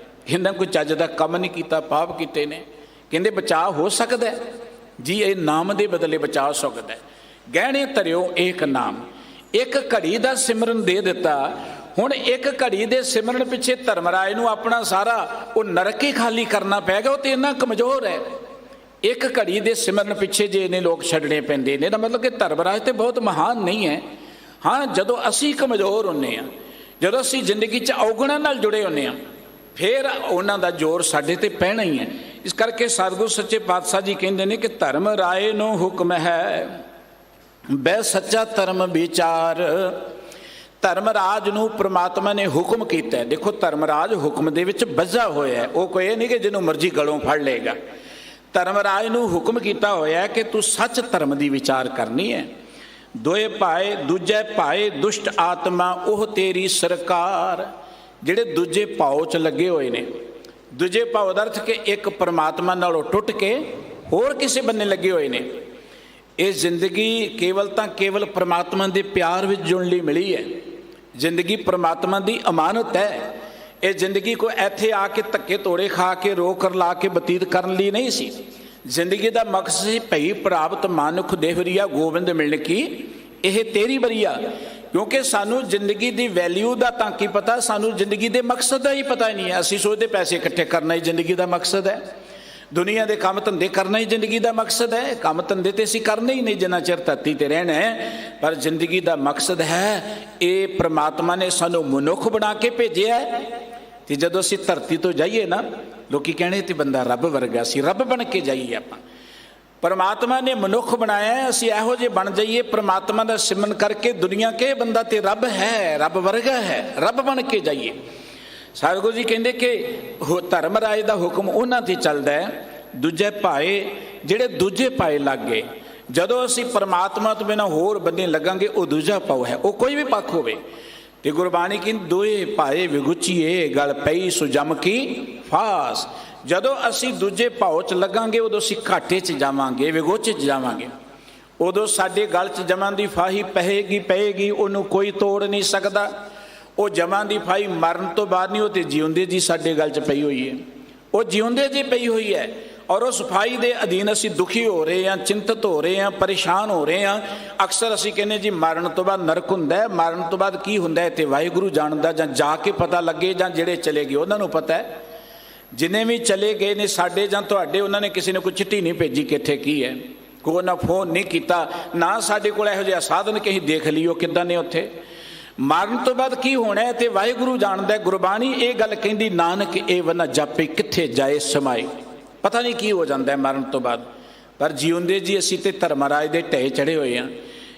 ਇਹਨਾਂ ਕੋਈ ਚੱਜ ਦਾ ਕੰਮ ਨਹੀਂ ਕੀਤਾ, ਪਾਪ ਕੀਤੇ ਨੇ। ਕਹਿੰਦੇ ਬਚਾਅ ਹੋ ਸਕਦਾ ਜੀ, ਇਹ ਨਾਮ ਦੇ ਬਦਲੇ ਬਚਾ ਸਕਦਾ। ਗਹਿਣੇ ਧਰਿਓ ਏਕ ਨਾਮ, ਇੱਕ ਘੜੀ ਦਾ ਸਿਮਰਨ ਦੇ ਦਿੱਤਾ। ਹੁਣ ਇੱਕ ਘੜੀ ਦੇ ਸਿਮਰਨ ਪਿੱਛੇ ਧਰਮਰਾਜ ਨੂੰ ਆਪਣਾ ਸਾਰਾ ਉਹ ਨਰਕ ਹੀ ਖਾਲੀ ਕਰਨਾ ਪੈ ਗਿਆ। ਉਹ ਤੇ ਇੰਨਾ ਕਮਜ਼ੋਰ ਹੈ। ਇੱਕ ਘੜੀ ਦੇ ਸਿਮਰਨ ਪਿੱਛੇ ਜੇ ਇਹਨੇ ਲੋਕ ਛੱਡਣੇ ਪੈਂਦੇ ਨੇ, ਇਹਦਾ ਮਤਲਬ ਕਿ ਧਰਮਰਾਜ ਤੇ ਬਹੁਤ ਮਹਾਨ ਨਹੀਂ ਹੈ। ਹਾਂ, ਜਦੋਂ ਅਸੀਂ ਕਮਜ਼ੋਰ ਹੁੰਦੇ ਹਾਂ, ਜਦੋਂ ਅਸੀਂ ਜ਼ਿੰਦਗੀ 'ਚ ਔਗਣਾਂ ਨਾਲ ਜੁੜੇ ਹੁੰਦੇ ਹਾਂ, ਫਿਰ ਉਹਨਾਂ ਦਾ ਜ਼ੋਰ ਸਾਡੇ ਤੇ ਪੈਣਾ ਹੀ ਹੈ। ਇਸ ਕਰਕੇ ਸਤਿਗੁਰੂ ਸੱਚੇ ਪਾਤਸ਼ਾਹ ਜੀ ਕਹਿੰਦੇ ਨੇ ਕਿ ਧਰਮ ਰਾਏ ਨੂੰ ਹੁਕਮ ਹੈ ਬੈ ਸੱਚਾ ਧਰਮ ਵਿਚਾਰ। ਧਰਮਰਾਜ ਨੂੰ ਪ੍ਰਮਾਤਮਾ ਨੇ ਹੁਕਮ ਕੀਤਾ। ਦੇਖੋ ਧਰਮਰਾਜ ਹੁਕਮ ਦੇ ਵਿੱਚ ਬੱਝਾ ਹੋਇਆ, ਉਹ ਕੋਈ ਇਹ ਨਹੀਂ ਕਿ ਜਿਹਨੂੰ ਮਰਜ਼ੀ ਗਲੋਂ ਫੜ ਲਏਗਾ। ਧਰਮਰਾਜ ਨੂੰ ਹੁਕਮ ਕੀਤਾ ਹੋਇਆ ਕਿ ਤੂੰ ਸੱਚ ਧਰਮ ਦੀ ਵਿਚਾਰ ਕਰਨੀ ਹੈ। ਦੋਏ ਭਾਏ ਦੂਜੇ ਭਾਏ ਦੁਸ਼ਟ ਆਤਮਾ ਉਹ ਤੇਰੀ ਸਰਕਾਰ। ਜਿਹੜੇ ਦੂਜੇ ਭਾਉ 'ਚ ਲੱਗੇ ਹੋਏ ਨੇ, ਦੂਜੇ ਭਾਉ ਦਾ ਅਰਥ ਕਿ ਇੱਕ ਪਰਮਾਤਮਾ ਨਾਲੋਂ ਟੁੱਟ ਕੇ ਹੋਰ ਕਿਸੇ ਬੰਨੇ ਲੱਗੇ ਹੋਏ ਨੇ। ਇਹ ਜ਼ਿੰਦਗੀ ਕੇਵਲ ਤਾਂ ਕੇਵਲ ਪਰਮਾਤਮਾ ਦੇ ਪਿਆਰ ਵਿੱਚ ਜੁੜਨ ਲਈ ਮਿਲੀ ਹੈ। ਜ਼ਿੰਦਗੀ ਪਰਮਾਤਮਾ ਦੀ ਅਮਾਨਤ ਹੈ। ਇਹ ਜ਼ਿੰਦਗੀ ਕੋਈ ਇੱਥੇ ਆ ਕੇ ਧੱਕੇ ਤੋੜੇ ਖਾ ਕੇ ਰੋਕ ਲਾ ਕੇ ਬਤੀਤ ਕਰਨ ਲਈ ਨਹੀਂ ਸੀ। ਜ਼ਿੰਦਗੀ ਦਾ ਮਕਸਦ ਸੀ ਭਈ ਪ੍ਰਾਪਤ ਮਾਨੁਖ ਦੇਵਰੀਆ ਗੋਬਿੰਦ ਮਿਲਣ ਕੀ ਇਹ ਤੇਰੀ ਬਰੀਆ। ਕਿਉਂਕਿ ਸਾਨੂੰ ਜ਼ਿੰਦਗੀ ਦੀ ਵੈਲਿਊ ਦਾ ਤਾਂ ਕੀ ਪਤਾ, ਸਾਨੂੰ ਜ਼ਿੰਦਗੀ ਦੇ ਮਕਸਦ ਦਾ ਹੀ ਪਤਾ ਨਹੀਂ ਹੈ। ਅਸੀਂ ਸੋਚਦੇ ਪੈਸੇ ਇਕੱਠੇ ਕਰਨਾ ਹੀ ਜ਼ਿੰਦਗੀ ਦਾ ਮਕਸਦ ਹੈ, ਦੁਨੀਆ ਦੇ ਕੰਮ ਧੰਦੇ ਕਰਨਾ ਹੀ ਜ਼ਿੰਦਗੀ ਦਾ ਮਕਸਦ ਹੈ। ਕੰਮ ਧੰਦੇ ਤੇ ਅਸੀਂ ਕਰਨੇ ਹੀ ਨਹੀਂ ਜਿੰਨਾ ਚਿਰ ਧਰਤੀ ਤੇ ਰਹਿਣਾ ਹੈ। ਪਰ ਜ਼ਿੰਦਗੀ ਦਾ ਮਕਸਦ ਹੈ, ਇਹ ਪ੍ਰਮਾਤਮਾ ਨੇ ਸਾਨੂੰ ਮਨੁੱਖ ਬਣਾ ਕੇ ਭੇਜਿਆ। ਤੇ ਜਦੋਂ ਅਸੀਂ ਧਰਤੀ ਤੋਂ ਜਾਈਏ ਨਾ, ਲੋਕੀ ਕਹਿਣੇ ਤੇ ਬੰਦਾ ਰੱਬ ਵਰਗਾ ਸੀ, ਰੱਬ ਬਣ ਕੇ ਜਾਈਏ ਆਪਾਂ। ਪਰਮਾਤਮਾ ਨੇ ਮਨੁੱਖ ਬਣਾਇਆ, ਅਸੀਂ ਇਹੋ ਜਿਹੇ ਬਣ ਜਾਈਏ ਪਰਮਾਤਮਾ ਦਾ ਸਿਮਰਨ ਕਰਕੇ। ਦੁਨੀਆ ਕੇ ਬੰਦਾ ਤੇ ਰੱਬ ਹੈ, ਰੱਬ ਵਰਗਾ ਹੈ, ਰੱਬ ਬਣ ਕੇ ਜਾਈਏ। ਸਤਿਗੁਰੂ ਜੀ ਕਹਿੰਦੇ ਕਿ ਧਰਮਰਾਜ ਦਾ ਹੁਕਮ ਉਹਨਾਂ ਤੇ ਚੱਲਦਾ ਹੈ। ਦੂਜੇ ਭਾਏ ਜਿਹੜੇ ਦੂਜੇ ਭਾਏ ਲੱਗ ਗਏ, ਜਦੋਂ ਅਸੀਂ ਪਰਮਾਤਮਾ ਤੋਂ ਬਿਨਾਂ ਹੋਰ ਬੰਨੇ ਲੱਗਾਂਗੇ, ਉਹ ਦੂਜਾ ਭਾਉ ਹੈ, ਉਹ ਕੋਈ ਵੀ ਪੱਖ ਹੋਵੇ। ਤੇ ਗੁਰਬਾਣੀ ਕਹਿੰਦੀ ਦੋਏ ਭਾਏ ਵਿਗੁਚੀਏ ਗਲ ਪਈ ਸੋ ਜਮ ਕੀ ਫਾਸ। ਜਦੋਂ ਅਸੀਂ ਦੂਜੇ ਭਾਉ 'ਚ ਲੱਗਾਂਗੇ, ਉਦੋਂ ਅਸੀਂ ਘਾਟੇ 'ਚ ਜਾਵਾਂਗੇ, ਵਿਗੋਚੇ 'ਚ ਜਾਵਾਂਗੇ। ਉਦੋਂ ਸਾਡੇ ਗਲ 'ਚ ਜਮਾਂ ਦੀ ਫਾਹੀ ਪਏਗੀ, ਉਹਨੂੰ ਕੋਈ ਤੋੜ ਨਹੀਂ ਸਕਦਾ। ਉਹ ਜਮਾਂ ਦੀ ਫਾਹੀ ਮਰਨ ਤੋਂ ਬਾਅਦ ਨਹੀਂ, ਉਹ ਤੇ ਜਿਉਂਦੇ ਜੀ ਸਾਡੇ ਗਲ 'ਚ ਪਈ ਹੋਈ ਹੈ। ਉਹ ਜਿਉਂਦੇ ਜੀ ਪਈ ਹੋਈ ਹੈ। ਔਰ ਉਹ ਸਫਾਈ ਦੇ ਅਧੀਨ ਅਸੀਂ ਦੁਖੀ ਹੋ ਰਹੇ ਹਾਂ, ਚਿੰਤਤ ਹੋ ਰਹੇ ਹਾਂ, ਪਰੇਸ਼ਾਨ ਹੋ ਰਹੇ ਹਾਂ। ਅਕਸਰ ਅਸੀਂ ਕਹਿੰਦੇ ਜੀ ਮਰਨ ਤੋਂ ਬਾਅਦ ਨਰਕ ਹੁੰਦਾ, ਮਰਨ ਤੋਂ ਬਾਅਦ ਕੀ ਹੁੰਦਾ ਹੈ ਤੇ ਵਾਹਿਗੁਰੂ ਜਾਣਦਾ, ਜਾਂ ਜਾ ਕੇ ਪਤਾ ਲੱਗੇ, ਜਾਂ ਜਿਹੜੇ ਚਲੇ ਗਏ ਉਹਨਾਂ ਨੂੰ ਪਤਾ ਹੈ। ਜਿੰਨੇ ਵੀ ਚਲੇ ਗਏ ਨੇ ਸਾਡੇ ਜਾਂ ਤੁਹਾਡੇ, ਉਹਨਾਂ ਨੇ ਕਿਸੇ ਨੇ ਕੋਈ ਚਿੱਠੀ ਨਹੀਂ ਭੇਜੀ ਕਿੱਥੇ ਕੀ ਹੈ, ਕੋਈ ਨਾ ਫੋਨ ਨਹੀਂ ਕੀਤਾ, ਨਾ ਸਾਡੇ ਕੋਲ ਇਹੋ ਜਿਹਾ ਸਾਧਨ ਕਿ ਅਸੀਂ ਦੇਖ ਲਈਓ ਕਿੱਦਾਂ ਨੇ ਉੱਥੇ। ਮਰਨ ਤੋਂ ਬਾਅਦ ਕੀ ਹੋਣਾ ਹੈ ਤੇ ਵਾਹਿਗੁਰੂ ਜਾਣਦਾ। ਗੁਰਬਾਣੀ ਇਹ ਗੱਲ ਕਹਿੰਦੀ, ਨਾਨਕ ਇਹ ਵਨਾ ਜਾਪੇ ਕਿੱਥੇ ਜਾਏ ਸਮਾਏ। ਪਤਾ ਨਹੀਂ ਕੀ ਹੋ ਜਾਂਦਾ ਹੈ ਮਰਨ ਤੋਂ ਬਾਅਦ। ਪਰ ਜਿਉਂਦੇ ਜੀ ਅਸੀਂ ਤੇ ਧਰਮਰਾਜ ਦੇ ਢੇ ਚੜੇ ਹੋਏ ਹਾਂ।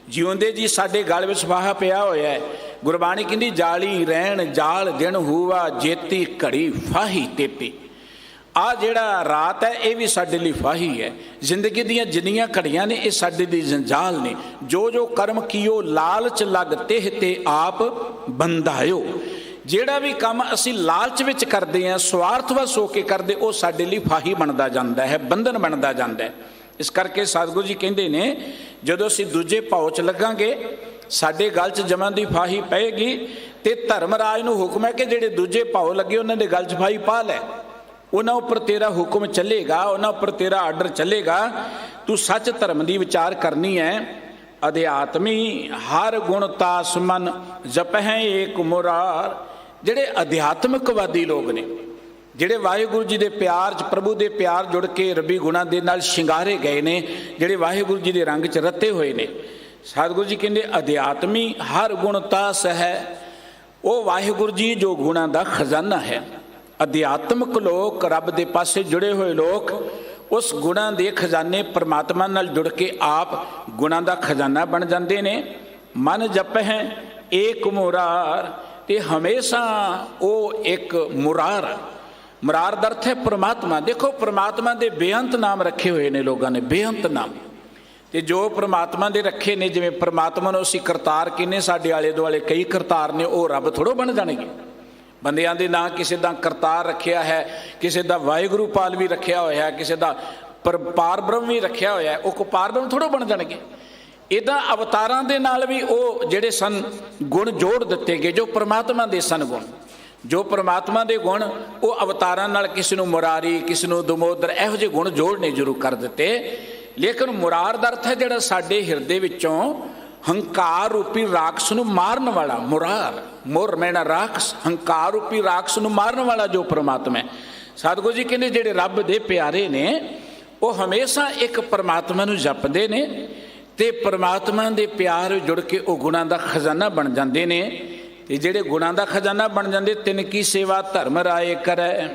ਜਿਉਂਦੇ ਜੀ ਸਾਡੇ ਗਲ ਵਿੱਚ ਫਾਹਾ ਪਿਆ ਹੋਇਆ ਹੈ। ਗੁਰਬਾਣੀ ਕਹਿੰਦੀ, ਜਾਲੀ ਰਹਿਣ ਜਾਲ ਦਿਨ ਹੂਆ, ਜੇਤੀ ਘੜੀ ਫਾਹੀ ਤੇਤੀ। ਆਹ ਜਿਹੜਾ ਰਾਤ ਹੈ ਇਹ ਵੀ ਸਾਡੇ ਲਈ ਫਾਹੀ ਹੈ। ਜ਼ਿੰਦਗੀ ਦੀਆਂ ਜਿੰਨੀਆਂ ਘੜੀਆਂ ਨੇ ਇਹ ਸਾਡੇ ਲਈ ਜੰਜਾਲ ਨੇ। ਜੋ ਜੋ ਕਰਮ ਕੀਓ ਲਾਲਚ ਲੱਗ ਤਿਹ ਤੇ ਆਪ ਬੰਧਾਇਓ। ਜਿਹੜਾ ਵੀ ਕੰਮ ਅਸੀਂ ਲਾਲਚ ਵਿੱਚ ਕਰਦੇ ਹਾਂ, ਸਵਾਰਥਵਸ ਹੋ ਕੇ ਕਰਦੇ, ਉਹ ਸਾਡੇ ਲਈ ਫਾਹੀ ਬਣਦਾ ਜਾਂਦਾ ਹੈ, ਬੰਧਨ ਬਣਦਾ ਜਾਂਦਾ ਹੈ। ਇਸ ਕਰਕੇ ਸਤਿਗੁਰੂ ਜੀ ਕਹਿੰਦੇ ਨੇ, ਜਦੋਂ ਅਸੀਂ ਦੂਜੇ ਭਾਉ 'ਚ ਲੱਗਾਂਗੇ, ਸਾਡੇ ਗਲ 'ਚ ਜਮਾਂ ਦੀ ਫਾਹੀ ਪਏਗੀ। ਤੇ ਧਰਮਰਾਜ ਨੂੰ ਹੁਕਮ ਹੈ ਕਿ ਜਿਹੜੇ ਦੂਜੇ ਭਾਉ ਲੱਗੇ ਉਹਨਾਂ ਦੇ ਗਲ 'ਚ ਫਾਹੀ ਪਾ ਲੈ। ਉਹਨਾਂ ਉੱਪਰ ਤੇਰਾ ਹੁਕਮ ਚੱਲੇਗਾ, ਉਹਨਾਂ ਉੱਪਰ ਤੇਰਾ ਆਰਡਰ ਚੱਲੇਗਾ। ਤੂੰ ਸੱਚ ਧਰਮ ਦੀ ਵਿਚਾਰ ਕਰਨੀ ਹੈ। ਅਧਿਆਤਮੀ ਹਰ ਗੁਣ ਤਾਸ ਮਨ ਜਪਹਿ ਏਕ ਮੁਰਾਰ। ਜਿਹੜੇ ਅਧਿਆਤਮਿਕਵਾਦੀ ਲੋਕ ਨੇ, ਜਿਹੜੇ ਵਾਹਿਗੁਰੂ ਜੀ ਦੇ ਪਿਆਰ 'ਚ, ਪ੍ਰਭੂ ਦੇ ਪਿਆਰ ਜੁੜ ਕੇ ਰੱਬੀ ਗੁਣਾਂ ਦੇ ਨਾਲ ਸ਼ਿੰਗਾਰੇ ਗਏ ਨੇ, ਜਿਹੜੇ ਵਾਹਿਗੁਰੂ ਜੀ ਦੇ ਰੰਗ 'ਚ ਰੱਤੇ ਹੋਏ ਨੇ, ਸਤਿਗੁਰੂ ਜੀ ਕਹਿੰਦੇ ਅਧਿਆਤਮੀ ਹਰ ਗੁਣ ਤਾਸ ਹੈ। ਉਹ ਵਾਹਿਗੁਰੂ ਜੀ ਜੋ ਗੁਣਾਂ ਦਾ ਖਜ਼ਾਨਾ ਹੈ। ਅਧਿਆਤਮਿਕ ਲੋਕ, ਰੱਬ ਦੇ ਪਾਸੇ ਜੁੜੇ ਹੋਏ ਲੋਕ, ਉਸ ਗੁਣਾਂ ਦੇ ਖਜ਼ਾਨੇ ਪਰਮਾਤਮਾ ਨਾਲ ਜੁੜ ਕੇ ਆਪ ਗੁਣਾਂ ਦਾ ਖਜ਼ਾਨਾ ਬਣ ਜਾਂਦੇ ਨੇ। ਮਨ ਜਪਹਿ ਏਕ ਮੁਰਾਰ। ਤੇ ਹਮੇਸ਼ਾ ਉਹ ਇੱਕ ਮੁਰਾਰ। ਮੁਰਾਰ ਦਾ ਅਰਥ ਹੈ ਪਰਮਾਤਮਾ। ਦੇਖੋ ਪਰਮਾਤਮਾ ਦੇ ਬੇਅੰਤ ਨਾਮ ਰੱਖੇ ਹੋਏ ਨੇ ਲੋਕਾਂ ਨੇ, ਬੇਅੰਤ ਨਾਮ। ਤੇ ਜੋ ਪਰਮਾਤਮਾ ਦੇ ਰੱਖੇ ਨੇ, ਜਿਵੇਂ ਪਰਮਾਤਮਾ ਨੂੰ ਅਸੀਂ ਕਰਤਾਰ ਕਹਿੰਦੇ, ਸਾਡੇ ਆਲੇ ਦੁਆਲੇ ਕਈ ਕਰਤਾਰ ਨੇ, ਉਹ ਰੱਬ ਥੋੜ੍ਹੋ ਬਣ ਜਾਣਗੇ। ਬੰਦਿਆਂ ਦੇ ਨਾਂ ਕਿਸੇ ਦਾ ਕਰਤਾਰ ਰੱਖਿਆ ਹੈ, ਕਿਸੇ ਦਾ ਵਾਹਿਗੁਰੂ ਪਾਲ ਵੀ ਰੱਖਿਆ ਹੋਇਆ ਹੈ, ਕਿਸੇ ਦਾ ਪਾਰ ਬ੍ਰਹਮ ਵੀ ਰੱਖਿਆ ਹੋਇਆ ਹੈ, ਉਹ ਕੋ ਪਾਰ ਬ੍ਰਹਮ ਥੋੜ੍ਹੋ ਬਣ ਜਾਣਗੇ। ਇੱਦਾਂ ਅਵਤਾਰਾਂ ਦੇ ਨਾਲ ਵੀ ਉਹ ਜਿਹੜੇ ਸਨ ਗੁਣ ਜੋੜ ਦਿੱਤੇ ਗਏ, ਜੋ ਪਰਮਾਤਮਾ ਦੇ ਸਨ ਗੁਣ, ਜੋ ਪਰਮਾਤਮਾ ਦੇ ਗੁਣ, ਉਹ ਅਵਤਾਰਾਂ ਨਾਲ ਕਿਸੇ ਨੂੰ ਮੁਰਾਰੀ, ਕਿਸੇ ਨੂੰ ਦਮੋਦਰ, ਇਹੋ ਜਿਹੇ ਗੁਣ ਜੋੜਨੇ ਸ਼ੁਰੂ ਕਰ ਦਿੱਤੇ। ਲੇਕਿਨ ਮੁਰਾਰ ਦਾ ਅਰਥ ਹੈ ਜਿਹੜਾ ਸਾਡੇ ਹਿਰਦੇ ਵਿੱਚੋਂ ਹੰਕਾਰ ਰੂਪੀ ਰਾਖਸ ਨੂੰ ਮਾਰਨ ਵਾਲਾ। ਮੁਰਾਰ, ਮੁਰ ਮੈਣਾ ਰਾਖਸ, ਹੰਕਾਰ ਰੂਪੀ ਰਾਖਸ ਨੂੰ ਮਾਰਨ ਵਾਲਾ ਜੋ ਪਰਮਾਤਮਾ ਹੈ। ਸਤਿਗੁਰੂ ਜੀ ਕਹਿੰਦੇ ਜਿਹੜੇ ਰੱਬ ਦੇ ਪਿਆਰੇ ਨੇ, ਉਹ ਹਮੇਸ਼ਾ ਇੱਕ ਪਰਮਾਤਮਾ ਨੂੰ ਜਪਦੇ ਨੇ ਤੇ ਪਰਮਾਤਮਾ ਦੇ ਪਿਆਰ ਜੁੜ ਕੇ ਉਹ ਗੁਣਾਂ ਦਾ ਖਜ਼ਾਨਾ ਬਣ ਜਾਂਦੇ ਨੇ। ਤੇ ਜਿਹੜੇ ਗੁਣਾਂ ਦਾ ਖਜ਼ਾਨਾ ਬਣ ਜਾਂਦੇ, ਤਿਨ ਕੀ ਸੇਵਾ ਧਰਮ ਰਾਏ ਕਰੈ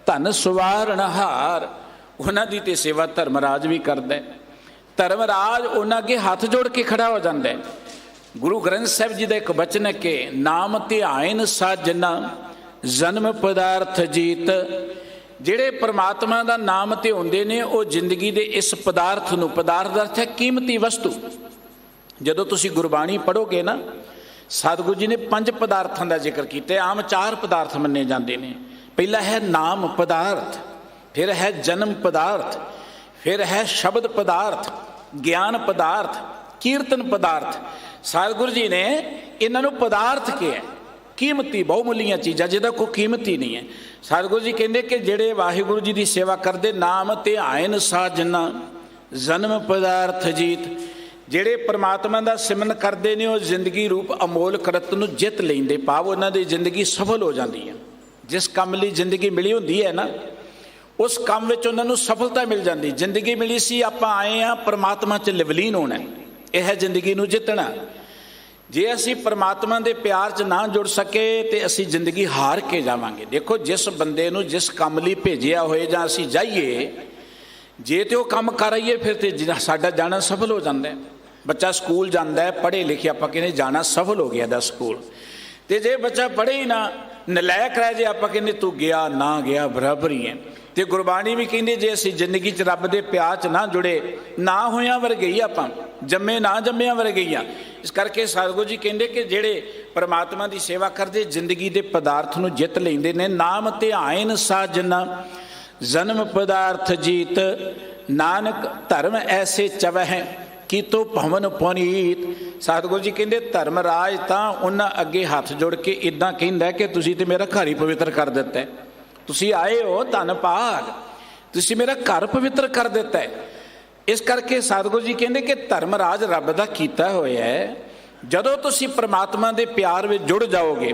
ਧਨ ਸਵਾਰਨਹਾਰ। ਉਹਨਾਂ ਦੀ ਤੇ ਸੇਵਾ ਧਰਮਰਾਜ ਵੀ ਕਰਦਾ। ਧਰਮਰਾਜ ਉਹਨਾਂ ਅੱਗੇ ਹੱਥ ਜੋੜ ਕੇ ਖੜਾ ਹੋ ਜਾਂਦਾ ਹੈ। ਗੁਰੂ ਗ੍ਰੰਥ ਸਾਹਿਬ ਜੀ ਦਾ ਇੱਕ ਬਚਨ ਹੈ ਕਿ ਨਾਮ ਧਿਆਇਨ ਸਾਜਨਾ ਜਨਮ ਪਦਾਰਥ ਜੀਤ। ਜਿਹੜੇ ਪਰਮਾਤਮਾ ਦਾ ਨਾਮ ਧਿਆਉਂਦੇ ਨੇ, ਉਹ ਜ਼ਿੰਦਗੀ ਦੇ ਇਸ ਪਦਾਰਥ ਨੂੰ, ਪਦਾਰਥ ਦਾ ਅਰਥ ਹੈ ਕੀਮਤੀ ਵਸਤੂ। ਜਦੋਂ ਤੁਸੀਂ ਗੁਰਬਾਣੀ ਪੜ੍ਹੋਗੇ ਨਾ, ਸਤਿਗੁਰੂ ਜੀ ਨੇ 5 ਪਦਾਰਥਾਂ ਦਾ ਜ਼ਿਕਰ ਕੀਤਾ। ਆਮ 4 ਪਦਾਰਥ ਮੰਨੇ ਜਾਂਦੇ ਨੇ। ਪਹਿਲਾ ਹੈ ਨਾਮ ਪਦਾਰਥ, ਫਿਰ ਹੈ ਜਨਮ ਪਦਾਰਥ, ਫਿਰ ਹੈ ਸ਼ਬਦ ਪਦਾਰਥ, ਗਿਆਨ ਪਦਾਰਥ, ਕੀਰਤਨ ਪਦਾਰਥ। ਸਤਿਗੁਰੂ ਜੀ ਨੇ ਇਹਨਾਂ ਨੂੰ ਪਦਾਰਥ ਕਿਹਾ, ਕੀਮਤੀ ਬਹੁਮੁੱਲੀਆਂ ਚੀਜ਼ਾਂ ਜਿਹਦਾ ਕੋਈ ਕੀਮਤ ਹੀ ਨਹੀਂ ਹੈ। ਸਤਿਗੁਰੂ ਜੀ ਕਹਿੰਦੇ ਕਿ ਜਿਹੜੇ ਵਾਹਿਗੁਰੂ ਜੀ ਦੀ ਸੇਵਾ ਕਰਦੇ, ਨਾਮ ਧਿਆਇਨ ਸਾਜਨਾ ਜਨਮ ਪਦਾਰਥ ਜੀਤ। ਜਿਹੜੇ ਪਰਮਾਤਮਾ ਦਾ ਸਿਮਰਨ ਕਰਦੇ ਨੇ, ਉਹ ਜ਼ਿੰਦਗੀ ਰੂਪ ਅਮੋਲ ਕਰਤ ਨੂੰ ਜਿੱਤ ਲੈਂਦੇ, ਭਾਵ ਉਹਨਾਂ ਦੀ ਜ਼ਿੰਦਗੀ ਸਫਲ ਹੋ ਜਾਂਦੀ ਹੈ। ਜਿਸ ਕੰਮ ਲਈ ਜ਼ਿੰਦਗੀ ਮਿਲੀ ਹੁੰਦੀ ਹੈ ਨਾ, ਉਸ ਕੰਮ ਵਿੱਚ ਉਹਨਾਂ ਨੂੰ ਸਫਲਤਾ ਮਿਲ ਜਾਂਦੀ। ਜ਼ਿੰਦਗੀ ਮਿਲੀ ਸੀ, ਆਪਾਂ ਆਏ ਹਾਂ ਪਰਮਾਤਮਾ 'ਚ ਲਵਲੀਨ ਹੋਣਾ, ਇਹ ਹੈ ਜ਼ਿੰਦਗੀ ਨੂੰ ਜਿੱਤਣਾ। ਜੇ ਅਸੀਂ ਪਰਮਾਤਮਾ ਦੇ ਪਿਆਰ 'ਚ ਨਾ ਜੁੜ ਸਕੇ ਤੇ ਅਸੀਂ ਜ਼ਿੰਦਗੀ ਹਾਰ ਕੇ ਜਾਵਾਂਗੇ। ਦੇਖੋ, ਜਿਸ ਬੰਦੇ ਨੂੰ ਜਿਸ ਕੰਮ ਲਈ ਭੇਜਿਆ ਹੋਏ ਜਾਂ ਅਸੀਂ ਜਾਈਏ, ਜੇ ਤੇ ਉਹ ਕੰਮ ਕਰ ਆਈਏ, ਫਿਰ ਤੇ ਸਾਡਾ ਜਾਣਾ ਸਫਲ ਹੋ ਜਾਂਦਾ ਹੈ। ਬੱਚਾ ਸਕੂਲ ਜਾਂਦਾ ਹੈ, ਪੜ੍ਹੇ ਲਿਖੇ, ਆਪਾਂ ਕਹਿੰਦੇ ਜਾਣਾ ਸਫਲ ਹੋ ਗਿਆ ਦਾ ਸਕੂਲ। ਤੇ ਜੇ ਬੱਚਾ ਪੜ੍ਹੇ ਹੀ ਨਾ, ਨਲਾਇਕ ਰਹਿ ਜੇ, ਆਪਾਂ ਕਹਿੰਦੇ ਤੂੰ ਗਿਆ ਨਾ ਗਿਆ ਬਰਾਬਰ ਹੀ ਹੈ। ਤੇ ਗੁਰਬਾਣੀ ਵੀ ਕਹਿੰਦੀ, ਜੇ ਅਸੀਂ ਜ਼ਿੰਦਗੀ 'ਚ ਰੱਬ ਦੇ ਪਿਆਰ 'ਚ ਨਾ ਜੁੜੇ, ਨਾ ਹੋਇਆਂ ਵਰਗੇ ਹੀ ਆਪਾਂ, ਜੰਮੇ ਨਾ ਜੰਮਿਆਂ ਵਰਗੇ ਹੀ ਆ। ਇਸ ਕਰਕੇ ਸਤਿਗੁਰੂ ਜੀ ਕਹਿੰਦੇ ਕਿ ਜਿਹੜੇ ਪਰਮਾਤਮਾ ਦੀ ਸੇਵਾ ਕਰਦੇ, ਜ਼ਿੰਦਗੀ ਦੇ ਪਦਾਰਥ ਨੂੰ ਜਿੱਤ ਲੈਂਦੇ ਨੇ। ਨਾਮ ਧਿਆਇਨ ਸਾਜਨਾ ਜਨਮ ਪਦਾਰਥ ਜੀਤ, ਨਾਨਕ ਧਰਮ ਐਸੇ ਚਵਹਿ ਕੀਤੋ ਭਵਨ ਪੁਨੀਤ। ਸਤਿਗੁਰੂ ਜੀ ਕਹਿੰਦੇ ਧਰਮਰਾਜ ਤਾਂ ਉਹਨਾਂ ਅੱਗੇ ਹੱਥ ਜੋੜ ਕੇ ਇੱਦਾਂ ਕਹਿੰਦਾ ਕਿ ਤੁਸੀਂ ਤੇ ਮੇਰਾ ਘਰ ਹੀ ਪਵਿੱਤਰ ਕਰ ਦਿੱਤਾ। ਤੁਸੀਂ ਆਏ ਹੋ ਧੰਨ ਭਾਗ, ਤੁਸੀਂ ਮੇਰਾ ਘਰ ਪਵਿੱਤਰ ਕਰ ਦਿੱਤਾ ਹੈ। ਇਸ ਕਰਕੇ ਸਤਿਗੁਰੂ ਜੀ ਕਹਿੰਦੇ ਕਿ ਧਰਮ ਰਾਜ ਰੱਬ ਦਾ ਕੀਤਾ ਹੋਇਆ ਹੈ। ਜਦੋਂ ਤੁਸੀਂ ਪ੍ਰਮਾਤਮਾ ਦੇ ਪਿਆਰ ਵਿੱਚ ਜੁੜ ਜਾਓਗੇ,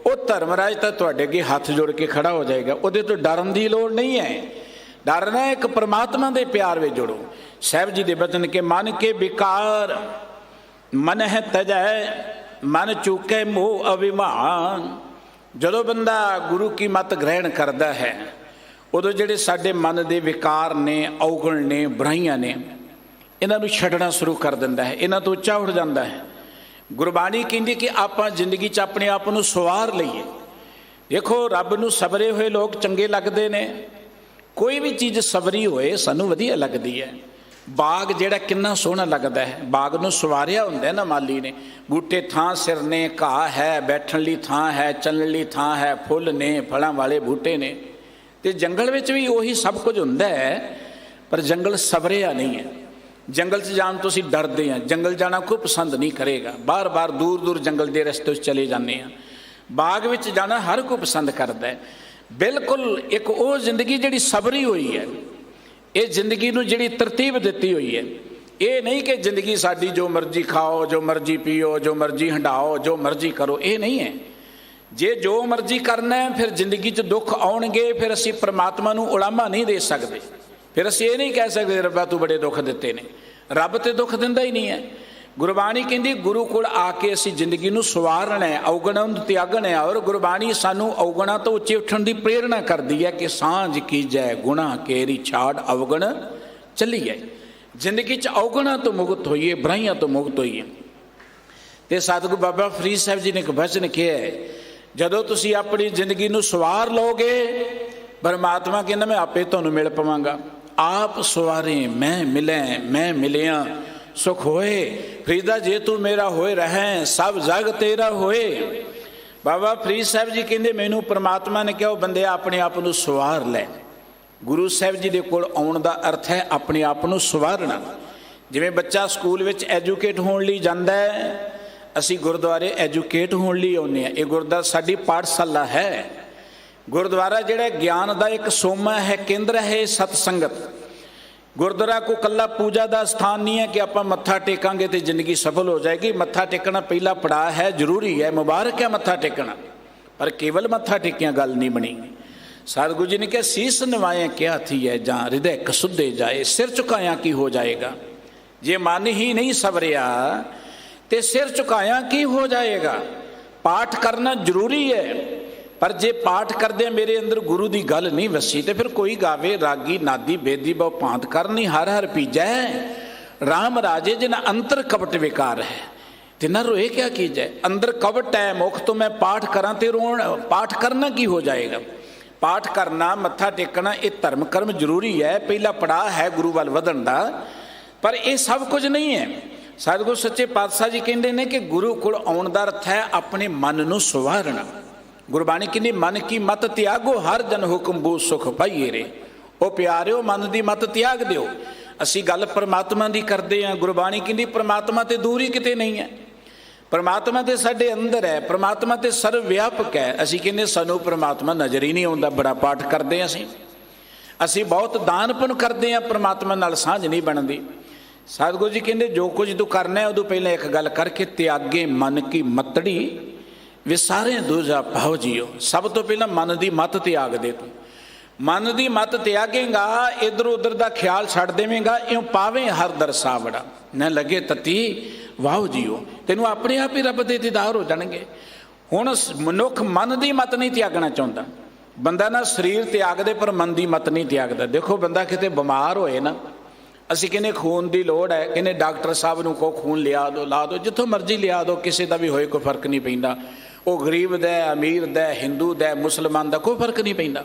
ਉਹ ਧਰਮ ਰਾਜ ਤਾਂ ਤੁਹਾਡੇ ਅੱਗੇ ਹੱਥ ਜੋੜ ਕੇ ਖੜਾ ਹੋ ਜਾਏਗਾ। ਉਹਦੇ ਤੋਂ ਡਰਨ ਦੀ ਲੋੜ ਨਹੀਂ ਹੈ। ਡਰਨਾ ਇੱਕ ਪ੍ਰਮਾਤਮਾ ਦੇ ਪਿਆਰ ਵਿੱਚ ਜੁੜੋ। ਸਾਹਿਬ ਜੀ ਦੇ ਬਚਨ ਕੇ ਮਨ ਕੇ ਵਿਕਾਰ ਮਨ ਹੈ ਤਜੈ ਮਨ ਚੂਕੇ ਮੋਹ ਅਭਿਮਾਨ। ਜਦੋਂ ਬੰਦਾ ਗੁਰੂ ਕੀ ਮਤ ਗ੍ਰਹਿਣ ਕਰਦਾ ਹੈ, ਉਦੋਂ ਜਿਹੜੇ ਸਾਡੇ ਮਨ ਦੇ ਵਿਕਾਰ ਨੇ, ਔਗਣ ਨੇ, ਬੁਰਾਈਆਂ ਨੇ, ਇਹਨਾਂ ਨੂੰ ਛੱਡਣਾ ਸ਼ੁਰੂ ਕਰ ਦਿੰਦਾ ਹੈ, ਇਹਨਾਂ ਤੋਂ ਉੱਚਾ ਉੱਠ ਜਾਂਦਾ ਹੈ। ਗੁਰਬਾਣੀ ਕਹਿੰਦੀ ਕਿ ਆਪਾਂ ਜ਼ਿੰਦਗੀ 'ਚ ਆਪਣੇ ਆਪ ਨੂੰ ਸਵਾਰ ਲਈਏ। ਦੇਖੋ, ਰੱਬ ਨੂੰ ਸਬਰੇ ਹੋਏ ਲੋਕ ਚੰਗੇ ਲੱਗਦੇ ਨੇ। ਕੋਈ ਵੀ ਚੀਜ਼ ਸਬਰੀ ਹੋਏ ਸਾਨੂੰ ਵਧੀਆ ਲੱਗਦੀ ਹੈ। ਬਾਗ ਜਿਹੜਾ ਕਿੰਨਾ ਸੋਹਣਾ ਲੱਗਦਾ ਹੈ, ਬਾਗ ਨੂੰ ਸਵਾਰਿਆ ਹੁੰਦਾ ਨਾ ਮਾਲੀ ਨੇ। ਬੂਟੇ ਥਾਂ ਸਿਰ ਨੇ, ਘਾਹ ਹੈ, ਬੈਠਣ ਲਈ ਥਾਂ ਹੈ, ਚੱਲਣ ਲਈ ਥਾਂ ਹੈ, ਫੁੱਲ ਨੇ, ਫਲਾਂ ਵਾਲੇ ਬੂਟੇ ਨੇ। ਤੇ ਜੰਗਲ ਵਿੱਚ ਵੀ ਉਹੀ ਸਭ ਕੁਝ ਹੁੰਦਾ ਹੈ, ਪਰ ਜੰਗਲ ਸਵਰਿਆ ਨਹੀਂ ਹੈ। ਜੰਗਲ 'ਚ ਜਾਣ ਤੋਂ ਅਸੀਂ ਡਰਦੇ ਹਾਂ। ਜੰਗਲ ਜਾਣਾ ਕੋਈ ਪਸੰਦ ਨਹੀਂ ਕਰੇਗਾ। ਬਾਰ-ਬਾਰ ਦੂਰ-ਦੂਰ ਜੰਗਲ ਦੇ ਰਸਤੇ 'ਚ ਚਲੇ ਜਾਂਦੇ ਹਾਂ। ਬਾਗ ਵਿੱਚ ਜਾਣਾ ਹਰ ਕੋਈ ਪਸੰਦ ਕਰਦਾ ਹੈ। ਬਿਲਕੁਲ ਇੱਕ ਉਹ ਜ਼ਿੰਦਗੀ ਜਿਹੜੀ ਸਬਰੀ ਹੋਈ ਹੈ, ਇਹ ਜ਼ਿੰਦਗੀ ਨੂੰ ਜਿਹੜੀ ਤਰਤੀਬ ਦਿੱਤੀ ਹੋਈ ਹੈ। ਇਹ ਨਹੀਂ ਕਿ ਜ਼ਿੰਦਗੀ ਸਾਡੀ ਜੋ ਮਰਜ਼ੀ ਖਾਓ, ਜੋ ਮਰਜ਼ੀ ਪੀਓ, ਜੋ ਮਰਜ਼ੀ ਹੰਡਾਓ, ਜੋ ਮਰਜ਼ੀ ਕਰੋ, ਇਹ ਨਹੀਂ ਹੈ। ਜੇ ਜੋ ਮਰਜ਼ੀ ਕਰਨਾ ਹੈ, ਫਿਰ ਜ਼ਿੰਦਗੀ 'ਚ ਦੁੱਖ ਆਉਣਗੇ। ਫਿਰ ਅਸੀਂ ਪ੍ਰਮਾਤਮਾ ਨੂੰ ਉਲਾਮਾ ਨਹੀਂ ਦੇ ਸਕਦੇ। ਫਿਰ ਅਸੀਂ ਇਹ ਨਹੀਂ ਕਹਿ ਸਕਦੇ ਰੱਬਾ ਤੂੰ ਬੜੇ ਦੁੱਖ ਦਿੱਤੇ ਨੇ। ਰੱਬ ਤੇ ਦੁੱਖ ਦਿੰਦਾ ਹੀ ਨਹੀਂ ਹੈ। ਗੁਰਬਾਣੀ ਕਹਿੰਦੀ ਗੁਰੂ ਕੋਲ ਆ ਕੇ ਅਸੀਂ ਜ਼ਿੰਦਗੀ ਨੂੰ ਸਵਾਰਨਾ ਹੈ, ਔਗਣਾਂ ਨੂੰ ਤਿਆਗਣਾ ਹੈ। ਔਰ ਗੁਰਬਾਣੀ ਸਾਨੂੰ ਔਗਣਾਂ ਤੋਂ ਉੱਚੇ ਉੱਠਣ ਦੀ ਪ੍ਰੇਰਣਾ ਕਰਦੀ ਹੈ ਕਿ ਸਾਂਝ ਕੀਜੈ ਗੁਨਾਹ ਕੇਰੀ ਛਾੜ ਅਵਗਣ ਚੱਲੀਏ। ਜ਼ਿੰਦਗੀ 'ਚ ਔਗਣਾਂ ਤੋਂ ਮੁਕਤ ਹੋਈਏ, ਬੁਰਾਈਆਂ ਤੋਂ ਮੁਕਤ ਹੋਈਏ। ਤੇ ਸਤਿਗੁਰੂ ਬਾਬਾ ਫਰੀਦ ਸਾਹਿਬ ਜੀ ਨੇ ਇੱਕ ਵਚਨ ਕਿਹਾ ਹੈ, ਜਦੋਂ ਤੁਸੀਂ ਆਪਣੀ ਜ਼ਿੰਦਗੀ ਨੂੰ ਸਵਾਰ ਲਓਗੇ, ਪਰਮਾਤਮਾ ਕਹਿੰਦਾ ਮੈਂ ਆਪੇ ਤੁਹਾਨੂੰ ਮਿਲ ਪਵਾਂਗਾ। ਆਪ ਸਵਾਰੇ ਮੈਂ ਮਿਲੈ ਮੈਂ ਮਿਲਿਆ ਸੁਖ ਹੋਏ। ਫਰੀਦਾ ਜੇ ਤੂੰ ਮੇਰਾ ਹੋਏ ਰਹਿ ਸਭ ਜਗ ਤੇਰਾ ਹੋਏ। ਬਾਬਾ ਫਰੀਦ ਸਾਹਿਬ ਜੀ ਕਹਿੰਦੇ ਮੈਨੂੰ ਪਰਮਾਤਮਾ ਨੇ ਕਿਹਾ ਉਹ ਬੰਦਿਆ ਆਪਣੇ ਆਪ ਨੂੰ ਸਵਾਰ ਲੈ। ਗੁਰੂ ਸਾਹਿਬ ਜੀ ਦੇ ਕੋਲ ਆਉਣ ਦਾ ਅਰਥ ਹੈ ਆਪਣੇ ਆਪ ਨੂੰ ਸਵਾਰਨਾ। ਜਿਵੇਂ ਬੱਚਾ ਸਕੂਲ ਵਿੱਚ ਐਜੂਕੇਟ ਹੋਣ ਲਈ ਜਾਂਦਾ ਹੈ, ਅਸੀਂ ਗੁਰਦੁਆਰੇ ਐਜੂਕੇਟ ਹੋਣ ਲਈ ਆਉਂਦੇ ਹਾਂ। ਇਹ ਗੁਰਦੁਆਰਾ ਸਾਡੀ ਪਾਠਸ਼ਾਲਾ ਹੈ। ਗੁਰਦੁਆਰਾ ਜਿਹੜਾ ਗਿਆਨ ਦਾ ਇੱਕ ਸੋਮਾ ਹੈ, ਕੇਂਦਰ ਹੈ, ਸਤ ਸੰਗਤ। ਗੁਰਦੁਆਰਾ ਕੋ ਕੱਲਾ ਪੂਜਾ ਦਾ ਸਥਾਨ ਨਹੀਂ ਹੈ ਕਿ ਆਪਾਂ ਮੱਥਾ ਟੇਕਾਂਗੇ ਤੇ ਜ਼ਿੰਦਗੀ ਸਫਲ ਹੋ ਜਾਏਗੀ। ਮੱਥਾ ਟੇਕਣਾ ਪਹਿਲਾ ਪੜਾਅ ਹੈ, ਜ਼ਰੂਰੀ ਹੈ, ਮੁਬਾਰਕ ਹੈ ਮੱਥਾ ਟੇਕਣਾ, ਪਰ ਕੇਵਲ ਮੱਥਾ ਟੇਕਿਆਂ ਗੱਲ ਨਹੀਂ ਬਣੀ। ਸਤਿਗੁਰੂ ਜੀ ਨੇ ਕਿਹਾ ਸੀਸ ਨਿਵਾਏ ਕਿਆ ਥੀ ਹੈ ਜਾਂ ਹਿਰਦੈ ਕਸੁੱਧੇ ਜਾਏ। ਸਿਰ ਝੁਕਾਇਆ ਕੀ ਹੋ ਜਾਏਗਾ? ਜੇ ਮਨ ਹੀ ਨਹੀਂ ਸਵਰਿਆ ਤੇ ਸਿਰ ਝੁਕਾਇਆ ਕੀ ਹੋ ਜਾਏਗਾ? ਪਾਠ ਕਰਨਾ ਜ਼ਰੂਰੀ ਹੈ, ਪਰ ਜੇ ਪਾਠ ਕਰਦੇ ਮੇਰੇ ਅੰਦਰ ਗੁਰੂ ਦੀ ਗੱਲ ਨਹੀਂ ਵਸੀ ਤੇ ਫਿਰ ਕੋਈ ਗਾਵੇ ਰਾਗੀ ਨਾਦੀ ਬੇਦੀ ਬਹੁ ਭਾਂਤ ਕਰਨੀ ਹਰ ਹਰ ਪੀਜੈ। ਰਾਮ ਰਾਜੇ ਜਿਨ ਅੰਤਰ ਕਪਟ ਵਿਕਾਰ ਹੈ ਤਿਨਾ ਰੋਏ ਕਿਆ ਕੀਜੈ। ਅੰਦਰ ਕਵਟ ਹੈ, ਮੁਖ ਤੋਂ ਮੈਂ ਪਾਠ ਕਰਾਂ ਤੇ ਰੋਣ। ਪਾਠ ਕਰਨਾ ਕੀ ਹੋ ਜਾਏਗਾ? ਪਾਠ ਕਰਨਾ, ਮੱਥਾ ਟੇਕਣਾ, ਇਹ ਧਰਮ ਕਰਮ ਜ਼ਰੂਰੀ ਹੈ, ਪਹਿਲਾ ਪੜਾਅ ਹੈ ਗੁਰੂ ਵੱਲ ਵਧਣ ਦਾ, ਪਰ ਇਹ ਸਭ ਕੁਝ ਨਹੀਂ ਹੈ। ਸਤਿਗੁਰੂ ਸੱਚੇ ਪਾਤਸ਼ਾਹ ਜੀ ਕਹਿੰਦੇ ਨੇ ਕਿ ਗੁਰੂ ਕੋਲ ਆਉਣ ਦਾ ਅਰਥ ਹੈ ਆਪਣੇ ਮਨ ਨੂੰ ਸਵਾਰਨਾ। ਗੁਰਬਾਣੀ ਕਹਿੰਦੀ ਮਨ ਕੀ ਮਤ ਤਿਆਗੋ ਹਰ ਜਨ ਹੁਕਮ ਬੂ ਸੁਖ ਪਾਈਏ ਰੇ। ਉਹ ਪਿਆਰਿਓ ਮਨ ਦੀ ਮਤ ਤਿਆਗ ਦਿਓ। ਅਸੀਂ ਗੱਲ ਪਰਮਾਤਮਾ ਦੀ ਕਰਦੇ ਹਾਂ। ਗੁਰਬਾਣੀ ਕਹਿੰਦੀ ਪਰਮਾਤਮਾ ਤੇ ਦੂਰ ਹੀ ਕਿਤੇ ਨਹੀਂ ਹੈ। ਪਰਮਾਤਮਾ ਤੇ ਸਾਡੇ ਅੰਦਰ ਹੈ। ਪਰਮਾਤਮਾ ਤੇ ਸਰਵ ਵਿਆਪਕ ਹੈ। ਅਸੀਂ ਕਹਿੰਦੇ ਸਾਨੂੰ ਪਰਮਾਤਮਾ ਨਜ਼ਰ ਹੀ ਨਹੀਂ ਆਉਂਦਾ। ਬੜਾ ਪਾਠ ਕਰਦੇ ਹਾਂ ਅਸੀਂ ਬਹੁਤ ਦਾਨ ਪੁੰਨ ਕਰਦੇ ਹਾਂ, ਪਰਮਾਤਮਾ ਨਾਲ ਸਾਂਝ ਨਹੀਂ ਬਣਦੀ। ਸਤਿਗੁਰੂ ਜੀ ਕਹਿੰਦੇ ਜੋ ਕੁਝ ਤੂੰ ਕਰਨਾ ਉਦੋਂ ਪਹਿਲਾਂ ਇੱਕ ਗੱਲ ਕਰਕੇ ਤਿਆਗੇ ਮਨ ਕੀ ਮਤੜੀ ਵਿਸਾਰੇ ਦੂਜਾ ਭਾਵ ਜੀਓ। ਸਭ ਤੋਂ ਪਹਿਲਾਂ ਮਨ ਦੀ ਮਤ ਤਿਆਗ ਦੇ। ਤੂੰ ਮਨ ਦੀ ਮਤ ਤਿਆਗੇਗਾ, ਇੱਧਰ ਉੱਧਰ ਦਾ ਖਿਆਲ ਛੱਡ ਦੇਵੇਂਗਾ, ਇਉਂ ਪਾਵੇਂ ਹਰ ਦਰਸਾਵੜਾ ਨਾ ਲੱਗੇ ਤਤੀ ਵਾਹ ਜੀਓ। ਤੈਨੂੰ ਆਪਣੇ ਆਪ ਹੀ ਰੱਬ ਦੇ ਦੀਦਾਰ ਹੋ ਜਾਣਗੇ। ਹੁਣ ਮਨੁੱਖ ਮਨ ਦੀ ਮਤ ਨਹੀਂ ਤਿਆਗਣਾ ਚਾਹੁੰਦਾ। ਬੰਦਾ ਨਾ ਸਰੀਰ ਤਿਆਗਦੇ ਪਰ ਮਨ ਦੀ ਮਤ ਨਹੀਂ ਤਿਆਗਦਾ। ਦੇਖੋ ਬੰਦਾ ਕਿਤੇ ਬਿਮਾਰ ਹੋਏ ਨਾ, ਅਸੀਂ ਕਹਿੰਦੇ ਖੂਨ ਦੀ ਲੋੜ ਹੈ, ਕਹਿੰਦੇ ਡਾਕਟਰ ਸਾਹਿਬ ਨੂੰ ਕਹੋ ਖੂਨ ਲਿਆ ਦਿਓ, ਲਾ ਦਿਓ, ਜਿੱਥੋਂ ਮਰਜ਼ੀ ਲਿਆ ਦਿਓ, ਕਿਸੇ ਦਾ ਵੀ ਹੋਏ ਕੋਈ ਫਰਕ ਨਹੀਂ ਪੈਂਦਾ। ਉਹ ਗਰੀਬ ਦਾ, ਅਮੀਰ ਦਾ, ਹਿੰਦੂ ਦਾ, ਮੁਸਲਮਾਨ ਦਾ ਕੋਈ ਫਰਕ ਨਹੀਂ ਪੈਂਦਾ।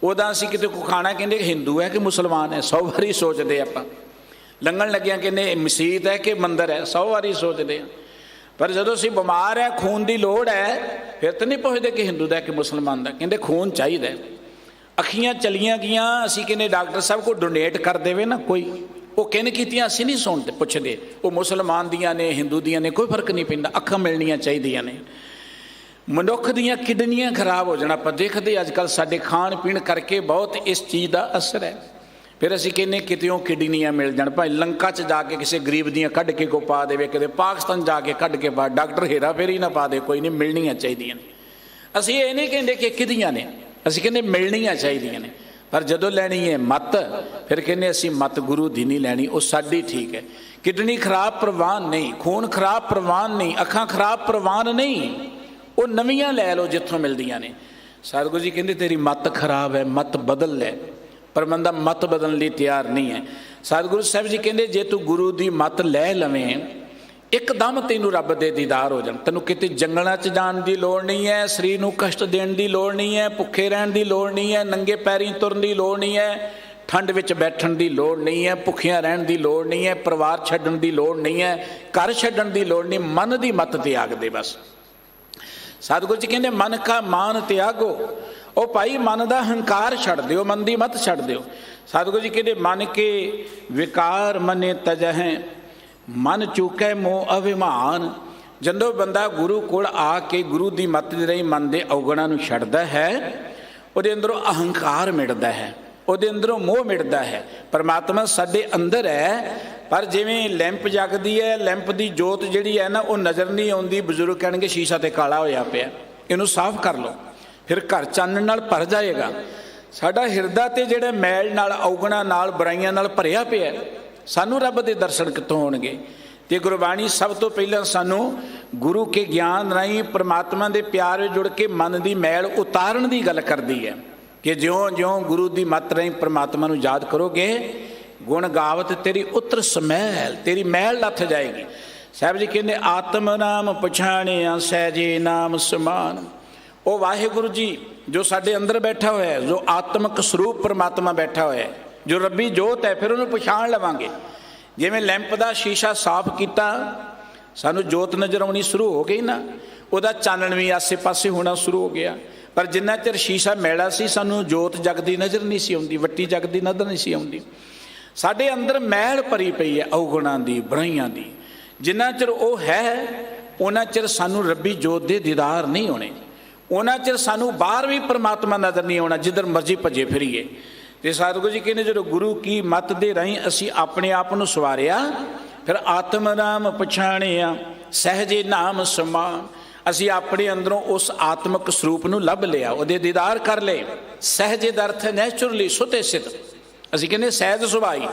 ਉਹਦਾ ਅਸੀਂ ਕਿਤੇ ਕੋ ਖਾਣਾ ਕਹਿੰਦੇ ਹਿੰਦੂ ਹੈ ਕਿ ਮੁਸਲਮਾਨ ਹੈ, 100 ਵਾਰੀ ਸੋਚਦੇ ਆਪਾਂ। ਲੰਘਣ ਲੱਗਿਆ ਕਹਿੰਦੇ ਮਸੀਤ ਹੈ ਕਿ ਮੰਦਰ ਹੈ, 100 ਵਾਰੀ ਸੋਚਦੇ ਆ। ਪਰ ਜਦੋਂ ਅਸੀਂ ਬਿਮਾਰ ਹੈ, ਖੂਨ ਦੀ ਲੋੜ ਹੈ, ਫਿਰ ਤਾਂ ਨਹੀਂ ਪੁੱਛਦੇ ਕਿ ਹਿੰਦੂ ਦਾ ਕਿ ਮੁਸਲਮਾਨ ਦਾ, ਕਹਿੰਦੇ ਖੂਨ ਚਾਹੀਦਾ। ਅੱਖੀਆਂ ਚਲੀਆਂ ਗਈਆਂ, ਅਸੀਂ ਕਹਿੰਦੇ ਡਾਕਟਰ ਸਾਹਿਬ ਕੋਲ ਡੋਨੇਟ ਕਰ ਦੇਵੇ ਨਾ ਕੋਈ, ਉਹ ਕਿਨ ਕੀਤੀਆਂ ਅਸੀਂ ਨਹੀਂ ਸੁਣਦੇ ਪੁੱਛਦੇ। ਉਹ ਮੁਸਲਮਾਨ ਦੀਆਂ ਨੇ, ਹਿੰਦੂ ਦੀਆਂ ਨੇ, ਕੋਈ ਫਰਕ ਨਹੀਂ ਪੈਂਦਾ। ਅੱਖਾਂ ਮਿਲਣੀਆਂ ਚਾਹੀਦੀਆਂ ਨੇ। ਮਨੁੱਖ ਦੀਆਂ ਕਿਡਨੀਆਂ ਖਰਾਬ ਹੋ ਜਾਣਾ। ਆਪਾਂ ਦੇਖਦੇ ਅੱਜ ਕੱਲ੍ਹ ਸਾਡੇ ਖਾਣ ਪੀਣ ਕਰਕੇ ਬਹੁਤ ਇਸ ਚੀਜ਼ ਦਾ ਅਸਰ ਹੈ। ਫਿਰ ਅਸੀਂ ਕਹਿੰਦੇ ਕਿਤਿਓਂ ਕਿਡਨੀਆਂ ਮਿਲ ਜਾਣ, ਭਾਵੇਂ ਲੰਕਾ 'ਚ ਜਾ ਕੇ ਕਿਸੇ ਗਰੀਬ ਦੀਆਂ ਕੱਢ ਕੇ ਕੋ ਪਾ ਦੇਵੇ, ਕਿਤੇ ਪਾਕਿਸਤਾਨ ਜਾ ਕੇ ਕੱਢ ਕੇ ਪਾ, ਡਾਕਟਰ ਹੇਰਾ ਫੇਰੀ ਨਾ ਪਾ ਦੇ, ਕੋਈ ਨਹੀਂ, ਮਿਲਣੀਆਂ ਚਾਹੀਦੀਆਂ ਨੇ। ਅਸੀਂ ਇਹ ਨਹੀਂ ਕਹਿੰਦੇ ਕਿ ਕਿਹਦੀਆਂ ਨੇ, ਅਸੀਂ ਕਹਿੰਦੇ ਮਿਲਣੀਆਂ ਚਾਹੀਦੀਆਂ ਨੇ। ਪਰ ਜਦੋਂ ਲੈਣੀ ਹੈ ਮੱਤ, ਫਿਰ ਕਹਿੰਦੇ ਅਸੀਂ ਮੱਤ ਗੁਰੂ ਦੀ ਨਹੀਂ ਲੈਣੀ, ਉਹ ਸਾਡੀ ਠੀਕ ਹੈ। ਕਿਡਨੀ ਖਰਾਬ ਪ੍ਰਵਾਨ ਨਹੀਂ, ਖੂਨ ਖਰਾਬ ਪ੍ਰਵਾਨ ਨਹੀਂ, ਅੱਖਾਂ ਖਰਾਬ ਪ੍ਰਵਾਨ ਨਹੀਂ, ਉਹ ਨਵੀਆਂ ਲੈ ਲਓ ਜਿੱਥੋਂ ਮਿਲਦੀਆਂ ਨੇ। ਸਤਿਗੁਰੂ ਜੀ ਕਹਿੰਦੇ ਤੇਰੀ ਮੱਤ ਖਰਾਬ ਹੈ, ਮੱਤ ਬਦਲ ਲੈ। ਪਰ ਬੰਦਾ ਮੱਤ ਬਦਲਣ ਲਈ ਤਿਆਰ ਨਹੀਂ ਹੈ। ਸਤਿਗੁਰੂ ਸਾਹਿਬ ਜੀ ਕਹਿੰਦੇ ਜੇ ਤੂੰ ਗੁਰੂ ਦੀ ਮੱਤ ਲੈ ਲਵੇਂ, ਇੱਕਦਮ ਤੈਨੂੰ ਰੱਬ ਦੇ ਦੀਦਾਰ ਹੋ ਜਾਣ। ਤੈਨੂੰ ਕਿਤੇ ਜੰਗਲਾਂ 'ਚ ਜਾਣ ਦੀ ਲੋੜ ਨਹੀਂ ਹੈ, ਸਰੀਰ ਨੂੰ ਕਸ਼ਟ ਦੇਣ ਦੀ ਲੋੜ ਨਹੀਂ ਹੈ, ਭੁੱਖੇ ਰਹਿਣ ਦੀ ਲੋੜ ਨਹੀਂ ਹੈ, ਨੰਗੇ ਪੈਰੀਂ ਤੁਰਨ ਦੀ ਲੋੜ ਨਹੀਂ ਹੈ, ਠੰਡ ਵਿੱਚ ਬੈਠਣ ਦੀ ਲੋੜ ਨਹੀਂ ਹੈ, ਭੁੱਖਿਆਂ ਰਹਿਣ ਦੀ ਲੋੜ ਨਹੀਂ ਹੈ, ਪਰਿਵਾਰ ਛੱਡਣ ਦੀ ਲੋੜ ਨਹੀਂ ਹੈ, ਘਰ ਛੱਡਣ ਦੀ ਲੋੜ ਨਹੀਂ। ਮਨ ਦੀ ਮੱਤ ਤਿਆਗ ਦੇ ਬਸ। ਸਤਿਗੁਰੂ ਜੀ ਕਹਿੰਦੇ ਮਨ ਕਾ ਮਾਨ ਤਿਆਗੋ। ਉਹ ਭਾਈ ਮਨ ਦਾ ਹੰਕਾਰ ਛੱਡ ਦਿਓ, ਮਨ ਦੀ ਮੱਤ ਛੱਡ ਦਿਓ। ਸਤਿਗੁਰੂ ਜੀ ਕਹਿੰਦੇ ਮਨ ਕੇ ਵਿਕਾਰ ਮਨੇ ਤਜਹਿ, ਮਨ ਚੁਕੈ ਮੋਹ ਅਭਿਮਾਨ। ਜਦੋਂ ਬੰਦਾ ਗੁਰੂ ਕੋਲ ਆ ਕੇ ਗੁਰੂ ਦੀ ਮੱਤ ਦੇ ਰਾਹੀਂ ਮਨ ਦੇ ਔਗਣਾਂ ਨੂੰ ਛੱਡਦਾ ਹੈ, ਉਹਦੇ ਅੰਦਰੋਂ ਅਹੰਕਾਰ ਮਿਟਦਾ ਹੈ, ਉਹਦੇ ਅੰਦਰੋਂ ਮੋਹ ਮਿਟਦਾ ਹੈ। ਪਰਮਾਤਮਾ ਸਾਡੇ ਅੰਦਰ ਹੈ, ਪਰ ਜਿਵੇਂ ਲੈਂਪ ਜਗਦੀ ਹੈ, ਲੈਂਪ ਦੀ ਜੋਤ ਜਿਹੜੀ ਹੈ ਨਾ ਉਹ ਨਜ਼ਰ ਨਹੀਂ ਆਉਂਦੀ। ਬਜ਼ੁਰਗ ਕਹਿਣਗੇ ਸ਼ੀਸ਼ਾ ਤੇ ਕਾਲਾ ਹੋਇਆ ਪਿਆ, ਇਹਨੂੰ ਸਾਫ਼ ਕਰ ਲਓ, ਫਿਰ ਘਰ ਚਾਨਣ ਨਾਲ ਭਰ ਜਾਏਗਾ। ਸਾਡਾ ਹਿਰਦਾ ਤੇ ਜਿਹੜੇ ਮੈਲ ਨਾਲ, ਔਗਣਾਂ ਨਾਲ, ਬੁਰਾਈਆਂ ਨਾਲ ਭਰਿਆ ਪਿਆ, ਸਾਨੂੰ ਰੱਬ ਦੇ ਦਰਸ਼ਨ ਕਿੱਥੋਂ ਹੋਣਗੇ? ਤੇ ਗੁਰਬਾਣੀ ਸਭ ਤੋਂ ਪਹਿਲਾਂ ਸਾਨੂੰ ਗੁਰੂ ਕੇ ਗਿਆਨ ਰਾਹੀਂ ਪਰਮਾਤਮਾ ਦੇ ਪਿਆਰ ਵਿੱਚ ਜੁੜ ਕੇ ਮਨ ਦੀ ਮੈਲ ਉਤਾਰਨ ਦੀ ਗੱਲ ਕਰਦੀ ਹੈ ਕਿ ਜਿਉਂ-ਜਿਉਂ ਗੁਰੂ ਦੀ ਮੱਤ ਰਾਹੀਂ ਪਰਮਾਤਮਾ ਨੂੰ ਯਾਦ ਕਰੋਗੇ, ਗੁਣ ਗਾਵਤ ਤੇਰੀ ਉਤਰ ਸਮੈਲ, ਤੇਰੀ ਮੈਲ ਲੱਥ ਜਾਏਗੀ। ਸਾਹਿਬ ਜੀ ਕਹਿੰਦੇ ਆਤਮ ਨਾਮ ਪਛਾਣਿਆ ਸਹਿਜੇ ਨਾਮ ਸਮਾਨ। ਉਹ ਵਾਹਿਗੁਰੂ ਜੀ ਜੋ ਸਾਡੇ ਅੰਦਰ ਬੈਠਾ ਹੋਇਆ ਹੈ, ਜੋ ਆਤਮਿਕ ਸਰੂਪ ਪਰਮਾਤਮਾ ਬੈਠਾ ਹੋਇਆ ਹੈ, ਜੋ ਰੱਬੀ ਜੋਤ ਹੈ, ਫਿਰ ਉਹਨੂੰ ਪਛਾਣ ਲਵਾਂਗੇ। ਜਿਵੇਂ ਲੈਂਪ ਦਾ ਸ਼ੀਸ਼ਾ ਸਾਫ਼ ਕੀਤਾ, ਸਾਨੂੰ ਜੋਤ ਨਜ਼ਰ ਆਉਣੀ ਸ਼ੁਰੂ ਹੋ ਗਈ ਨਾ, ਉਹਦਾ ਚਾਨਣ ਵੀ ਆਸੇ ਪਾਸੇ ਹੋਣਾ ਸ਼ੁਰੂ ਹੋ ਗਿਆ। ਪਰ ਜਿੰਨਾ ਚਿਰ ਸ਼ੀਸ਼ਾ ਮੈਲਾ ਸੀ, ਸਾਨੂੰ ਜੋਤ ਜਗਦੀ ਨਜ਼ਰ ਨਹੀਂ ਸੀ ਆਉਂਦੀ, ਵੱਟੀ ਜਗਦੀ ਨਜ਼ਰ ਨਹੀਂ ਸੀ ਆਉਂਦੀ। ਸਾਡੇ ਅੰਦਰ ਮੈਲ ਭਰੀ ਪਈ ਹੈ ਔਗਣਾਂ ਦੀ, ਬੁਰਾਈਆਂ ਦੀ। ਜਿੰਨਾ ਚਿਰ ਉਹ ਹੈ, ਉਹਨਾਂ ਚਿਰ ਸਾਨੂੰ ਰੱਬੀ ਜੋਤ ਦੇ ਦੀਦਾਰ ਨਹੀਂ ਹੋਣੇ, ਉਹਨਾਂ ਚਿਰ ਸਾਨੂੰ ਬਾਹਰ ਵੀ ਪਰਮਾਤਮਾ ਨਜ਼ਰ ਨਹੀਂ ਆਉਣਾ, ਜਿੱਧਰ ਮਰਜ਼ੀ ਭੱਜੇ ਫਿਰੀਏ। ਤੇ ਸਤਿਗੁਰੂ ਜੀ ਕਹਿੰਦੇ ਜਦੋਂ ਗੁਰੂ ਕੀ ਮੱਤ ਦੇ ਰਾਹੀਂ ਅਸੀਂ ਆਪਣੇ ਆਪ ਨੂੰ ਸਵਾਰਿਆ, ਫਿਰ ਆਤਮ ਨਾਮ ਪਛਾਣਿਆ ਸਹਿਜੇ ਨਾਮ ਸਮਾਨ। ਅਸੀਂ ਆਪਣੇ ਅੰਦਰੋਂ ਉਸ ਆਤਮਿਕ ਸਰੂਪ ਨੂੰ ਲੱਭ ਲਿਆ, ਉਹਦੇ ਦੀਦਾਰ ਕਰ ਲਏ। ਸਹਿਜੇ ਦਾ ਅਰਥ ਹੈ ਨੈਚੁਰਲੀ, ਸੁਤੇ ਸਿੱਧ। ਅਸੀਂ ਕਹਿੰਦੇ ਸਹਿਜ ਸੁਭਾਈ।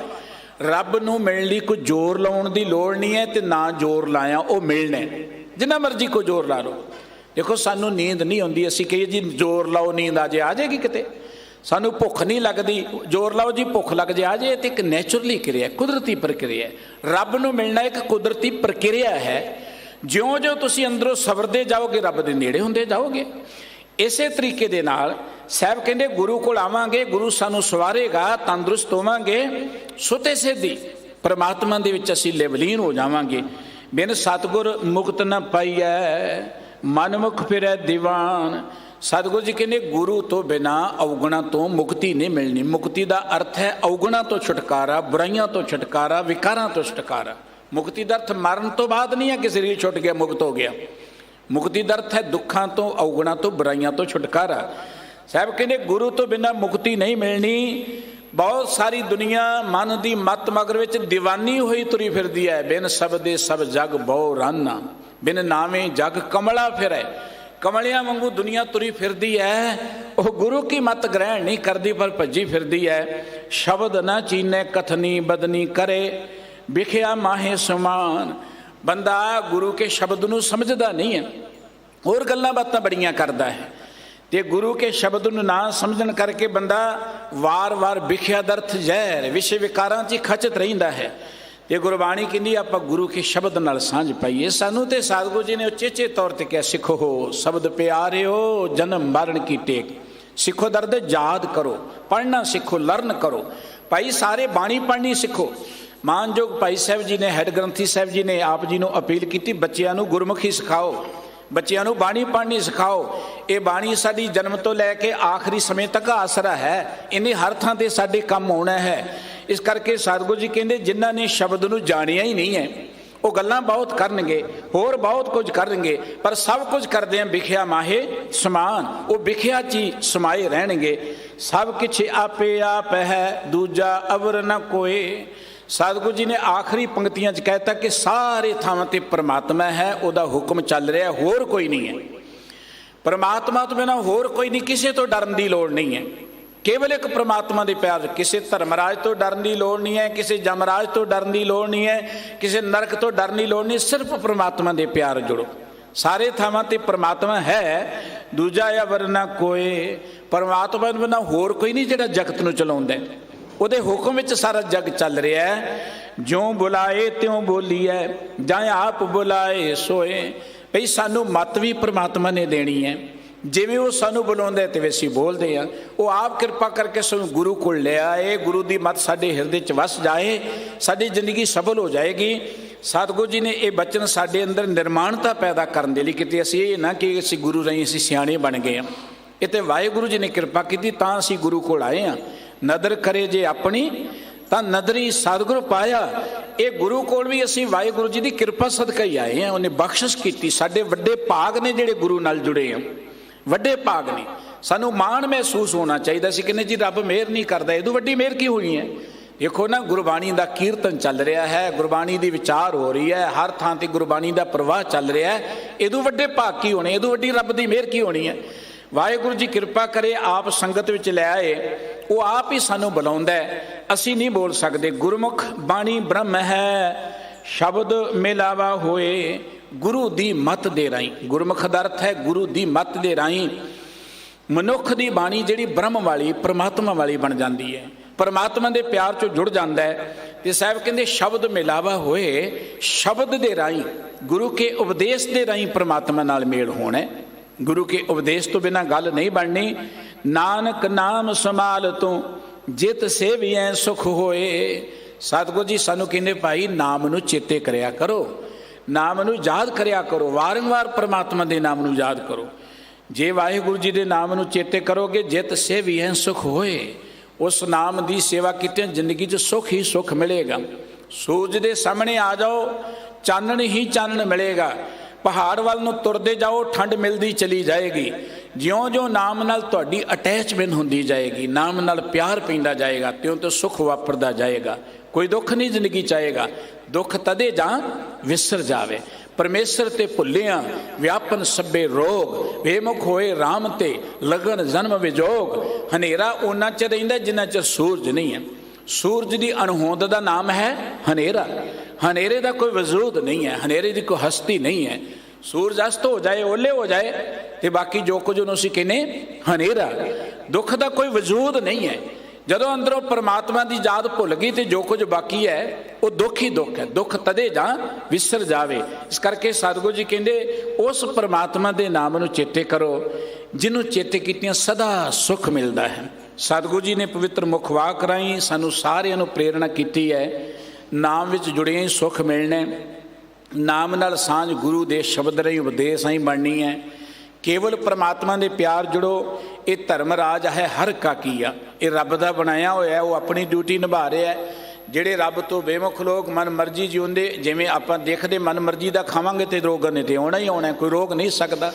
ਰੱਬ ਨੂੰ ਮਿਲਣ ਲਈ ਕੋਈ ਜ਼ੋਰ ਲਾਉਣ ਦੀ ਲੋੜ ਨਹੀਂ ਹੈ, ਤੇ ਨਾ ਜ਼ੋਰ ਲਾਇਆ ਉਹ ਮਿਲਣਾ, ਜਿੰਨਾ ਮਰਜ਼ੀ ਕੋਈ ਜ਼ੋਰ ਲਾ ਲਓ। ਦੇਖੋ ਸਾਨੂੰ ਨੀਂਦ ਨਹੀਂ ਆਉਂਦੀ, ਅਸੀਂ ਕਹੀਏ ਜੀ ਜ਼ੋਰ ਲਾਓ ਨੀਂਦ ਆ ਜਾਏਗੀ ਕਿਤੇ। ਸਾਨੂੰ ਭੁੱਖ ਨਹੀਂ ਲੱਗਦੀ, ਜ਼ੋਰ ਲਾਓ ਜੀ ਭੁੱਖ ਲੱਗ ਜੇ ਆ ਜੇ। ਤੇ ਇੱਕ ਨੈਚੁਰਲੀ ਕਿਰਿਆ, ਕੁਦਰਤੀ ਪ੍ਰਕਿਰਿਆ। ਰੱਬ ਨੂੰ ਮਿਲਣਾ ਇੱਕ ਕੁਦਰਤੀ ਪ੍ਰਕਿਰਿਆ ਹੈ। ਜਿਉਂ-ਜਿਉਂ ਤੁਸੀਂ ਅੰਦਰੋਂ ਸਵਰਦੇ ਜਾਓਗੇ, ਰੱਬ ਦੇ ਨੇੜੇ ਹੁੰਦੇ ਜਾਓਗੇ। ਇਸੇ ਤਰੀਕੇ ਦੇ ਨਾਲ ਸਾਹਿਬ ਕਹਿੰਦੇ ਗੁਰੂ ਕੋਲ ਆਵਾਂਗੇ, ਗੁਰੂ ਸਾਨੂੰ ਸਵਾਰੇਗਾ, ਤੰਦਰੁਸਤ ਹੋਵਾਂਗੇ, ਸੁਤੇ ਸਿੱਧੀ ਪਰਮਾਤਮਾ ਦੇ ਵਿੱਚ ਅਸੀਂ ਲਿਵਲੀਨ ਹੋ ਜਾਵਾਂਗੇ। ਬਿਨ ਸਤਿਗੁਰ ਮੁਕਤ ਨਾ ਪਾਈਐ, ਮਨਮੁਖ ਫਿਰੈ ਦੀਵਾਨ। ਸਤਿਗੁਰੂ ਜੀ ਕਹਿੰਦੇ ਗੁਰੂ ਤੋਂ ਬਿਨਾਂ ਔਗਣਾਂ ਤੋਂ ਮੁਕਤੀ ਨਹੀਂ ਮਿਲਣੀ। ਮੁਕਤੀ ਦਾ ਅਰਥ ਹੈ ਔਗਣਾਂ ਤੋਂ ਛੁਟਕਾਰਾ, ਬੁਰਾਈਆਂ ਤੋਂ ਛੁਟਕਾਰਾ, ਵਿਕਾਰਾਂ ਤੋਂ ਛੁਟਕਾਰਾ। ਮੁਕਤੀ ਦਾ ਅਰਥ ਮਰਨ ਤੋਂ ਬਾਅਦ ਨਹੀਂ ਹੈ ਕਿ ਸਰੀਰ ਛੁੱਟ ਗਿਆ, ਮੁਕਤ ਹੋ ਗਿਆ। ਮੁਕਤੀ ਦਾ ਅਰਥ ਹੈ ਦੁੱਖਾਂ ਤੋਂ, ਔਗਣਾਂ ਤੋਂ, ਬੁਰਾਈਆਂ ਤੋਂ ਛੁਟਕਾਰਾ। ਸਾਹਿਬ ਕਹਿੰਦੇ ਗੁਰੂ ਤੋਂ ਬਿਨਾਂ ਮੁਕਤੀ ਨਹੀਂ ਮਿਲਣੀ। ਬਹੁਤ ਸਾਰੀ ਦੁਨੀਆ ਮਨ ਦੀ ਮੱਤ ਮਗਰ ਵਿੱਚ ਦੀਵਾਨੀ ਹੋਈ ਤੁਰੀ ਫਿਰਦੀ ਹੈ। ਬਿਨ ਸਬਦੇ ਸਭ ਜਗ ਬਹੁ ਰਾਨਾ, ਬਿਨ ਨਾਵੇਂ ਜਗ ਕਮਲਾ ਫਿਰੈ। ਕਮਲਿਆਂ ਵਾਂਗੂ ਦੁਨੀਆ ਤੁਰੀ ਫਿਰਦੀ ਹੈ, ਉਹ ਗੁਰੂ ਕੀ ਮੱਤ ਗ੍ਰਹਿਣ ਨਹੀਂ ਕਰਦੀ, ਪਰ ਭੱਜੀ ਫਿਰਦੀ ਹੈ। ਸ਼ਬਦ ਨਾ ਚੀਨੇ ਕਥਨੀ ਬਦਨੀ ਕਰੇ, ਵਿਖਿਆ ਮਾਹੇ ਸਮਾਨ। ਬੰਦਾ ਗੁਰੂ ਕੇ ਸ਼ਬਦ ਨੂੰ ਸਮਝਦਾ ਨਹੀਂ ਹੈ, ਹੋਰ ਗੱਲਾਂ ਬਾਤਾਂ ਬੜੀਆਂ ਕਰਦਾ ਹੈ। ਤੇ ਗੁਰੂ ਕੇ ਸ਼ਬਦ ਨੂੰ ਨਾ ਸਮਝਣ ਕਰਕੇ ਬੰਦਾ ਵਾਰ-ਵਾਰ ਵਿਖਿਆ ਦਰਥ ਜ਼ਹਿਰ, ਵਿਸ਼ੇ ਵਿਕਾਰਾਂ 'ਚ ਖਚਤ ਰਹਿੰਦਾ ਹੈ। ਤੇ ਗੁਰਬਾਣੀ ਕਹਿੰਦੀ ਆਪਾਂ ਗੁਰੂ ਕੇ ਸ਼ਬਦ ਨਾਲ ਸਾਂਝ ਪਾਈਏ। ਸਾਨੂੰ ਤੇ ਸਤਿਗੁਰੂ ਜੀ ਨੇ ਉਚੇਚੇ ਤੌਰ ਤੇ ਕਿਹਾ, ਸਿੱਖੋ ਸ਼ਬਦ ਪਿਆਰਿਓ ਜਨਮ ਮਰਨ ਕੀ ਟੇਕ। ਸਿੱਖੋ ਦਰਦ ਯਾਦ ਕਰੋ, ਪੜ੍ਹਨਾ ਸਿੱਖੋ, ਲਰਨ ਕਰੋ। ਭਾਈ ਸਾਰੇ ਬਾਣੀ ਪੜ੍ਹਨੀ ਸਿੱਖੋ। ਮਾਨਯੋਗ ਭਾਈ ਸਾਹਿਬ ਜੀ ਨੇ, ਹੈਡ ਗ੍ਰੰਥੀ ਸਾਹਿਬ ਜੀ ਨੇ ਆਪ ਜੀ ਨੂੰ ਅਪੀਲ ਕੀਤੀ, ਬੱਚਿਆਂ ਨੂੰ ਗੁਰਮੁਖੀ ਸਿਖਾਓ, ਬੱਚਿਆਂ ਨੂੰ ਬਾਣੀ ਪੜ੍ਹਨੀ ਸਿਖਾਓ। ਇਹ ਬਾਣੀ ਸਾਡੀ ਜਨਮ ਤੋਂ ਲੈ ਕੇ ਆਖਰੀ ਸਮੇਂ ਤੱਕ ਆਸਰਾ ਹੈ, ਇਹਨੇ ਹਰ ਥਾਂ ਤੇ ਸਾਡੇ ਕੰਮ ਆਉਣਾ ਹੈ। ਇਸ ਕਰਕੇ ਸਤਿਗੁਰੂ ਜੀ ਕਹਿੰਦੇ ਜਿਨ੍ਹਾਂ ਨੇ ਸ਼ਬਦ ਨੂੰ ਜਾਣਿਆ ਹੀ ਨਹੀਂ ਹੈ, ਉਹ ਗੱਲਾਂ ਬਹੁਤ ਕਰਨਗੇ, ਹੋਰ ਬਹੁਤ ਕੁਝ ਕਰਨਗੇ, ਪਰ ਸਭ ਕੁਝ ਕਰਦੇ ਆ ਵਿਖਿਆ ਮਾਹੇ ਸਮਾਨ। ਉਹ ਵਿਖਿਆ 'ਚ ਹੀ ਸਮਾਏ ਰਹਿਣਗੇ। ਸਭ ਕੁਛ ਆਪੇ ਆਪ ਹੈ, ਦੂਜਾ ਅਵਰ ਨ ਕੋਏ। ਸਤਿਗੁਰੂ ਜੀ ਨੇ ਆਖਰੀ ਪੰਕਤੀਆਂ 'ਚ ਕਹਿਤਾ ਕਿ ਸਾਰੇ ਥਾਵਾਂ ਤੇ ਪਰਮਾਤਮਾ ਹੈ, ਉਹਦਾ ਹੁਕਮ ਚੱਲ ਰਿਹਾ, ਹੋਰ ਕੋਈ ਨਹੀਂ ਹੈ। ਪਰਮਾਤਮਾ ਤੋਂ ਬਿਨਾਂ ਹੋਰ ਕੋਈ ਨਹੀਂ, ਕਿਸੇ ਤੋਂ ਡਰਨ ਦੀ ਲੋੜ ਨਹੀਂ ਹੈ। ਕੇਵਲ ਇੱਕ ਪਰਮਾਤਮਾ ਦੇ ਪਿਆਰ, ਕਿਸੇ ਧਰਮਰਾਜ ਤੋਂ ਡਰਨ ਦੀ ਲੋੜ ਨਹੀਂ ਹੈ, ਕਿਸੇ ਜਮਰਾਜ ਤੋਂ ਡਰਨ ਦੀ ਲੋੜ ਨਹੀਂ ਹੈ, ਕਿਸੇ ਨਰਕ ਤੋਂ ਡਰਨ ਦੀ ਲੋੜ ਨਹੀਂ। ਸਿਰਫ ਪਰਮਾਤਮਾ ਦੇ ਪਿਆਰ ਜੁੜੋ। ਸਾਰੇ ਥਾਵਾਂ ਤੇ ਪਰਮਾਤਮਾ ਹੈ, ਦੂਜਾ ਆ ਵਰਨਾ ਕੋਏ। ਪਰਮਾਤਮਾ ਤੋਂ ਬਿਨਾਂ ਹੋਰ ਕੋਈ ਨਹੀਂ ਜਿਹੜਾ ਜਗਤ ਨੂੰ ਚਲਾਉਂਦਾ। ਉਹਦੇ ਹੁਕਮ ਵਿੱਚ ਸਾਰਾ ਜਗ ਚੱਲ ਰਿਹਾ ਹੈ। ਜਿਉਂ ਬੁਲਾਏ ਤਿਉਂ ਬੋਲੀਐ, ਜਾਂ ਆਪ ਬੁਲਾਏ ਸੋਏ। ਭਈ ਸਾਨੂੰ ਮੱਤ ਵੀ ਪਰਮਾਤਮਾ ਨੇ ਦੇਣੀ ਹੈ। ਜਿਵੇਂ ਉਹ ਸਾਨੂੰ ਬੁਲਾਉਂਦਾ ਤੇ ਅਸੀਂ ਬੋਲਦੇ ਹਾਂ। ਉਹ ਆਪ ਕਿਰਪਾ ਕਰਕੇ ਸਾਨੂੰ ਗੁਰੂ ਕੋਲ ਲੈ ਆਏ। ਗੁਰੂ ਦੀ ਮੱਤ ਸਾਡੇ ਹਿਰਦੇ 'ਚ ਵਸ ਜਾਏ, ਸਾਡੀ ਜ਼ਿੰਦਗੀ ਸਫਲ ਹੋ ਜਾਏਗੀ। ਸਤਿਗੁਰੂ ਜੀ ਨੇ ਇਹ ਬਚਨ ਸਾਡੇ ਅੰਦਰ ਨਿਰਮਾਣਤਾ ਪੈਦਾ ਕਰਨ ਦੇ ਲਈ ਕਿਤੇ ਅਸੀਂ ਇਹ ਨਾ ਕਿ ਅਸੀਂ ਗੁਰੂ ਰਾਹੀਂ ਅਸੀਂ ਸਿਆਣੇ ਬਣ ਗਏ ਹਾਂ। ਇਹ ਤਾਂ ਵਾਹਿਗੁਰੂ ਜੀ ਨੇ ਕਿਰਪਾ ਕੀਤੀ ਤਾਂ ਅਸੀਂ ਗੁਰੂ ਕੋਲ ਆਏ ਹਾਂ। ਨਦਰ ਕਰੇ ਜੇ ਆਪਣੀ ਤਾਂ ਨਦਰੀ ਸਤਿਗੁਰੂ ਪਾਇਆ। ਇਹ ਗੁਰੂ ਕੋਲ ਵੀ ਅਸੀਂ ਵਾਹਿਗੁਰੂ ਜੀ ਦੀ ਕਿਰਪਾ ਸਦਕਾ ਹੀ ਆਏ ਹਾਂ। ਉਹਨੇ ਬਖਸ਼ਿਸ਼ ਕੀਤੀ। ਸਾਡੇ ਵੱਡੇ ਭਾਗ ਨੇ ਜਿਹੜੇ ਗੁਰੂ ਨਾਲ ਜੁੜੇ ਆ, ਵੱਡੇ ਭਾਗ ਨੇ। ਸਾਨੂੰ ਮਾਣ ਮਹਿਸੂਸ ਹੋਣਾ ਚਾਹੀਦਾ ਸੀ ਕਿ ਜੀ ਰੱਬ ਮਿਹਰ ਨਹੀਂ ਕਰਦਾ, ਇਹਦੋਂ ਵੱਡੀ ਮਿਹਰ ਕੀ ਹੋਈ ਹੈ। ਦੇਖੋ ਨਾ, ਗੁਰਬਾਣੀ ਦਾ ਕੀਰਤਨ ਚੱਲ ਰਿਹਾ ਹੈ, ਗੁਰਬਾਣੀ ਦੀ ਵਿਚਾਰ ਹੋ ਰਹੀ ਹੈ, ਹਰ ਥਾਂ ਤੇ ਗੁਰਬਾਣੀ ਦਾ ਪ੍ਰਵਾਹ ਚੱਲ ਰਿਹਾ ਹੈ। ਇਹਦੋਂ ਵੱਡੇ ਭਾਗ ਕੀ ਹੋਣੇ, ਇਹਦੋਂ ਵੱਡੀ ਰੱਬ ਦੀ ਮਿਹਰ ਕੀ ਹੋਣੀ ਹੈ। ਵਾਹਿਗੁਰੂ ਜੀ ਕਿਰਪਾ ਕਰੇ, ਆਪ ਸੰਗਤ ਵਿੱਚ ਲੈ ਆਏ। ਉਹ ਆਪ ਹੀ ਸਾਨੂੰ ਬੁਲਾਉਂਦਾ ਹੈ, ਅਸੀਂ ਨਹੀਂ ਬੋਲ ਸਕਦੇ। ਗੁਰਮੁਖ ਬਾਣੀ ਬ੍ਰਹਮ ਹੈ, ਸ਼ਬਦ ਮਿਲਾਵਾ ਹੋਏ। ਗੁਰੂ ਦੀ ਮੱਤ ਦੇ ਰਾਹੀਂ, ਗੁਰਮੁਖ ਦਾ ਅਰਥ ਹੈ ਗੁਰੂ ਦੀ ਮੱਤ ਦੇ ਰਾਹੀਂ ਮਨੁੱਖ ਦੀ ਬਾਣੀ ਜਿਹੜੀ ਬ੍ਰਹਮ ਵਾਲੀ, ਪਰਮਾਤਮਾ ਵਾਲੀ ਬਣ ਜਾਂਦੀ ਹੈ, ਪਰਮਾਤਮਾ ਦੇ ਪਿਆਰ 'ਚੋਂ ਜੁੜ ਜਾਂਦਾ ਹੈ। ਤੇ ਸਾਹਿਬ ਕਹਿੰਦੇ ਸ਼ਬਦ ਮਿਲਾਵਾ ਹੋਏ। ਸ਼ਬਦ ਦੇ ਰਾਹੀਂ, ਗੁਰੂ ਕੇ ਉਪਦੇਸ਼ ਦੇ ਰਾਹੀਂ ਪਰਮਾਤਮਾ ਨਾਲ ਮੇਲ ਹੋਣਾ। ਗੁਰੂ ਕੇ ਉਪਦੇਸ਼ ਤੋਂ ਬਿਨਾਂ ਗੱਲ ਨਹੀਂ ਬਣਨੀ। ਨਾਨਕ ਨਾਮ ਸੰਭਾਲ ਤੂੰ, ਜਿਤ ਸੇਵੀਐ ਸੁਖ ਹੋਏ। ਸਤਿਗੁਰੂ ਜੀ ਸਾਨੂੰ ਕਹਿੰਦੇ ਭਾਈ ਨਾਮ ਨੂੰ ਚੇਤੇ ਕਰਿਆ ਕਰੋ, ਨਾਮ ਨੂੰ ਯਾਦ ਕਰਿਆ ਕਰੋ, ਵਾਰੰਵਾਰ ਪਰਮਾਤਮਾ ਦੇ ਨਾਮ ਨੂੰ ਯਾਦ ਕਰੋ। ਜੇ ਵਾਹਿਗੁਰੂ ਜੀ ਦੇ ਨਾਮ ਨੂੰ ਚੇਤੇ ਕਰੋਗੇ, ਜਿਤ ਸੇਵੀਐ ਸੁਖ ਹੋਏ। ਉਸ ਨਾਮ ਦੀ ਸੇਵਾ ਕੀਤਿਆਂ ਜ਼ਿੰਦਗੀ 'ਚ ਸੁੱਖ ਹੀ ਸੁੱਖ ਮਿਲੇਗਾ। ਸੂਰਜ ਦੇ ਸਾਹਮਣੇ ਆ ਜਾਓ, ਚਾਨਣ ਹੀ ਚਾਨਣ ਮਿਲੇਗਾ। ਪਹਾੜ ਵੱਲ ਨੂੰ ਤੁਰਦੇ ਜਾਓ, ਠੰਡ ਮਿਲਦੀ ਚਲੀ ਜਾਏਗੀ। ਜਿਉਂ-ਜਿਉਂ ਨਾਮ ਨਾਲ ਤੁਹਾਡੀ ਅਟੈਚਮੈਂਟ ਹੁੰਦੀ ਜਾਏਗੀ, ਨਾਮ ਨਾਲ ਪਿਆਰ ਪੈਂਦਾ ਜਾਏਗਾ, ਤਿਉਂ-ਤਿਉਂ ਸੁੱਖ ਵਾਪਰਦਾ ਜਾਏਗਾ। ਕੋਈ ਦੁੱਖ ਨਹੀਂ ਜ਼ਿੰਦਗੀ 'ਚ ਆਏਗਾ। ਦੁੱਖ ਤਦੇ ਜਾਂ ਵਿਸਰ ਜਾਵੇ। ਪਰਮੇਸ਼ਰ ਤੇ ਭੁੱਲਿਆ ਵਿਆਪਨ ਸਭੇ ਰੋਗ, ਬੇਮੁਖ ਹੋਏ ਰਾਮ ਤੇ ਲਗਨ ਜਨਮ ਵਿਜੋਗ। ਹਨੇਰਾ ਉਹਨਾਂ 'ਚ ਰਹਿੰਦਾ ਜਿੰਨਾ ਚਿਰ ਸੂਰਜ ਨਹੀਂ ਹੈ। ਸੂਰਜ ਦੀ ਅਣਹੋਂਦ ਦਾ ਨਾਮ ਹੈ ਹਨੇਰਾ। ਹਨੇਰੇ ਦਾ ਕੋਈ ਵਜੂਦ ਨਹੀਂ ਹੈ, ਹਨੇਰੇ ਦੀ ਕੋਈ ਹਸਤੀ ਨਹੀਂ ਹੈ। ਸੂਰਜ ਅਸਤ ਹੋ ਜਾਏ, ਓਲੇ ਹੋ ਜਾਏ, ਤੇ ਬਾਕੀ ਜੋ ਕੁਝ ਉਹਨੂੰ ਅਸੀਂ ਕਹਿੰਦੇ ਹਨੇਰਾ। ਦੁੱਖ ਦਾ ਕੋਈ ਵਜੂਦ ਨਹੀਂ ਹੈ। ਜਦੋਂ ਅੰਦਰੋਂ ਪਰਮਾਤਮਾ ਦੀ ਯਾਦ ਭੁੱਲ ਗਈ ਤੇ ਜੋ ਕੁਝ ਬਾਕੀ ਹੈ ਉਹ ਦੁੱਖ ਹੀ ਦੁੱਖ ਹੈ। ਦੁੱਖ ਤਦੇ ਜਾਂ ਵਿਸਰ ਜਾਵੇ। ਇਸ ਕਰਕੇ ਸਤਿਗੁਰੂ ਜੀ ਕਹਿੰਦੇ ਉਸ ਪਰਮਾਤਮਾ ਦੇ ਨਾਮ ਨੂੰ ਚੇਤੇ ਕਰੋ, ਜਿਹਨੂੰ ਚੇਤੇ ਕੀਤਿਆਂ ਸਦਾ ਸੁੱਖ ਮਿਲਦਾ ਹੈ। ਸਤਿਗੁਰੂ ਜੀ ਨੇ ਪਵਿੱਤਰ ਮੁਖ ਵਾਕ ਰਾਹੀਂ ਸਾਨੂੰ ਸਾਰਿਆਂ ਨੂੰ ਪ੍ਰੇਰਣਾ ਕੀਤੀ ਹੈ, ਨਾਮ ਵਿੱਚ ਜੁੜਿਆਂ ਹੀ ਸੁੱਖ ਮਿਲਣਾ। ਨਾਮ ਨਾਲ ਸਾਂਝ ਗੁਰੂ ਦੇ ਸ਼ਬਦ ਰਾਹੀਂ ਉਪਦੇਸ਼ ਰਾਹੀਂ ਬਣਨੀ ਹੈ। ਕੇਵਲ ਪਰਮਾਤਮਾ ਦੇ ਪਿਆਰ ਜੁੜੋ। ਇਹ ਧਰਮ ਰਾਜ ਹੈ ਹਰ ਕਾ ਕੀਆ, ਇਹ ਰੱਬ ਦਾ ਬਣਾਇਆ ਹੋਇਆ, ਉਹ ਆਪਣੀ ਡਿਊਟੀ ਨਿਭਾ ਰਿਹਾ। ਜਿਹੜੇ ਰੱਬ ਤੋਂ ਬੇਮੁਖ ਲੋਕ ਮਨ ਮਰਜ਼ੀ ਜਿਉਂਦੇ, ਜਿਵੇਂ ਆਪਾਂ ਦੇਖਦੇ ਮਨ ਮਰਜ਼ੀ ਦਾ ਖਾਵਾਂਗੇ ਤੇ ਰੋਗ ਨੇ ਤੇ ਆਉਣਾ ਹੀ ਆਉਣਾ, ਕੋਈ ਰੋਕ ਨਹੀਂ ਸਕਦਾ।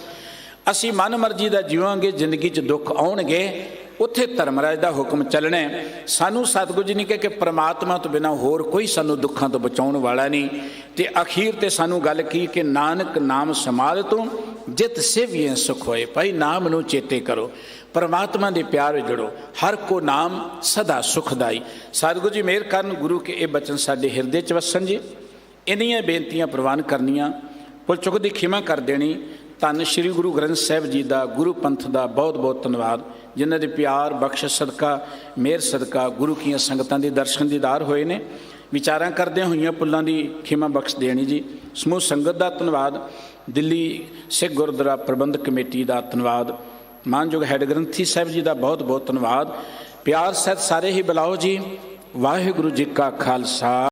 ਅਸੀਂ ਮਨ ਮਰਜ਼ੀ ਦਾ ਜੀਵਾਂਗੇ, ਜ਼ਿੰਦਗੀ 'ਚ ਦੁੱਖ ਆਉਣਗੇ, ਉੱਥੇ ਧਰਮਰਾਜ ਦਾ ਹੁਕਮ ਚੱਲਣਾ। ਸਾਨੂੰ ਸਤਿਗੁਰੂ ਜੀ ਨੇ ਕਿਹਾ ਕਿ ਪਰਮਾਤਮਾ ਤੋਂ ਬਿਨਾਂ ਹੋਰ ਕੋਈ ਸਾਨੂੰ ਦੁੱਖਾਂ ਤੋਂ ਬਚਾਉਣ ਵਾਲਾ ਨਹੀਂ। ਤੇ ਅਖੀਰ ਤੇ ਸਾਨੂੰ ਗੱਲ ਕੀ ਕਿ ਨਾਨਕ ਨਾਮ ਸੰਭਾਲ ਤੂੰ, ਜਿਤ ਸੇਵੀਐ ਸੁਖ ਹੋਏ। ਭਾਈ ਨਾਮ ਨੂੰ ਚੇਤੇ ਕਰੋ, ਪਰਮਾਤਮਾ ਦੇ ਪਿਆਰ ਵਿੱਚ ਜੁੜੋ। ਹਰ ਕੋ ਨਾਮ ਸਦਾ ਸੁਖਦਾਈ। ਸਤਿਗੁਰੂ ਜੀ ਮਿਹਰ ਕਰਨ, ਗੁਰੂ ਕੇ ਇਹ ਬਚਨ ਸਾਡੇ ਹਿਰਦੇ 'ਚ ਵਸਣ ਜੀ। ਇੰਨੀਆਂ ਬੇਨਤੀਆਂ ਪ੍ਰਵਾਨ ਕਰਨੀਆਂ, ਭੁੱਲ ਚੁੱਕ ਦੀ ਖਿਮਾ ਕਰ ਦੇਣੀ। ਧੰਨ ਸ਼੍ਰੀ ਗੁਰੂ ਗ੍ਰੰਥ ਸਾਹਿਬ ਜੀ ਦਾ, ਗੁਰੂ ਪੰਥ ਦਾ ਬਹੁਤ ਬਹੁਤ ਧੰਨਵਾਦ, ਜਿਨ੍ਹਾਂ ਦੇ ਪਿਆਰ ਬਖਸ਼ ਸਦਕਾ, ਮਿਹਰ ਸਦਕਾ ਗੁਰੂ ਕੀਆਂ ਸੰਗਤਾਂ ਦੇ ਦਰਸ਼ਨ ਦੀਦਾਰ ਹੋਏ ਨੇ। ਵਿਚਾਰਾਂ ਕਰਦਿਆਂ ਹੋਈਆਂ ਭੁੱਲਾਂ ਦੀ ਖਿਮਾ ਬਖਸ਼ ਦੇਣੀ ਜੀ। ਸਮੂਹ ਸੰਗਤ ਦਾ ਧੰਨਵਾਦ। ਦਿੱਲੀ ਸਿੱਖ ਗੁਰਦੁਆਰਾ ਪ੍ਰਬੰਧਕ ਕਮੇਟੀ ਦਾ ਧੰਨਵਾਦ। ਮਾਨਯੋਗ ਹੈੱਡ ਗ੍ਰੰਥੀ ਸਾਹਿਬ ਜੀ ਦਾ ਬਹੁਤ ਬਹੁਤ ਧੰਨਵਾਦ। ਪਿਆਰ ਸਹਿਤ ਸਾਰੇ ਹੀ ਬੁਲਾਓ ਜੀ। ਵਾਹਿਗੁਰੂ ਜੀ ਕਾ ਖਾਲਸਾ।